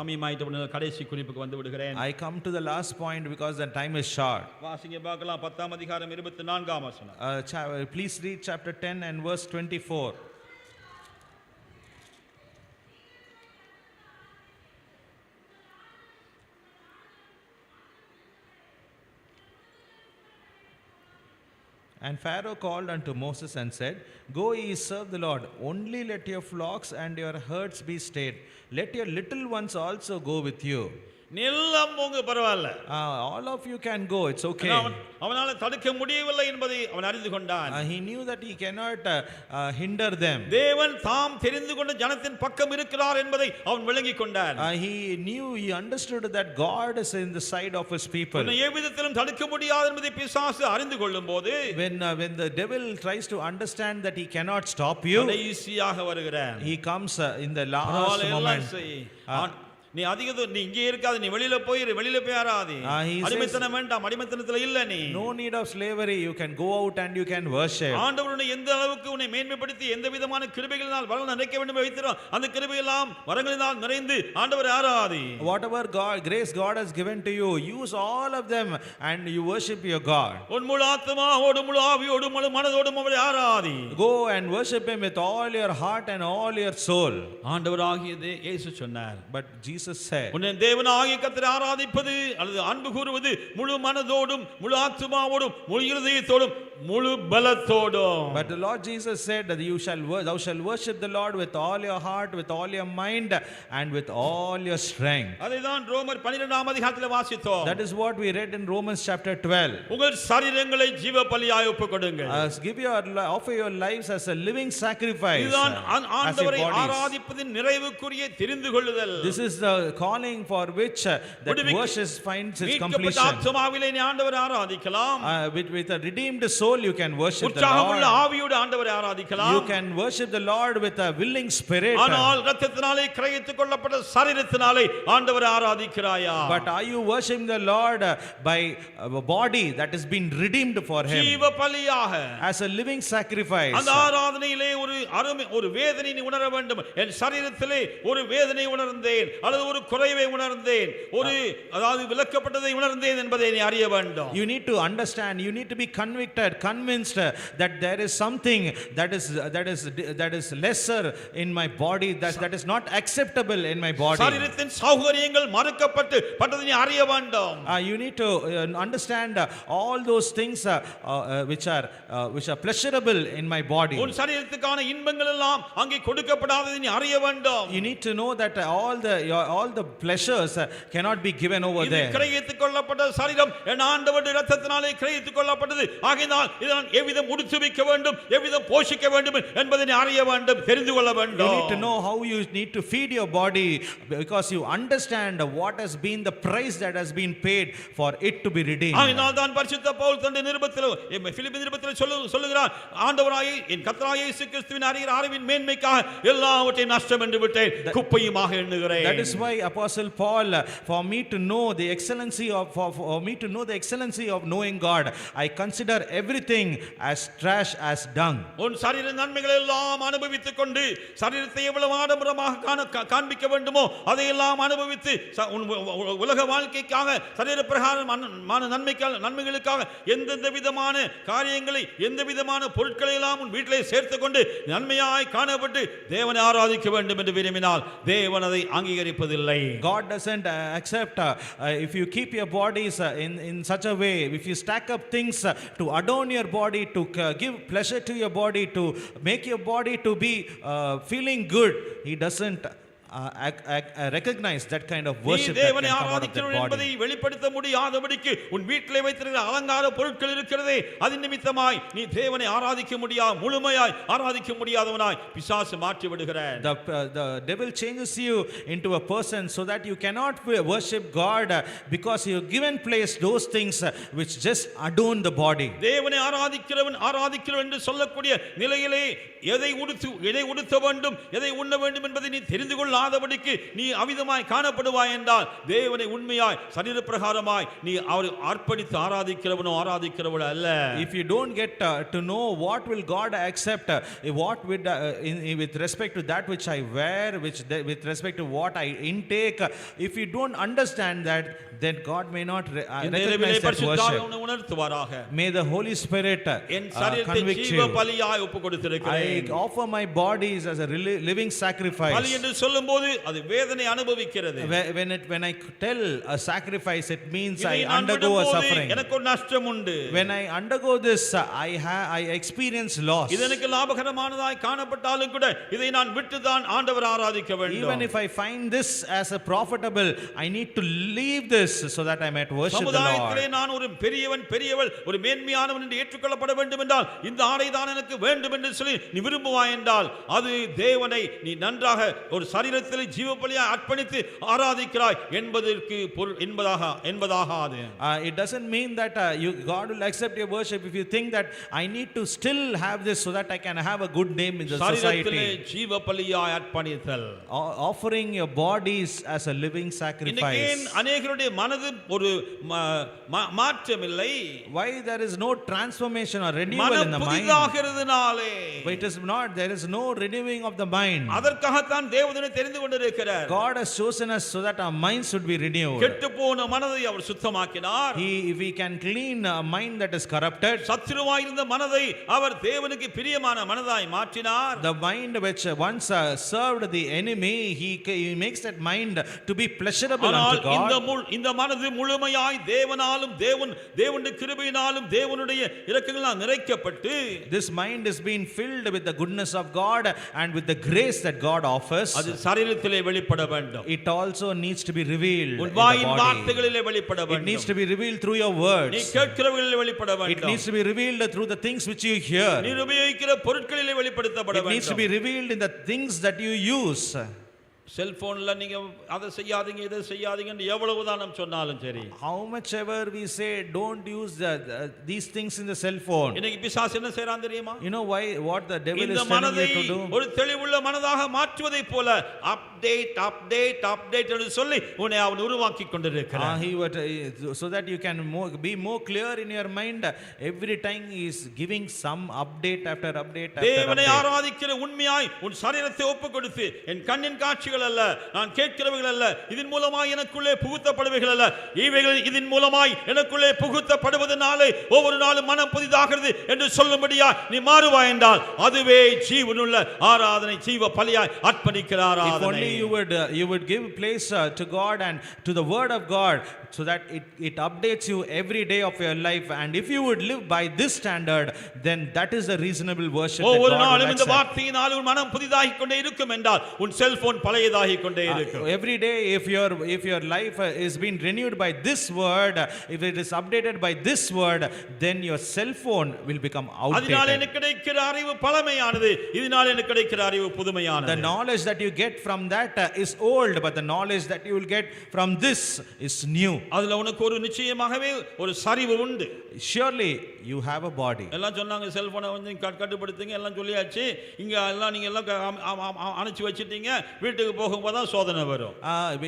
சமயமாயிட்ட கடைசி குறிப்புக்கு வந்து விடுகிறேன். I come to the last point because the time is short. வாசிங்க பார்க்கலாம் 10ஆம் அதிகாரம் 24ஆம் வசனம். Please read chapter 10 and verse 24. And Pharaoh called unto Moses and said, Go ye serve the Lord, only let your flocks and your herds be stayed. Let your little ones also go with you. எல்லாம் போங்க, பரவாயில்ல. All of you can go, it's okay. அவனால தடுக்க முடியவில்லை என்பதை அவன் அறிந்து கொண்டான். He knew that he cannot hinder them. தேவன் தாம் தெரிந்து கொண்ட ஜனத்தின் பக்கம் இருக்கிறார் என்பதை அவன் விளங்கிக் கொண்டான். He knew, he understood that God is in the side of his people. உன்னை எவ்விதத்திலும் தடுக்க முடியாது என்பதை பிசாசு அறிந்து கொள்ளும்போது, when the devil tries to understand that he cannot stop you, ஈஸியாக வருகிறான். he comes in the last moment. நீ நீ இங்கே இருக்காது, நீ வெளியில போய் ஆராதி. அடிமைத்தனம் வேண்டாம், அடிமைத்தனத்துல இல்ல நீ. No need of slavery, you can go out and you can worship. ஆண்டவர் உன்னை எந்த அளவுக்கு உன்னை மேன்மைப்படுத்தி எந்த விதமான கிருபைகளினால் வரங்கள் நிறைக்க வேண்டும் வைத்திரோம், அந்த கிருபையெல்லாம் வரங்களினால் நிறைந்து ஆண்டவர் Arathi. Whatever grace God has given to you, use all of them and you worship your God. உன் முழு ஆத்துமாவோடு முழு ஆவியோடு முழு மனதோடும் அவரை Arathi. Go and worship him with all your heart and all your soul. ஆண்டவராகிய இயேசு சொன்னார். But Jesus said, உன்னை தேவனாகிய கர்த்தரை ஆராதிப்பது அல்லது அன்பு கூறுவது முழு மனதோடும் முழு ஆத்துமாவோடும் முழு இருதயத்தோடும் முழு பலத்தோடும். But the Lord Jesus said that thou shalt worship the Lord with all your heart, with all your mind and with all your strength. அதைதான் ரோமர் 12ஆம் அதிகாரத்தில் வாசித்தோம். That is what we read in Romans chapter 12. உங்கள் சரீரங்களை ஜீவ பலியாய் ஒப்புக்கொடுங்கள். Offer your lives as a living sacrifice. இதுதான் ஆண்டவரை ஆராதிப்பதின் நிறைவுக்குரிய தெரிந்து கொள்ளுதல். This is the calling for which that worship finds its completion. ஆத்மாவிலே நீ ஆண்டவரை ஆராதிக்கலாம். With a redeemed soul you can worship the Lord. உற்சாகமுள்ள ஆவியோடு ஆண்டவரை ஆராதிக்கலாம். You can worship the Lord with a willing spirit. ஆனால் இரத்தத்தினாலே கிரயத்துக் கொள்ளப்பட்ட சரீரத்தினாலே ஆண்டவரை ஆராதிக்கிறாயா? But are you worshiping the Lord by a body that has been redeemed for him? ஜீவ பலியாக, as a living sacrifice. அந்த ஆராதனையிலே ஒரு வேதனை நீ உணர வேண்டும். என் சரீரத்திலே ஒரு வேதனை உணர்ந்தேன் அல்லது ஒரு குறைவை உணர்ந்தேன், அதாவது விலக்கப்பட்டதை உணர்ந்தேன் என்பதை நீ அறிய வேண்டும். You need to understand, you need to be convicted convinced that there is something that is lesser in my body, that is not acceptable in my body. சரீரத்தின் சௌகரியங்கள் மறுக்கப்பட்டு பட்டதை நீ அறிய வேண்டும். You need to understand all those things which are pleasurable in my body. உன் சரீரத்துக்கான இன்பங்கள் எல்லாம் அங்கே கொடுக்கப்படாததை நீ அறிய வேண்டும். You need to know that all the pleasures cannot be given over இது there. கிரயத்துக் கொள்ளப்பட்ட சரீரம் என் ஆண்டவருடைய இரத்தத்தினாலே கிரயத்துக் கொள்ளப்பட்டது. ஆகையால் இதை நான் எவ்விதம் உடுத்துவிக்க வேண்டும், எவ்விதம் போஷிக்க வேண்டும் என்பதை நீ அறிய வேண்டும், தெரிந்து கொள்ள வேண்டும். You need to know how you need to feed your body, because you understand what has been the price that has been paid for it to be redeemed. ஆகையால் தான் பரிசுத்த பவுல் தன்னுடைய நிருபத்திலே பிலிப்பி நிருபத்திலே சொல்லுகிறார், ஆண்டவராகிய என் கர்த்தராகிய இயேசு கிறிஸ்துவின் அறிவின் மேன்மைக்காக எல்லாவற்றையும் நஷ்டம் என்று விட்டேன், குப்பையுமாக எண்ணுகிறேன். That is why Apostle Paul, for me to know the excellency of knowing God, I consider everything as trash, as dung. உன் சரீர நன்மைகளை எல்லாம் அனுபவித்துக் கொண்டு சரீரத்தை எவ்வளவு ஆடம்பரமாக காண்பிக்க வேண்டுமோ அதையெல்லாம் அனுபவித்து உலக வாழ்க்கைக்காக சரீர பிரகாரமான நன்மைகளுக்காக எந்தெந்த விதமான காரியங்களை எந்த விதமான பொருட்களை எல்லாம் உன் வீட்டிலே சேர்த்துக் கொண்டு நன்மையாய் காணப்பட்டு தேவனை ஆராதிக்க வேண்டும் என்று விரும்பினால் தேவன் அதை அங்கீகரிப்பதில்லை. God doesn't accept if you keep your bodies in such a way, if you stack up things to adorn your body, to give pleasure to your body, to make your body to be feeling good. He doesn't recognize that kind of worship that can come out of that body. வெளிப்படுத்த முடியாதபடிக்கு உன் வீட்டிலே வைத்திருக்கிற அலங்கார பொருட்கள் இருக்கிறதே, அதன் நிமித்தமாய் நீ தேவனை ஆராதிக்க முடியாது, முழுமையாய் ஆராதிக்க முடியாதவனாய் பிசாசு மாற்றி விடுகிறான். The devil changes you into a person so that you cannot worship God, because you have given place those things which just adorn the body. தேவனை ஆராதிக்கிறவன் என்று சொல்லக்கூடிய நிலையிலே எதை உடுத்த வேண்டும், எதை உண்ண வேண்டும் என்பதை நீ தெரிந்து கொள்ளாதபடிக்கு நீ அவிதமாய் காணப்படுவாய் என்றால் தேவனை உண்மையாய் சரீர பிரகாரமாய் நீ அவரை அர்ப்பணித்து ஆராதிக்கிறவனோ அல்ல. If you don't get to know what will God accept, with respect to that which I wear, with respect to what I intake, if you don't understand that, then God may not recognize that worship. May the Holy Spirit convict you. I offer my bodies as a living sacrifice. அது வேதனை அனுபவிக்கிறது. When I tell a sacrifice, it means I undergo a suffering. எனக்கு ஒரு நஷ்டம் உண்டு. When I undergo this, I experience loss. இது எனக்கு லாபகரமானதாய் காணப்பட்டாலும் கூட இதை நான் விட்டு தான் ஆண்டவர் ஆராதிக்க வேண்டும். Even if I find this as a profitable, I need to leave this so that I might worship the Lord. சமுதாயத்திலே நான் ஒரு பெரியவள் ஒரு மேன்மையானவன் என்று ஏற்றுக்கொள்ளப்பட வேண்டும் என்றால் இந்த ஆடை தான் எனக்கு வேண்டும் என்று சொல்லி நீ விரும்புவாய் என்றால் அது தேவனை நீ நன்றாக ஒரு சரீரத்தில் ஜீவபலியாய் அர்ப்பணித்து ஆராதிக்கிறாய் என்பதாகாது. It doesn't mean that God will accept your worship if you think that I need to still have this so that I can have a good name in the society. சரீரத்திலே ஜீவபலியாய் அர்ப்பணித்தல், offering your bodies as a living sacrifice. இன்னைக்கு अनेகருடைய மனது ஒரு மாற்றம் இல்லை. Why there is no transformation or renewal in the mind? புதிதாகிறதுனாலே. It is not, there is no renewing of the mind. அதற்காகத்தான் தேவனை தெரிந்து கொண்டிருக்கிறார். God has chosen us so that our minds should be renewed. கெட்டுப்போன மனதை அவர் சுத்தமாக்கினார். If we can clean a mind that is corrupted, சத்துருவாய் இருந்த மனதை அவர் தேவனுக்கு பிரியமான மனதாய் மாற்றினார். The mind which once served the enemy, he makes that mind to be pleasurable unto God. இந்த மனது முழுமையாய் தேவனாலும் தேவனுடைய கிருபையினாலும் தேவனுடைய இரக்கங்களால் நிறைக்கப்பட்டு, this mind is being filled with the goodness of God and with the grace that God offers. அது சரீரத்திலே வெளிப்பட வேண்டும். It also needs to be revealed உன் வாயின் வார்த்தைகளிலே வெளிப்பட வேண்டும். It needs to be revealed through your words. நீ கேட்கிறவைகளிலே வெளிப்பட வேண்டும். It needs to be revealed through the things which you hear. நீ உபயோகிக்கிற பொருட்களிலே வெளிப்படுத்தப்பட வேண்டும். It needs to be revealed in the things that you use. செல்போன்ல நீங்க அதை செய்யாதீங்க இதை செய்யாதீங்கன்னு எவ்வளவுதான் நாம் சொன்னாலும் சரி, how much ever we say don't use these things in the cell phone, இன்னைக்கு பிசாசு என்ன செய்றான் தெரியுமா? you know what the devil is telling you to do? ஒரு தெளிவுள்ள மனதாக மாற்றுவதை போல அப்டேட் என்று சொல்லி உன்னை அவன் உருவாக்கி கொண்டிருக்கிறான். So that you can be more clear in your mind, every time he is giving some update after update. தேவனை ஆராதிக்கிற உண்மையாய் உன் சரீரத்தை ஒப்புக்கொடுத்து என் கண்ணின் காட்சிகள் பார்க்கிறவைகள் அல்ல, நான் கேட்கிறவைகள் அல்ல, இதன் மூலமாய் எனக்குள்ளே புகுத்தப்படுவைகள் அல்ல, இவைகள் இதன் மூலமாய் எனக்குள்ளே புகுத்தப்படுவதனாலே ஒவ்வொரு நாளும் மனம் புதிதாகிறது என்று சொல்லும்படியா நீ மாறுவாய் என்றால் அதுவே ஜீவனுள்ள ஆராதனை, ஜீவ பலியாய் அர்ப்பணிக்கிற If ஆராதனை. only you would give place to God and to the word of God, so that it updates you every day of your life, and if you would live by this standard, then that is the reasonable worship that ஒவ்வொரு God will நாளும் இந்த accept. வார்த்தையினால் உன் மனம் புதிதாகிக் கொண்டே இருக்கும் என்றால் உன் செல்போன் பழையதாகிக் கொண்டே இருக்கும். Every day if your life is being renewed by this word, if it is updated by this word, then your cell phone will become அதனால outdated. எனக்கு கிடைக்கிற அறிவு பழமையானது, இதனால எனக்கு கிடைக்கிற அறிவு The புதுமையானது. knowledge that you get from that is old, but the knowledge that you will get from this is new. அதுல உனக்கு ஒரு நிச்சயமாகவே ஒரு சரிவு உண்டு. Surely you have a body. எல்லாம் சொன்னாங்க செல்போனை வந்து கட்டுப்படுத்துங்க எல்லாம் சொல்லியாச்சு, இங்க எல்லாம் நீங்க எல்லாம் அணைச்சு வச்சிட்டீங்க, வீட்டுக்கு போகும்போது தான் சோதனை வரும்.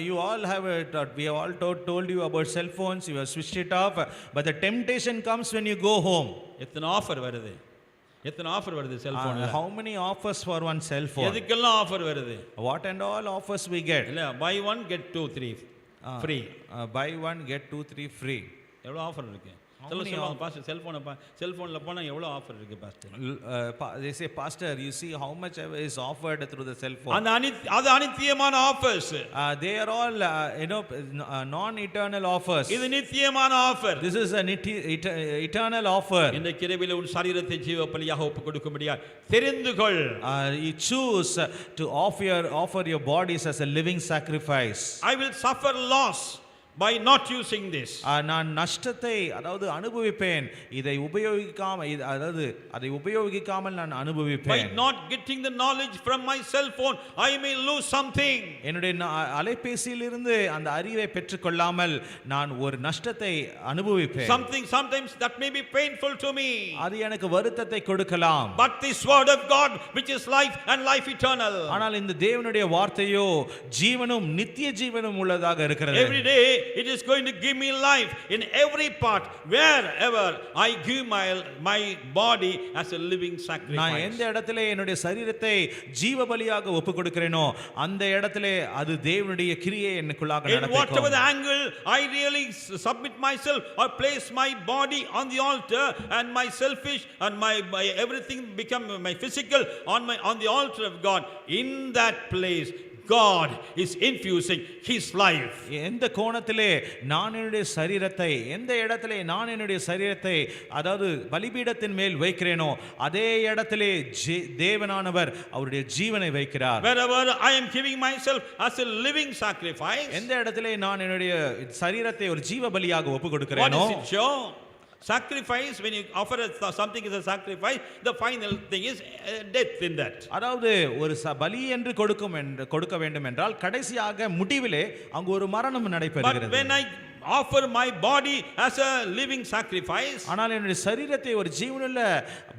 You all have we have all told you about cell phones, you have switched it off, but the temptation comes when you go home. எத்தனை ஆஃபர் வருது, எத்தனை ஆஃபர் வருது செல்போன்ல. How many offers for one cell phone? எதுக்கெல்லாம் offer வருது? What and all offers we get? இல்ல buy one get 2 3 free. Buy one get 2 3 free. எவ்வளவு offer இருக்கு? சொல்லுங்க பாஸ்டர், செல்போன்ல போனா எவ்வளவு ஆஃபர் இருக்கு pastor? They say, pastor, you see how much is offered through the cell phone. அது அநித்தியமான offers. They are all non-eternal offers. இது நித்தியமான offer. This is an eternal offer. இந்த கிருபையிலே உன் சரீரத்தை ஜீவ பலியாக ஒப்பு கொடுக்கும்படியா தெரிந்து கொள். You choose to offer your bodies as a living sacrifice. I will suffer loss by not using this. நான் நஷ்டத்தை அதாவது அனுபவிப்பேன், இதை உபயோகிக்காமல் நான் By அனுபவிப்பேன். not getting the knowledge from my cell phone I may lose something. என்னுடைய அலைபேசியிலிருந்து அந்த அறிவை பெற்றுக்கொள்ளாமல் நான் ஒரு நஷ்டத்தை அனுபவிப்பேன். Sometimes that may be painful to me. அது எனக்கு வருத்தத்தை கொடுக்கலாம். But this word of God which is life and life eternal. ஆனால் இந்த தேவனுடைய வார்த்தையோ ஜீவனும் நித்திய ஜீவனும் உள்ளதாக இருக்கிறது. Every day it is going to give me life in every part wherever I give my body as a living sacrifice. நான் எந்த இடத்திலே என்னுடைய சரீரத்தை ஜீவ பலியாக ஒப்பு கொடுக்கிறேனோ அந்த இடத்திலே அது தேவனுடைய கிரியை எனக்குள்ளாக நடக்கும். In whatever the நடக்கும். angle I really submit myself or place my body on the altar and my selfish and my everything become my physical on the altar of God, in that place God is infusing his life. எந்த கோணத்திலே நான் என்னுடைய சரீரத்தை, எந்த இடத்திலே நான் என்னுடைய சரீரத்தை அதாவது பலிபீடத்தின் மேல் வைக்கிறேனோ அதே இடத்திலே தேவனானவர் அவருடைய ஜீவனை வைக்கிறார். Wherever I am giving myself as a living sacrifice, எந்த இடத்திலே நான் என்னுடைய சரீரத்தை ஒரு ஜீவ பலியாக ஒப்பு கொடுக்கிறேனோ, what does it show? Sacrifice, when you offer something as a sacrifice, the final thing is death in that. அதாவது ஒரு பலி என்று கொடுக்க வேண்டும் என்றால் கடைசியாக முடிவிலே அங்கு ஒரு மரணம் நடைபெறுகிறது. But when I offer my body as a living sacrifice, ஆனால் என்னுடைய சரீரத்தை ஒரு ஜீவனுள்ள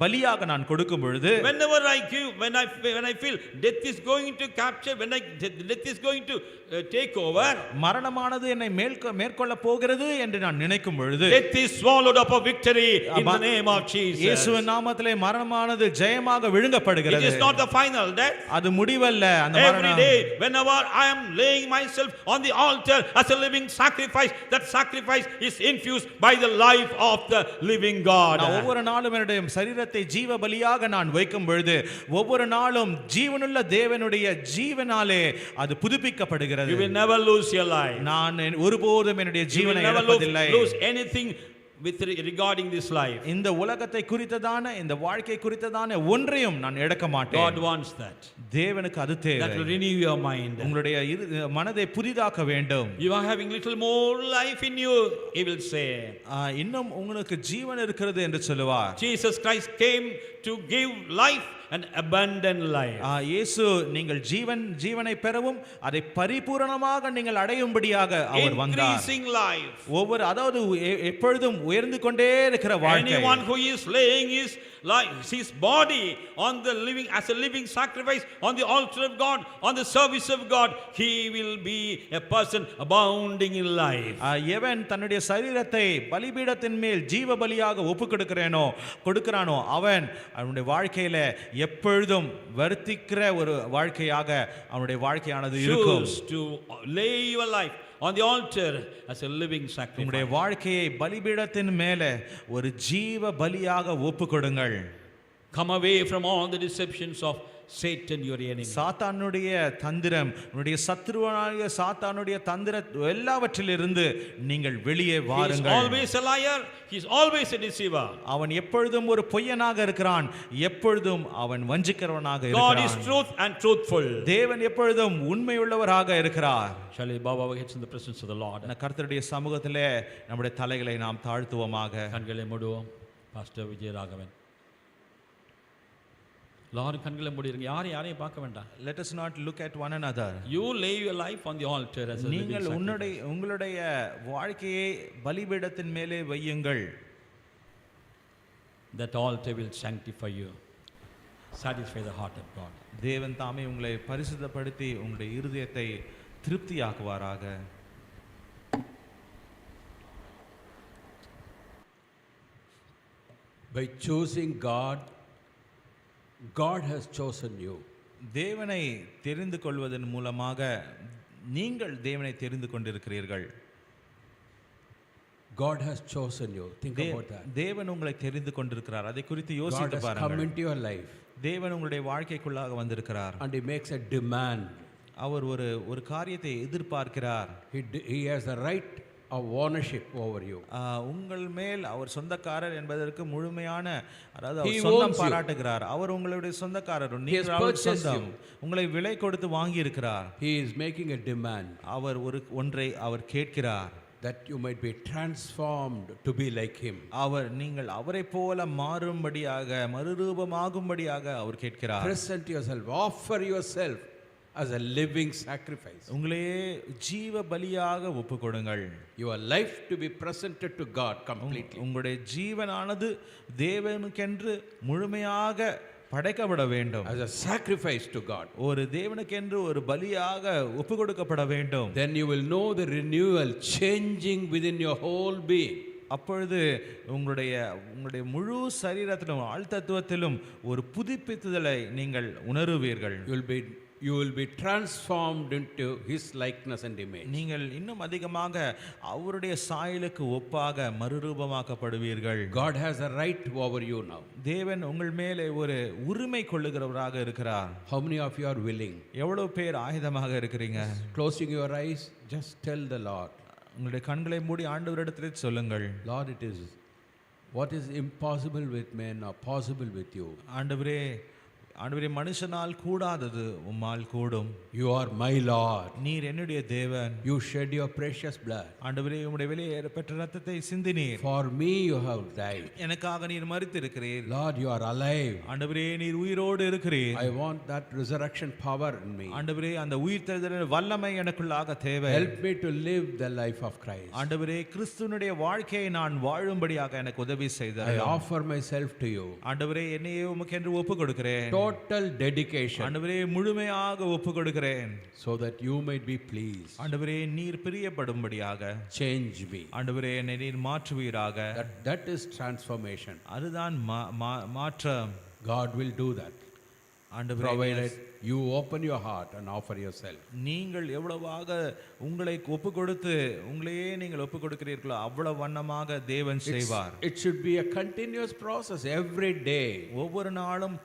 பலியாக நான் கொடுக்கும் பொழுது, whenever I give, when I feel death is going to capture, when death is going to take over, மரணமானது என்னை மேற்கொள்ள போகிறது என்று நான் நினைக்கும் பொழுது, death is swallowed up a victory in the name of Jesus. இயேசுவின் நாமத்திலே மரணமானது ஜெயமாக விழுங்கப்படுகிறது. It is not the final death. அது முடிவல்ல. அந்த Every day whenever I am laying myself on the altar as a living sacrifice, that sacrifice is infused by the life of the living God. நான் ஒவ்வொரு நாளும் என்னுடைய சரீரத்தை ஜீவ பலியாக நான் வைக்கும் பொழுது ஒவ்வொரு நாளும் ஜீவனுள்ள தேவனுடைய ஜீவனாலே அது புதுப்பிக்கப்படுகிறது. You will never lose your life. நான் ஒருபோதும் என்னுடைய ஜீவனை இழப்பதில்லை. lose anything with regarding this life. இந்த உலகத்தை குறித்ததான இந்த வாழ்க்கை குறித்ததான ஒன்றையும் நான் இழக்க மாட்டேன். God wants that. தேவனுக்கு அது தேவை. That will renew your mind. உங்களுடைய மனதை புதிதாக்க வேண்டும். You are having little more life in you, he will say. இன்னும் உங்களுக்கு ஜீவன் இருக்கிறது என்று சொல்லுவார். Jesus Christ came to give life and abundant life. இயேசு நீங்கள் ஜீவனை பெறவும் அதை பரிபூரணமாக நீங்கள் அடையும்படியாக அவர் வந்தார். Increasing life. ஒவ்வொரு அதாவது எப்பொழுதும் உயர்ந்து கொண்டே இருக்கிற வாழ்க்கை. Anyone who is laying his his body on the living as a living sacrifice on the altar of God, on the service of God, he will be a person abounding in life. எவன் தன்னுடைய சரீரத்தை பலிபீடத்தின் மேல் ஜீவ பலியாக கொடுக்கிறானோ அவன் அவனுடைய வாழ்க்கையில எப்பொழுதும் வர்த்திக்கிற ஒரு வாழ்க்கையாக அவனுடைய வாழ்க்கையானது இருக்கும். Choose to lay your life on the altar as a living sacrifice. உங்களுடைய வாழ்க்கையை பலிபீடத்தின் மேலே ஒரு ஜீவ பலியாக ஒப்புக்கொடுங்கள். Come away from all the deceptions of Satan, your enemy. சாத்தானுடைய தந்திரம், உன்னுடைய சத்துருவாகிய சாத்தானுடைய தந்திர எல்லாவற்றிலிருந்து நீங்கள் வெளியே வாருங்கள். He is always a liar, he is always a deceiver. அவன் எப்பொழுதும் ஒரு பொய்யனாக இருக்கிறான், எப்பொழுதும் அவன் வஞ்சிக்கிறவனாக இருக்கிறான். God is truth and truthful. தேவன் எப்பொழுதும் உண்மையுள்ளவராக இருக்கிறார். Shall we bow our heads in the presence of the Lord? கர்த்தருடைய சமூகத்திலே நம்முடைய தலைகளை நாம் தாழ்த்துவோமாக. கண்களை மூடுவோம். பாஸ்டர் விஜய் ராகவன். எல்லாரும் கண்களை மூடிடுங்க. யாரையும் பார்க்க வேண்டாம். Let us not look at one another. You lay your life on the altar as a living நீங்கள் sacrifice. உங்களுடைய வாழ்க்கையை பலிபீடத்தின் மேலே வையுங்கள். That altar will sanctify you, satisfy the heart of God. தேவன் தாமே உங்களை பரிசுத்தப்படுத்தி உங்களுடைய இருதயத்தை திருப்தியாக்குவாராக. By choosing God, God has chosen you. தேவனை தெரிந்து கொள்வதன் மூலமாக நீங்கள் தேவனை தெரிந்து கொண்டிருக்கிறீர்கள். God has chosen you. Think about that. தேவன் உங்களை தெரிந்து கொண்டிருக்கிறார். அதை குறித்து God யோசித்து has come பாருங்கள். into your life தேவன் உங்களுடைய வாழ்க்கைக்குள்ளாக வந்திருக்கிறார். and He makes a demand. அவர் ஒரு காரியத்தை எதிர்பார்க்கிறார். He has the right of ownership over you. உங்கள் மேல் அவர் சொந்தக்காரர் என்பதற்கு முழுமையான அதாவது He அவர் சொந்தம் owns you. பாராட்டுகிறார். அவர் உங்களுடைய சொந்தக்காரர். He has நீங்கள் அவர் purchased சொந்தம். you. உங்களை விலை கொடுத்து வாங்கி இருக்கிறார். He is making a demand அவர் ஒன்றை அவர் கேட்கிறார். that you might be transformed to be like Him. நீங்கள் அவரை போல மாறும்படியாக மறுரூபமாகும்படியாக அவர் கேட்கிறார். Present yourself, offer yourself as a living sacrifice. உங்களையே ஜீவ பலியாக ஒப்புக்கொடுங்கள். Your life to be presented to God completely. உங்களுடைய ஜீவனானது தேவனுக்கென்று முழுமையாக படைக்கப்பட வேண்டும். As a sacrifice to God. ஒரு தேவனுக்கென்று ஒரு பலியாக ஒப்புக்கொடுக்கப்பட வேண்டும். Then you will know the renewal changing within your whole being. அப்பொழுது உங்களுடைய முழு சரீரத்திலும் ஆழ்தத்துவத்திலும் ஒரு புதுப்பித்துதலை நீங்கள் உணருவீர்கள். You will be transformed into His likeness and image. நீங்கள் இன்னும் அதிகமாக அவருடைய சாயலுக்கு ஒப்பாக மறுரூபமாக்கப்படுவீர்கள். God has a right over you now. தேவன் உங்கள் மேலே ஒரு உரிமை கொள்ளுகிறவராக இருக்கிறார். How many of you are willing? எவ்வளவு பேர் ஆயுதமாக இருக்கிறீங்க? Closing your eyes, just tell the Lord. உங்களுடைய கண்களை மூடி ஆண்டவரிடத்திலே சொல்லுங்கள். Lord, it is what is impossible with men or possible with you. ஆண்டவரே மனுஷனால் கூடாதது உம்மால் கூடும். You are my Lord. நீர் என்னுடைய தேவன். You shed your precious blood. ஆண்டவரே உம்முடைய விலையேறப்பெற்ற இரத்தத்தை சிந்தினீர். For me you have died. எனக்காக நீர் மரித்திருக்கிறீர். Lord, you are alive. ஆண்டவரே நீர் உயிரோடு இருக்கிறீர். I want that resurrection power in me. ஆண்டவரே அந்த உயிர்த்தெழுதலின் வல்லமை எனக்குள்ளாக தேவை. Help me to live the life of Christ. ஆண்டவரே கிறிஸ்துவினுடைய வாழ்க்கையை நான் வாழும்படியாக எனக்கு உதவி செய்தார். I offer myself to you. ஆண்டவரே என்னையே உமக்கென்று ஒப்புக்கொடுக்கிறேன். Total dedication. ஆண்டவரே முழுமையாக ஒப்புக்கொடுக்கிறேன். So that you might be pleased. ஆண்டவரே நீர் பிரியப்படும்படியாக Change me. ஆண்டவரே என்னை நீர் மாற்றுவீராக. That is transformation. அதுதான் மாற்றம். God will do that. ஆண்டவரே Provided you open your heart and offer yourself. நீங்கள் எவ்வளவாக உங்களை ஒப்பு கொடுத்து உங்களையே நீங்கள் ஒப்பு கொடுக்கிறீர்களோ அவ்வளவு வண்ணமாக தேவன் செய்வார். It should be a continuous process every day. ஒவ்வொரு நாளும்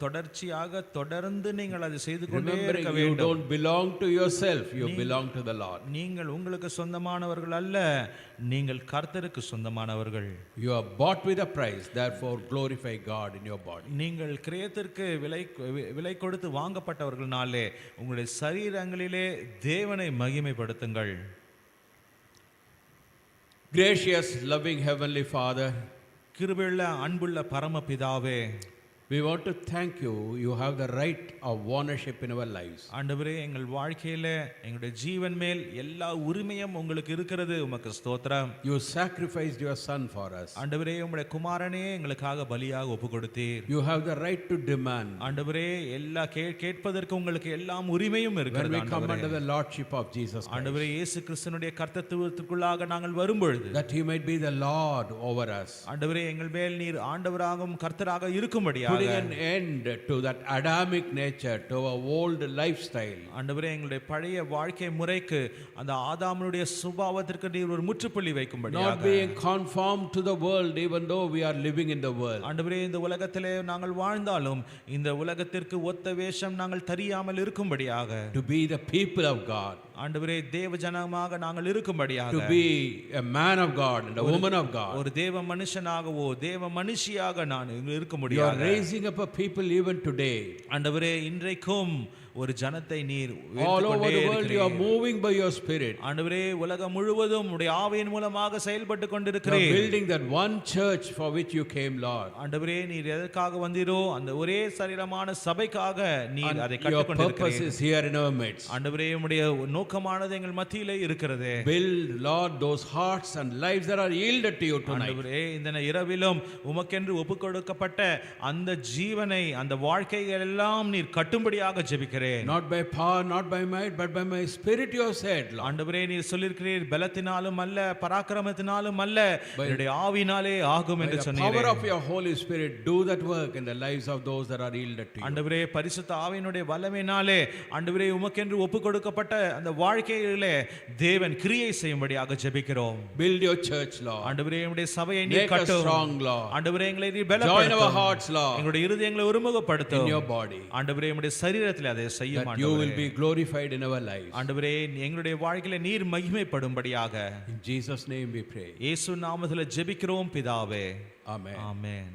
தொடர்ந்து நீங்கள் அதை செய்து கொண்டே இருக்க Remembering you வேண்டும். don't belong to yourself, you belong to the Lord. நீங்கள் உங்களுக்கு சொந்தமானவர்கள் அல்ல, நீங்கள் கர்த்தருக்கு சொந்தமானவர்கள். You are bought with a price, therefore glorify God in your body. நீங்கள் கிரயத்திற்கு விலை கொடுத்து வாங்கப்பட்டவர்கள் நாளே உங்களுடைய சரீரங்களிலே தேவனை மகிமைப்படுத்துங்கள். Gracious loving heavenly Father, கிருபையுள்ள அன்புள்ள பரமபிதாவே, We want to thank you. You have the right of ownership in our lives. ஆண்டவரே எங்கள் வாழ்க்கையில எங்களுடைய ஜீவன் மேல் எல்லா உரிமையும் உங்களுக்கு இருக்கிறது. உமக்கு ஸ்தோத்திரம். You sacrificed your son for us. ஆண்டவரே உம்முடைய குமாரனே எங்களுக்காக பலியாக ஒப்புக்கொடுத்தீர். You have the right to demand. ஆண்டவரே எல்லா கேட்பதற்கு உங்களுக்கு எல்லாம் உரிமையும் இருக்கிறது. When we come under the lordship of Jesus Christ, ஆண்டவரே இயேசு கிறிஸ்துவினுடைய கர்த்தத்துவத்துக்குள்ளாக நாங்கள் வரும்பொழுது that he might be the Lord over us, ஆண்டவரே எங்கள் மேல் நீர் ஆண்டவராகவும் கர்த்தராக இருக்கும்படியாக putting an end to that Adamic nature, to our old lifestyle. ஆண்டவரே எங்களுடைய பழைய வாழ்க்கை முறைக்கு அந்த ஆதாமுடைய சுபாவத்திற்கு நீர் ஒரு முற்றுப்புள்ளி வைக்கும்படியாக, Not being conformed to the world even though we are living in the world. ஆண்டவரே இந்த உலகத்திலே நாங்கள் வாழ்ந்தாலும் இந்த உலகத்திற்கு ஒத்த வேஷம் நாங்கள் தெரியாமல் இருக்கும்படியாக, To be the people of God, ஆண்டவரே தேவ ஜனமாக நாங்கள் இருக்கும்படியாக, to be a man of God and a woman of God. ஒரு தேவ மனுஷனாகவோ தேவ மனுஷியாக நான் இருக்க You are முடியாது. raising up a people even today. ஆண்டவரே இன்றைக்கும் ஒரு ஜனத்தை நீர் All over the world you are moving by your spirit. ஆண்டவரே உலகம் முழுவதும் உம்முடைய ஆவியின் மூலமாக செயல்பட்டு You are கொண்டிருக்கிறீர். building that one church for which you came, Lord. ஆண்டவரே நீர் எதற்காக வந்தீரோ அந்த ஒரே சரீரமான சபைக்காக நீர் அதை Your கட்டிக் purpose கொண்டிருக்கிறீர். is here in our midst. ஆண்டவரே உம்முடைய நோக்கமானது எங்கள் மத்தியிலே இருக்கிறது. Build, Lord, those hearts and lives that are yielded to you tonight. ஆண்டவரே இந்த இரவிலும் உமக்கென்று ஒப்புக்கொடுக்கப்பட்ட அந்த ஜீவனை அந்த வாழ்க்கைகள் எல்லாம் நீர் கட்டும்படியாக ஜெபிக்கிறேன். Not by power, not by might, but by my spirit, you have said, Lord. ஆண்டவரே நீர் சொல்லியிருக்கிறீர் பலத்தினாலும் அல்ல பராக்கிரமத்தினாலும் அல்ல என்னுடைய ஆவியினாலே ஆகும் By என்று the சொன்னீரே. power of your Holy Spirit, do that work in the lives of those that are yielded to you. ஆண்டவரே பரிசுத்த ஆவியினுடைய வல்லமையினாலே ஆண்டவரே உமக்கென்று ஒப்புக்கொடுக்கப்பட்ட அந்த வாழ்க்கையிலே தேவன் கிரியை செய்யும்படியாக ஜெபிக்கிறோம். Build your church, Lord. ஆண்டவரே உம்முடைய சபையை நீர் Make us கட்டும். strong, Lord. ஆண்டவரே எங்களை நீர் Join our பலப்படுத்தும். hearts, Lord, எங்களுடைய இருதயங்களை ஒருமுகப்படுத்தும். in your body, ஆண்டவரே உம்முடைய சரீரத்திலே அதை செய்யும் that you will ஆண்டவரே. be glorified in our lives. ஆண்டவரே எங்களுடைய வாழ்க்கையில நீர் மகிமைப்படும்படியாக In Jesus' name we pray. இயேசு நாமத்திலே ஜெபிக்கிறோம் பிதாவே. Amen. ஆமென்.